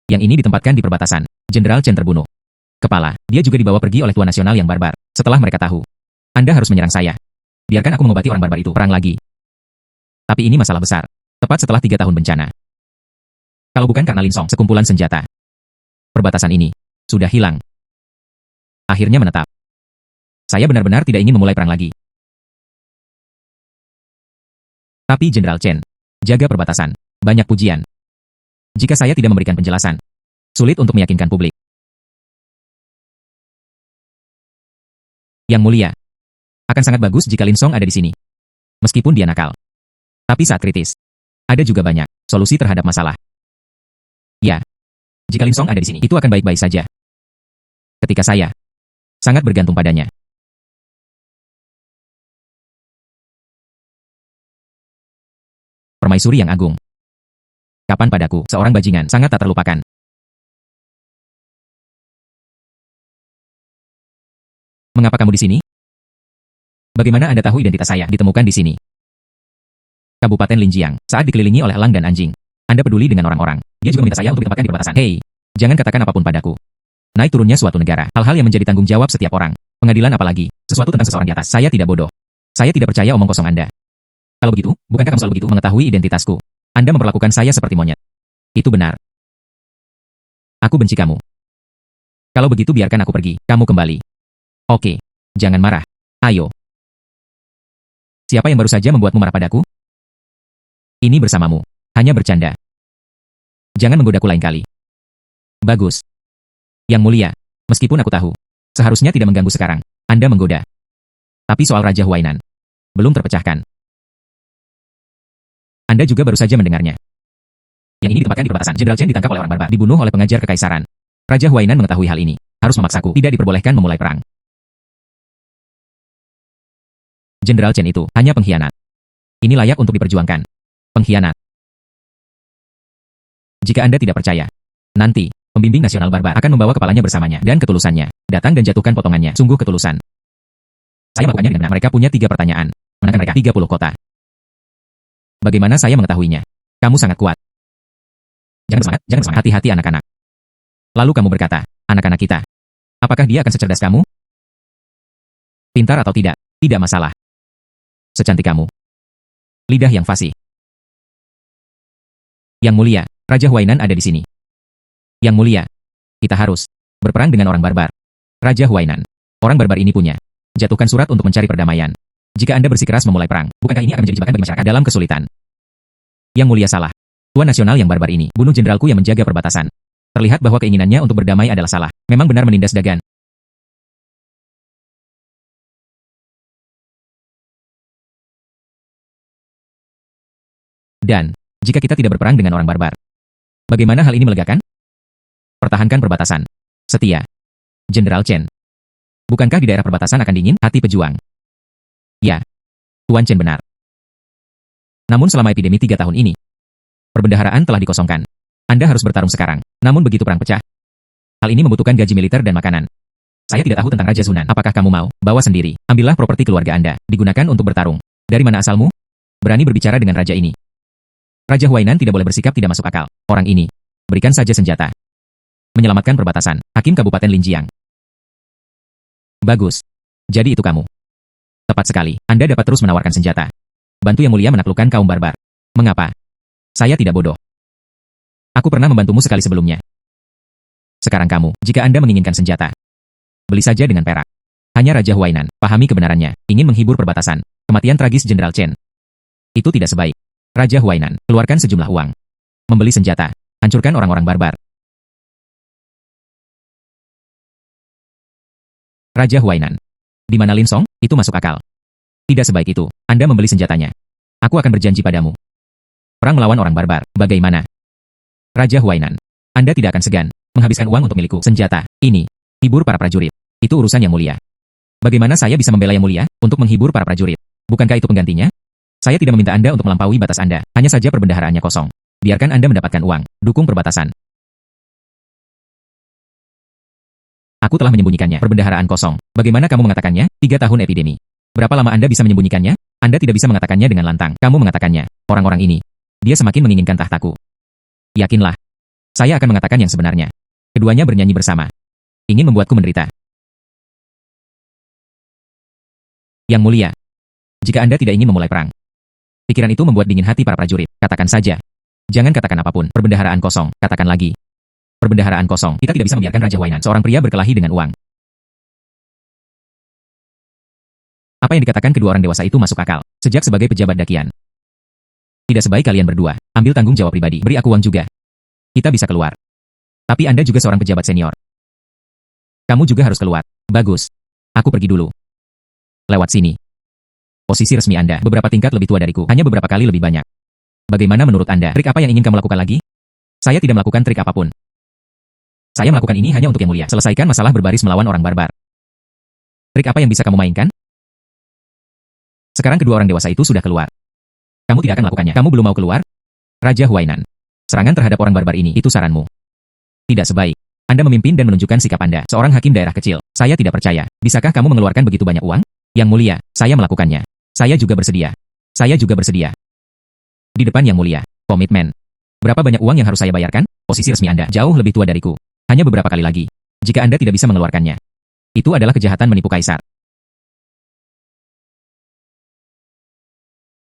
Yang ini ditempatkan di perbatasan. Jenderal Chen terbunuh. Kepala, dia juga dibawa pergi oleh Tuan Nasional yang barbar. Setelah mereka tahu, Anda harus menyerang saya. Biarkan aku mengobati orang barbar itu. Perang lagi. Tapi ini masalah besar. Tepat setelah 3 tahun bencana. Kalau bukan karena Lin Song, sekumpulan senjata. Perbatasan ini sudah hilang. akhirnya menetap. Saya benar-benar tidak ingin memulai perang lagi. Tapi Jenderal Chen, jaga perbatasan. Banyak pujian. Jika saya tidak memberikan penjelasan, sulit untuk meyakinkan publik. Yang mulia, akan sangat bagus jika Lin Song ada di sini. Meskipun dia nakal. Tapi saat kritis, ada juga banyak solusi terhadap masalah. Ya, jika Lin Song ada di sini, itu akan baik-baik saja. Ketika saya sangat bergantung padanya. Permaisuri yang agung. Kapan padaku, seorang bajingan sangat tak terlupakan. Mengapa kamu di sini? Bagaimana Anda tahu identitas saya ditemukan di sini? Kabupaten Linjiang, saat dikelilingi oleh elang dan anjing. Anda peduli dengan orang-orang. Dia juga meminta saya untuk ditempatkan di perbatasan. Hei, jangan katakan apapun padaku. Naik turunnya suatu negara, hal-hal yang menjadi tanggung jawab setiap orang. Pengadilan apalagi, sesuatu tentang seseorang di atas. Saya tidak bodoh. Saya tidak percaya omong kosong Anda. Kalau begitu, bukankah kamu selalu begitu mengetahui identitasku? Anda memperlakukan saya seperti monyet. Itu benar. Aku benci kamu. Kalau begitu biarkan aku pergi, kamu kembali. Oke, jangan marah. Ayo. Siapa yang baru saja membuatmu marah padaku? Ini bersamamu. Hanya bercanda. Jangan menggodaku lain kali. Bagus. Yang mulia, meskipun aku tahu, seharusnya tidak mengganggu sekarang. Anda menggoda. Tapi soal Raja Huainan, belum terpecahkan. Anda juga baru saja mendengarnya. Yang ini ditempatkan di perbatasan. Jenderal Chen ditangkap oleh orang barbar, dibunuh oleh pengajar kekaisaran. Raja Huainan mengetahui hal ini, harus memaksaku, tidak diperbolehkan memulai perang. Jenderal Chen itu hanya pengkhianat. Ini layak untuk diperjuangkan. Pengkhianat. Jika Anda tidak percaya, nanti, pembimbing nasional barbar akan membawa kepalanya bersamanya dan ketulusannya, datang dan jatuhkan potongannya, sungguh ketulusan. Saya melakukannya dengan benar. Mereka punya 3 pertanyaan. Menangkan mereka 30 kota. Bagaimana saya mengetahuinya? Kamu sangat kuat. Jangan bersemangat, jangan bersemangat. Hati-hati anak-anak. Lalu kamu berkata, anak-anak kita. Apakah dia akan secerdas kamu? Pintar atau tidak, tidak masalah. Secantik kamu. Lidah yang fasih. Yang mulia, Raja Huainan ada di sini. Yang mulia, kita harus berperang dengan orang barbar. Raja Huainan, orang barbar ini punya. Jatuhkan surat untuk mencari perdamaian. Jika Anda bersikeras memulai perang, bukankah ini akan menjadi jebakan bagi masyarakat dalam kesulitan? Yang mulia salah. Tuan nasional yang barbar ini bunuh jenderalku yang menjaga perbatasan. Terlihat bahwa keinginannya untuk berdamai adalah salah. Memang benar menindas dagan. Dan, jika kita tidak berperang dengan orang barbar, bagaimana hal ini melegakan? Pertahankan perbatasan. Setia. Jenderal Chen. Bukankah di daerah perbatasan akan dingin hati pejuang? Ya. Tuan Chen benar. Namun selama epidemi 3 tahun ini, perbendaharaan telah dikosongkan. Anda harus bertarung sekarang. Namun begitu perang pecah, hal ini membutuhkan gaji militer dan makanan. Saya tidak tahu tentang Raja Zunan. Apakah kamu mau bawa sendiri? Ambillah properti keluarga Anda, digunakan untuk bertarung. Dari mana asalmu? Berani berbicara dengan raja ini. Raja Huainan tidak boleh bersikap tidak masuk akal. Orang ini, berikan saja senjata. Menyelamatkan perbatasan. Hakim Kabupaten Linjiang. Bagus. Jadi itu kamu. Tepat sekali. Anda dapat terus menawarkan senjata. Bantu yang mulia menaklukkan kaum barbar. Mengapa? Saya tidak bodoh. Aku pernah membantumu sekali sebelumnya. Sekarang kamu, jika Anda menginginkan senjata, beli saja dengan perak. Hanya Raja Huainan, pahami kebenarannya, ingin menghibur perbatasan. Kematian tragis Jenderal Chen. Itu tidak sebaik. Raja Huainan, keluarkan sejumlah uang. Membeli senjata. Hancurkan orang-orang barbar. Raja Huainan. Di mana Lin Song? Itu masuk akal. Tidak sebaik itu. Anda membeli senjatanya. Aku akan berjanji padamu. Perang melawan orang barbar. Bagaimana? Raja Huainan. Anda tidak akan segan menghabiskan uang untuk milikku. Senjata. Ini. Hibur para prajurit. Itu urusan yang mulia. Bagaimana saya bisa membela yang mulia untuk menghibur para prajurit? Bukankah itu penggantinya? Saya tidak meminta Anda untuk melampaui batas Anda. Hanya saja perbendaharaannya kosong. Biarkan Anda mendapatkan uang. Dukung perbatasan. Aku telah menyembunyikannya. Perbendaharaan kosong. Bagaimana kamu mengatakannya? 3 tahun epidemi. Berapa lama Anda bisa menyembunyikannya? Anda tidak bisa mengatakannya dengan lantang. Kamu mengatakannya. Orang-orang ini. Dia semakin menginginkan tahtaku. Yakinlah. Saya akan mengatakan yang sebenarnya. Keduanya bernyanyi bersama. Ingin membuatku menderita. Yang mulia. Jika Anda tidak ingin memulai perang. Pikiran itu membuat dingin hati para prajurit. Katakan saja. Jangan katakan apapun. Perbendaharaan kosong. Katakan lagi. Perbendaharaan kosong. Kita tidak bisa membiarkan Raja Huainan, seorang pria berkelahi dengan uang. Apa yang dikatakan kedua orang dewasa itu masuk akal. Sejak sebagai pejabat dakian. Tidak sebaik kalian berdua. Ambil tanggung jawab pribadi. Beri aku uang juga. Kita bisa keluar. Tapi Anda juga seorang pejabat senior. Kamu juga harus keluar. Bagus. Aku pergi dulu. Lewat sini. Posisi resmi Anda beberapa tingkat lebih tua dariku. Hanya beberapa kali lebih banyak. Bagaimana menurut Anda? Trik apa yang ingin kamu lakukan lagi? Saya tidak melakukan trik apapun. Saya melakukan ini hanya untuk yang mulia. Selesaikan masalah berbaris melawan orang barbar. Trik apa yang bisa kamu mainkan? Sekarang kedua orang dewasa itu sudah keluar. Kamu tidak akan melakukannya. Kamu belum mau keluar? Raja Huainan. Serangan terhadap orang barbar ini, itu saranmu. Tidak sebaik. Anda memimpin dan menunjukkan sikap Anda. Seorang hakim daerah kecil. Saya tidak percaya. Bisakah kamu mengeluarkan begitu banyak uang? Yang mulia, saya melakukannya. Saya juga bersedia. Saya juga bersedia. Di depan yang mulia. Komitmen. Berapa banyak uang yang harus saya bayarkan? Posisi resmi Anda jauh lebih tua dariku. Hanya beberapa kali lagi. Jika Anda tidak bisa mengeluarkannya. Itu adalah kejahatan menipu kaisar.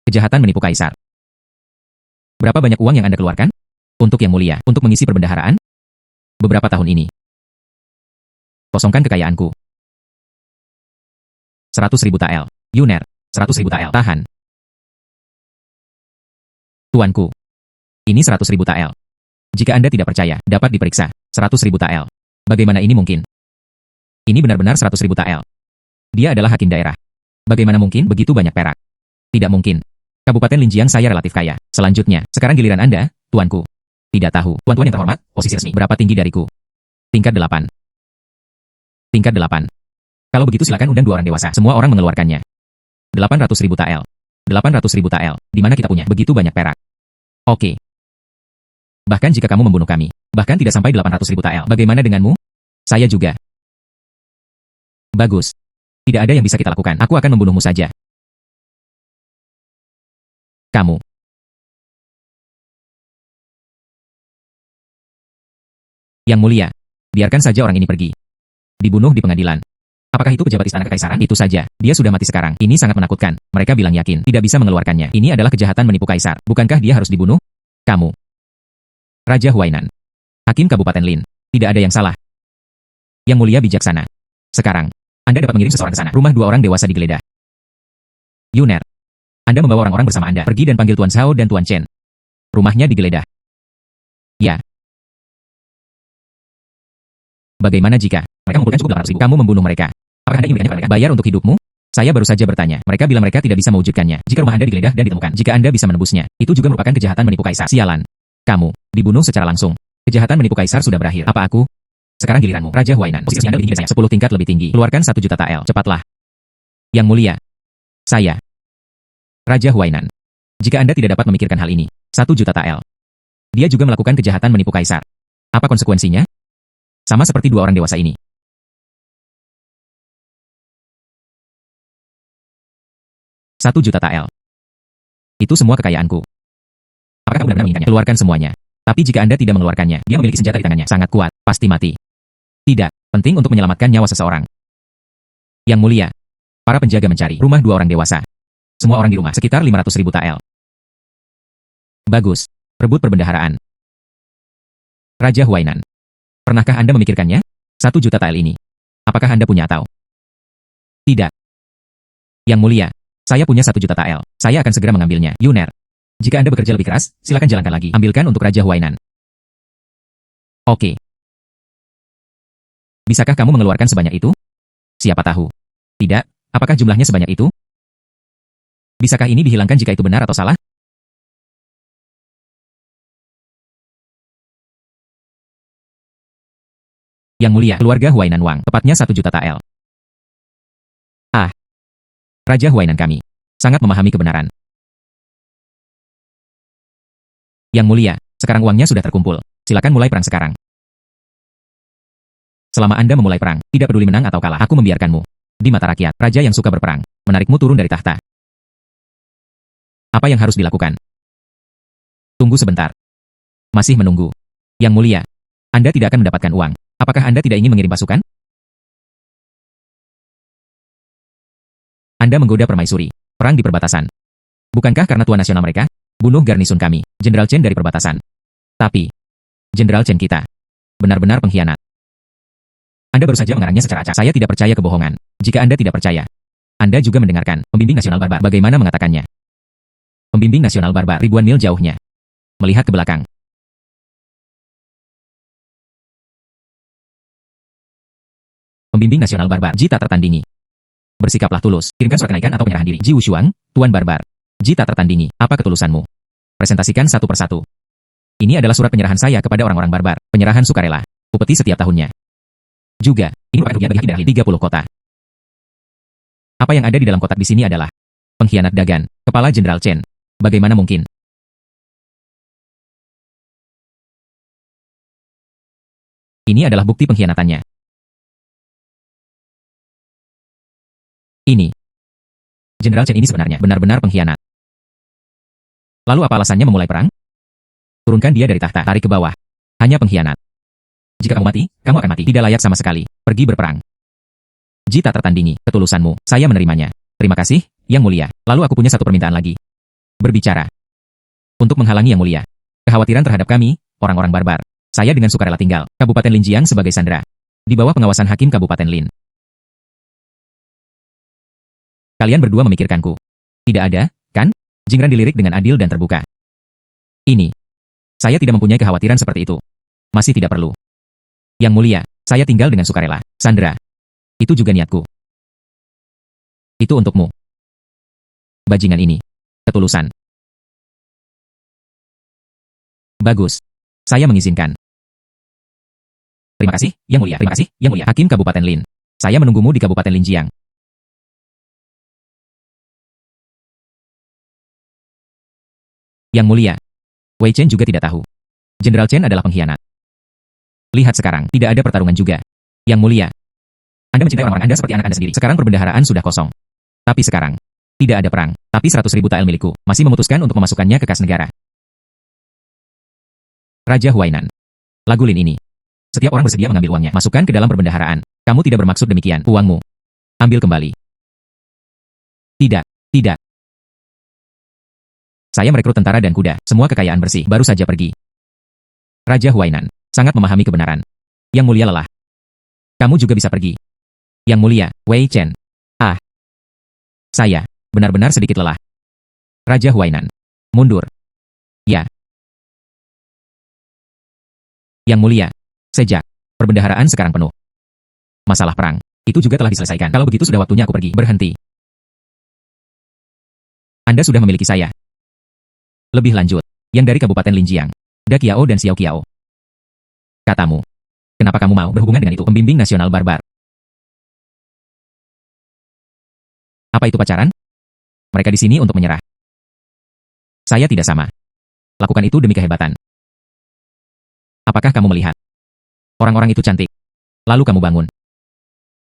Kejahatan menipu kaisar. Berapa banyak uang yang Anda keluarkan? Untuk yang mulia, untuk mengisi perbendaharaan? Beberapa tahun ini. Kosongkan kekayaanku. 100.000 tael. Yuner. 100.000 tael. Tahan. Tuanku. Ini 100.000 tael. Jika Anda tidak percaya, dapat diperiksa. 100.000 tael. Bagaimana ini mungkin? Ini benar-benar 100.000 tael. Dia adalah hakim daerah. Bagaimana mungkin begitu banyak perak? Tidak mungkin. Kabupaten Linjiang saya relatif kaya. Selanjutnya, sekarang giliran Anda, tuanku. Tidak tahu. Tuan-tuan yang terhormat, posisi resmi. Berapa tinggi dariku? Tingkat 8. Tingkat 8. Kalau begitu silakan undang dua orang dewasa. Semua orang mengeluarkannya. 800.000 tael. 800.000 tael. Di mana kita punya begitu banyak perak? Oke. Bahkan jika kamu membunuh kami, bahkan tidak sampai 800.000 tael. Bagaimana denganmu? Saya juga. Bagus. Tidak ada yang bisa kita lakukan. Aku akan membunuhmu saja. Kamu. Yang mulia, biarkan saja orang ini pergi. Dibunuh di pengadilan. Apakah itu pejabat istana kekaisaran? Itu saja. Dia sudah mati sekarang. Ini sangat menakutkan. Mereka bilang yakin tidak bisa mengeluarkannya. Ini adalah kejahatan menipu kaisar. Bukankah dia harus dibunuh? Kamu. Raja Huainan. Hakim Kabupaten Lin. Tidak ada yang salah. Yang mulia bijaksana. Sekarang, Anda dapat mengirim seseorang ke sana. Rumah dua orang dewasa digeledah. Yuner. Anda membawa orang-orang bersama Anda. Pergi dan panggil Tuan Zhao dan Tuan Chen. Rumahnya digeledah. Ya. Bagaimana jika mereka mengumpulkan cukup 800.000? Kamu membunuh mereka. Apakah Anda ingin memberikannya kepada mereka? Bayar untuk hidupmu? Saya baru saja bertanya. Mereka bilang mereka tidak bisa mewujudkannya. Jika rumah Anda digeledah dan ditemukan, jika Anda bisa menebusnya, itu juga merupakan kejahatan menipu kaisar. Sialan. Kamu dibunuh secara langsung. Kejahatan menipu kaisar sudah berakhir. Apa aku? Sekarang giliranmu, Raja Huainan. Posisi Anda lebih tinggi dari saya. 10 tingkat lebih tinggi. Keluarkan 1 juta tael. Cepatlah. Yang mulia. Saya. Raja Huainan. Jika Anda tidak dapat memikirkan hal ini, 1 juta tael. Dia juga melakukan kejahatan menipu kaisar. Apa konsekuensinya? Sama seperti dua orang dewasa ini. Satu juta tael. Itu semua kekayaanku. Apakah kamu benar-benar menginginkannya? Keluarkan semuanya. Tapi jika Anda tidak mengeluarkannya, dia memiliki senjata di tangannya. Sangat kuat. Pasti mati. Tidak. Penting untuk menyelamatkan nyawa seseorang. Yang mulia. Para penjaga mencari rumah dua orang dewasa. Semua orang di rumah sekitar 500.000 tael. Bagus. Rebut perbendaharaan. Raja Huainan. Pernahkah Anda memikirkannya? 1 juta tael ini. Apakah Anda punya atau? Tidak. Yang mulia. Saya punya 1 juta tael. Saya akan segera mengambilnya. Yuner. Jika Anda bekerja lebih keras, silakan jalankan lagi. Ambilkan untuk Raja Huainan. Oke. Bisakah kamu mengeluarkan sebanyak itu? Siapa tahu. Tidak. Apakah jumlahnya sebanyak itu? Bisakah ini dihilangkan jika itu benar atau salah? Yang mulia, keluarga Huainan Wang, tepatnya 1 juta tael. Ah. Raja Huainan kami. Sangat memahami kebenaran. Yang mulia, sekarang uangnya sudah terkumpul. Silakan mulai perang sekarang. Selama Anda memulai perang, tidak peduli menang atau kalah, aku membiarkanmu. Di mata rakyat, raja yang suka berperang, menarikmu turun dari tahta. Apa yang harus dilakukan? Tunggu sebentar. Masih menunggu. Yang mulia, Anda tidak akan mendapatkan uang. Apakah Anda tidak ingin mengirim pasukan? Anda menggoda permaisuri. Perang di perbatasan. Bukankah karena tuan nasional mereka? Bunuh garnisun kami, Jenderal Chen dari perbatasan. Tapi, Jenderal Chen kita benar-benar pengkhianat. Anda baru saja mengarangnya secara acak. Saya tidak percaya kebohongan. Jika Anda tidak percaya, Anda juga mendengarkan, pembimbing nasional barbar bagaimana mengatakannya. Pembimbing nasional barbar ribuan mil jauhnya. Melihat ke belakang. Pembimbing nasional barbar, Ji tak tertandingi. Bersikaplah tulus, kirimkan surat kenaikan atau penyerahan diri. Ji Wushuang, Tuan Barbar. Ji tak tertandingi, apa ketulusanmu? Presentasikan satu persatu. Ini adalah surat penyerahan saya kepada orang-orang barbar, penyerahan sukarela, upeti setiap tahunnya. Juga, ini merupakan rupiah bagi Hakim Darlin 30 kota. Apa yang ada di dalam kotak di sini adalah pengkhianat Dagan, Kepala Jenderal Chen. Bagaimana mungkin? Ini adalah bukti pengkhianatannya. Ini. Jenderal Chen ini sebenarnya benar-benar pengkhianat. Lalu apa alasannya memulai perang? Turunkan dia dari tahta, tarik ke bawah. Hanya pengkhianat. Jika kamu mati, kamu akan mati. Tidak layak sama sekali. Pergi berperang. Ji tak tertandingi, ketulusanmu, saya menerimanya. Terima kasih, Yang Mulia. Lalu aku punya satu permintaan lagi. Berbicara. Untuk menghalangi Yang Mulia. Kekhawatiran terhadap kami, orang-orang barbar. Saya dengan sukarela tinggal, Kabupaten Linjiang sebagai sandera. Di bawah pengawasan Hakim Kabupaten Lin. Kalian berdua memikirkanku. Tidak ada, kan? Jingran dilirik dengan adil dan terbuka. Ini. Saya tidak mempunyai kekhawatiran seperti itu. Masih tidak perlu. Yang Mulia, saya tinggal dengan sukarela, sandera. Itu juga niatku. Itu untukmu. Bajingan ini. Ketulusan. Bagus. Saya mengizinkan. Terima kasih, Yang Mulia. Terima kasih, Yang Mulia. Hakim Kabupaten Lin. Saya menunggumu di Kabupaten Linjiang. Yang Mulia. Wei Chen juga tidak tahu. Jenderal Chen adalah pengkhianat. Lihat sekarang, tidak ada pertarungan juga. Yang Mulia. Anda mencintai orang-orang Anda seperti anak Anda sendiri. Sekarang perbendaharaan sudah kosong. Tapi sekarang, tidak ada perang. Tapi 100.000 tael milikku, masih memutuskan untuk memasukkannya ke kas negara. Raja Huainan. Lagu Lin ini. Setiap orang bersedia mengambil uangnya. Masukkan ke dalam perbendaharaan. Kamu tidak bermaksud demikian. Uangmu. Ambil kembali. Tidak. Tidak. Saya merekrut tentara dan kuda. Semua kekayaan bersih. Baru saja pergi. Raja Huainan. Sangat memahami kebenaran. Yang Mulia lelah. Kamu juga bisa pergi. Yang Mulia, Wei Chen. Ah. Saya. Benar-benar sedikit lelah. Raja Huainan. Mundur. Ya. Yang Mulia. Sejak. Perbendaharaan sekarang penuh. Masalah perang. Itu juga telah diselesaikan. Kalau begitu sudah waktunya aku pergi. Berhenti. Anda sudah memiliki saya. Lebih lanjut. Yang dari Kabupaten Linjiang. Da Qiao dan Xiao Qiao. Katamu. Kenapa kamu mau berhubungan dengan itu? Pembimbing nasional barbar. Apa itu pacaran? Mereka di sini untuk menyerah. Saya tidak sama. Lakukan itu demi kehebatan. Apakah kamu melihat? Orang-orang itu cantik. Lalu kamu bangun.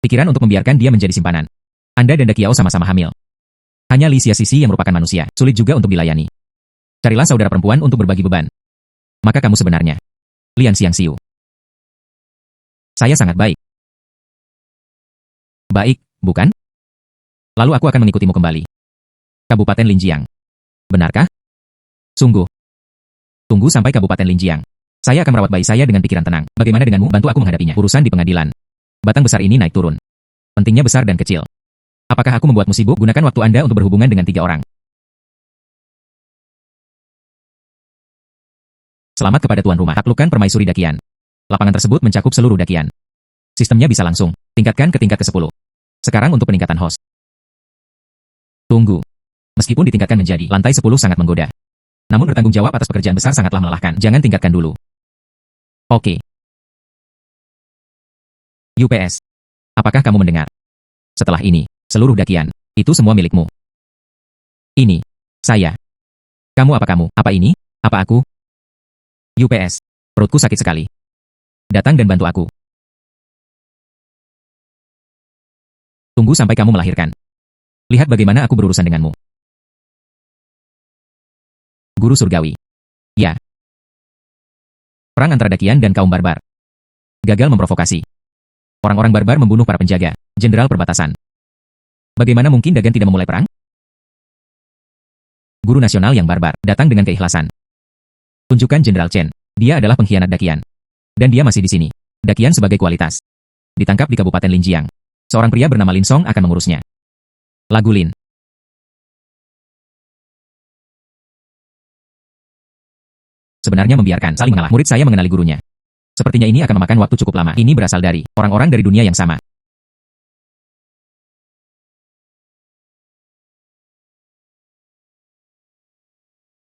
Pikiran untuk membiarkan dia menjadi simpanan. Anda dan Da Qiao sama-sama hamil. Hanya Li Xiaxisi yang merupakan manusia, sulit juga untuk dilayani. Carilah saudara perempuan untuk berbagi beban. Maka kamu sebenarnya Lian Xiangxiu. Saya sangat baik. Baik, bukan? Lalu aku akan mengikutimu kembali. Kabupaten Linjiang. Benarkah? Sungguh. Tunggu sampai Kabupaten Linjiang. Saya akan merawat bayi saya dengan pikiran tenang. Bagaimana denganmu? Bantu aku menghadapinya. Urusan di pengadilan. Batang besar ini naik turun. Pentingnya besar dan kecil. Apakah aku membuatmu sibuk? Gunakan waktu Anda untuk berhubungan dengan 3 orang. Selamat kepada tuan rumah. Taklukkan permaisuri Dakian. Lapangan tersebut mencakup seluruh Dakian. Sistemnya bisa langsung. Tingkatkan ke tingkat ke-10. Sekarang untuk peningkatan host. Tunggu. Meskipun ditingkatkan menjadi lantai 10 sangat menggoda. Namun bertanggung jawab atas pekerjaan besar sangatlah melelahkan. Jangan tingkatkan dulu. Oke. UPS. Apakah kamu mendengar? Setelah ini, seluruh Dakian, itu semua milikmu. Ini. Saya. Kamu apa kamu? Apa ini? Apa aku? UPS. Perutku sakit sekali. Datang dan bantu aku. Tunggu sampai kamu melahirkan. Lihat bagaimana aku berurusan denganmu. Guru surgawi. Ya. Perang antara Dakian dan kaum barbar. Gagal memprovokasi. Orang-orang barbar membunuh para penjaga, jenderal perbatasan. Bagaimana mungkin Dagan tidak memulai perang? Guru nasional yang barbar, datang dengan keikhlasan. Tunjukkan Jenderal Chen. Dia adalah pengkhianat Dakian. Dan dia masih di sini. Dakian sebagai kualitas. Ditangkap di Kabupaten Linjiang. Seorang pria bernama Lin Song akan mengurusnya. Lagu Lin. Sebenarnya membiarkan saling mengalah. Murid saya mengenali gurunya. Sepertinya ini akan memakan waktu cukup lama. Ini berasal dari orang-orang dari dunia yang sama.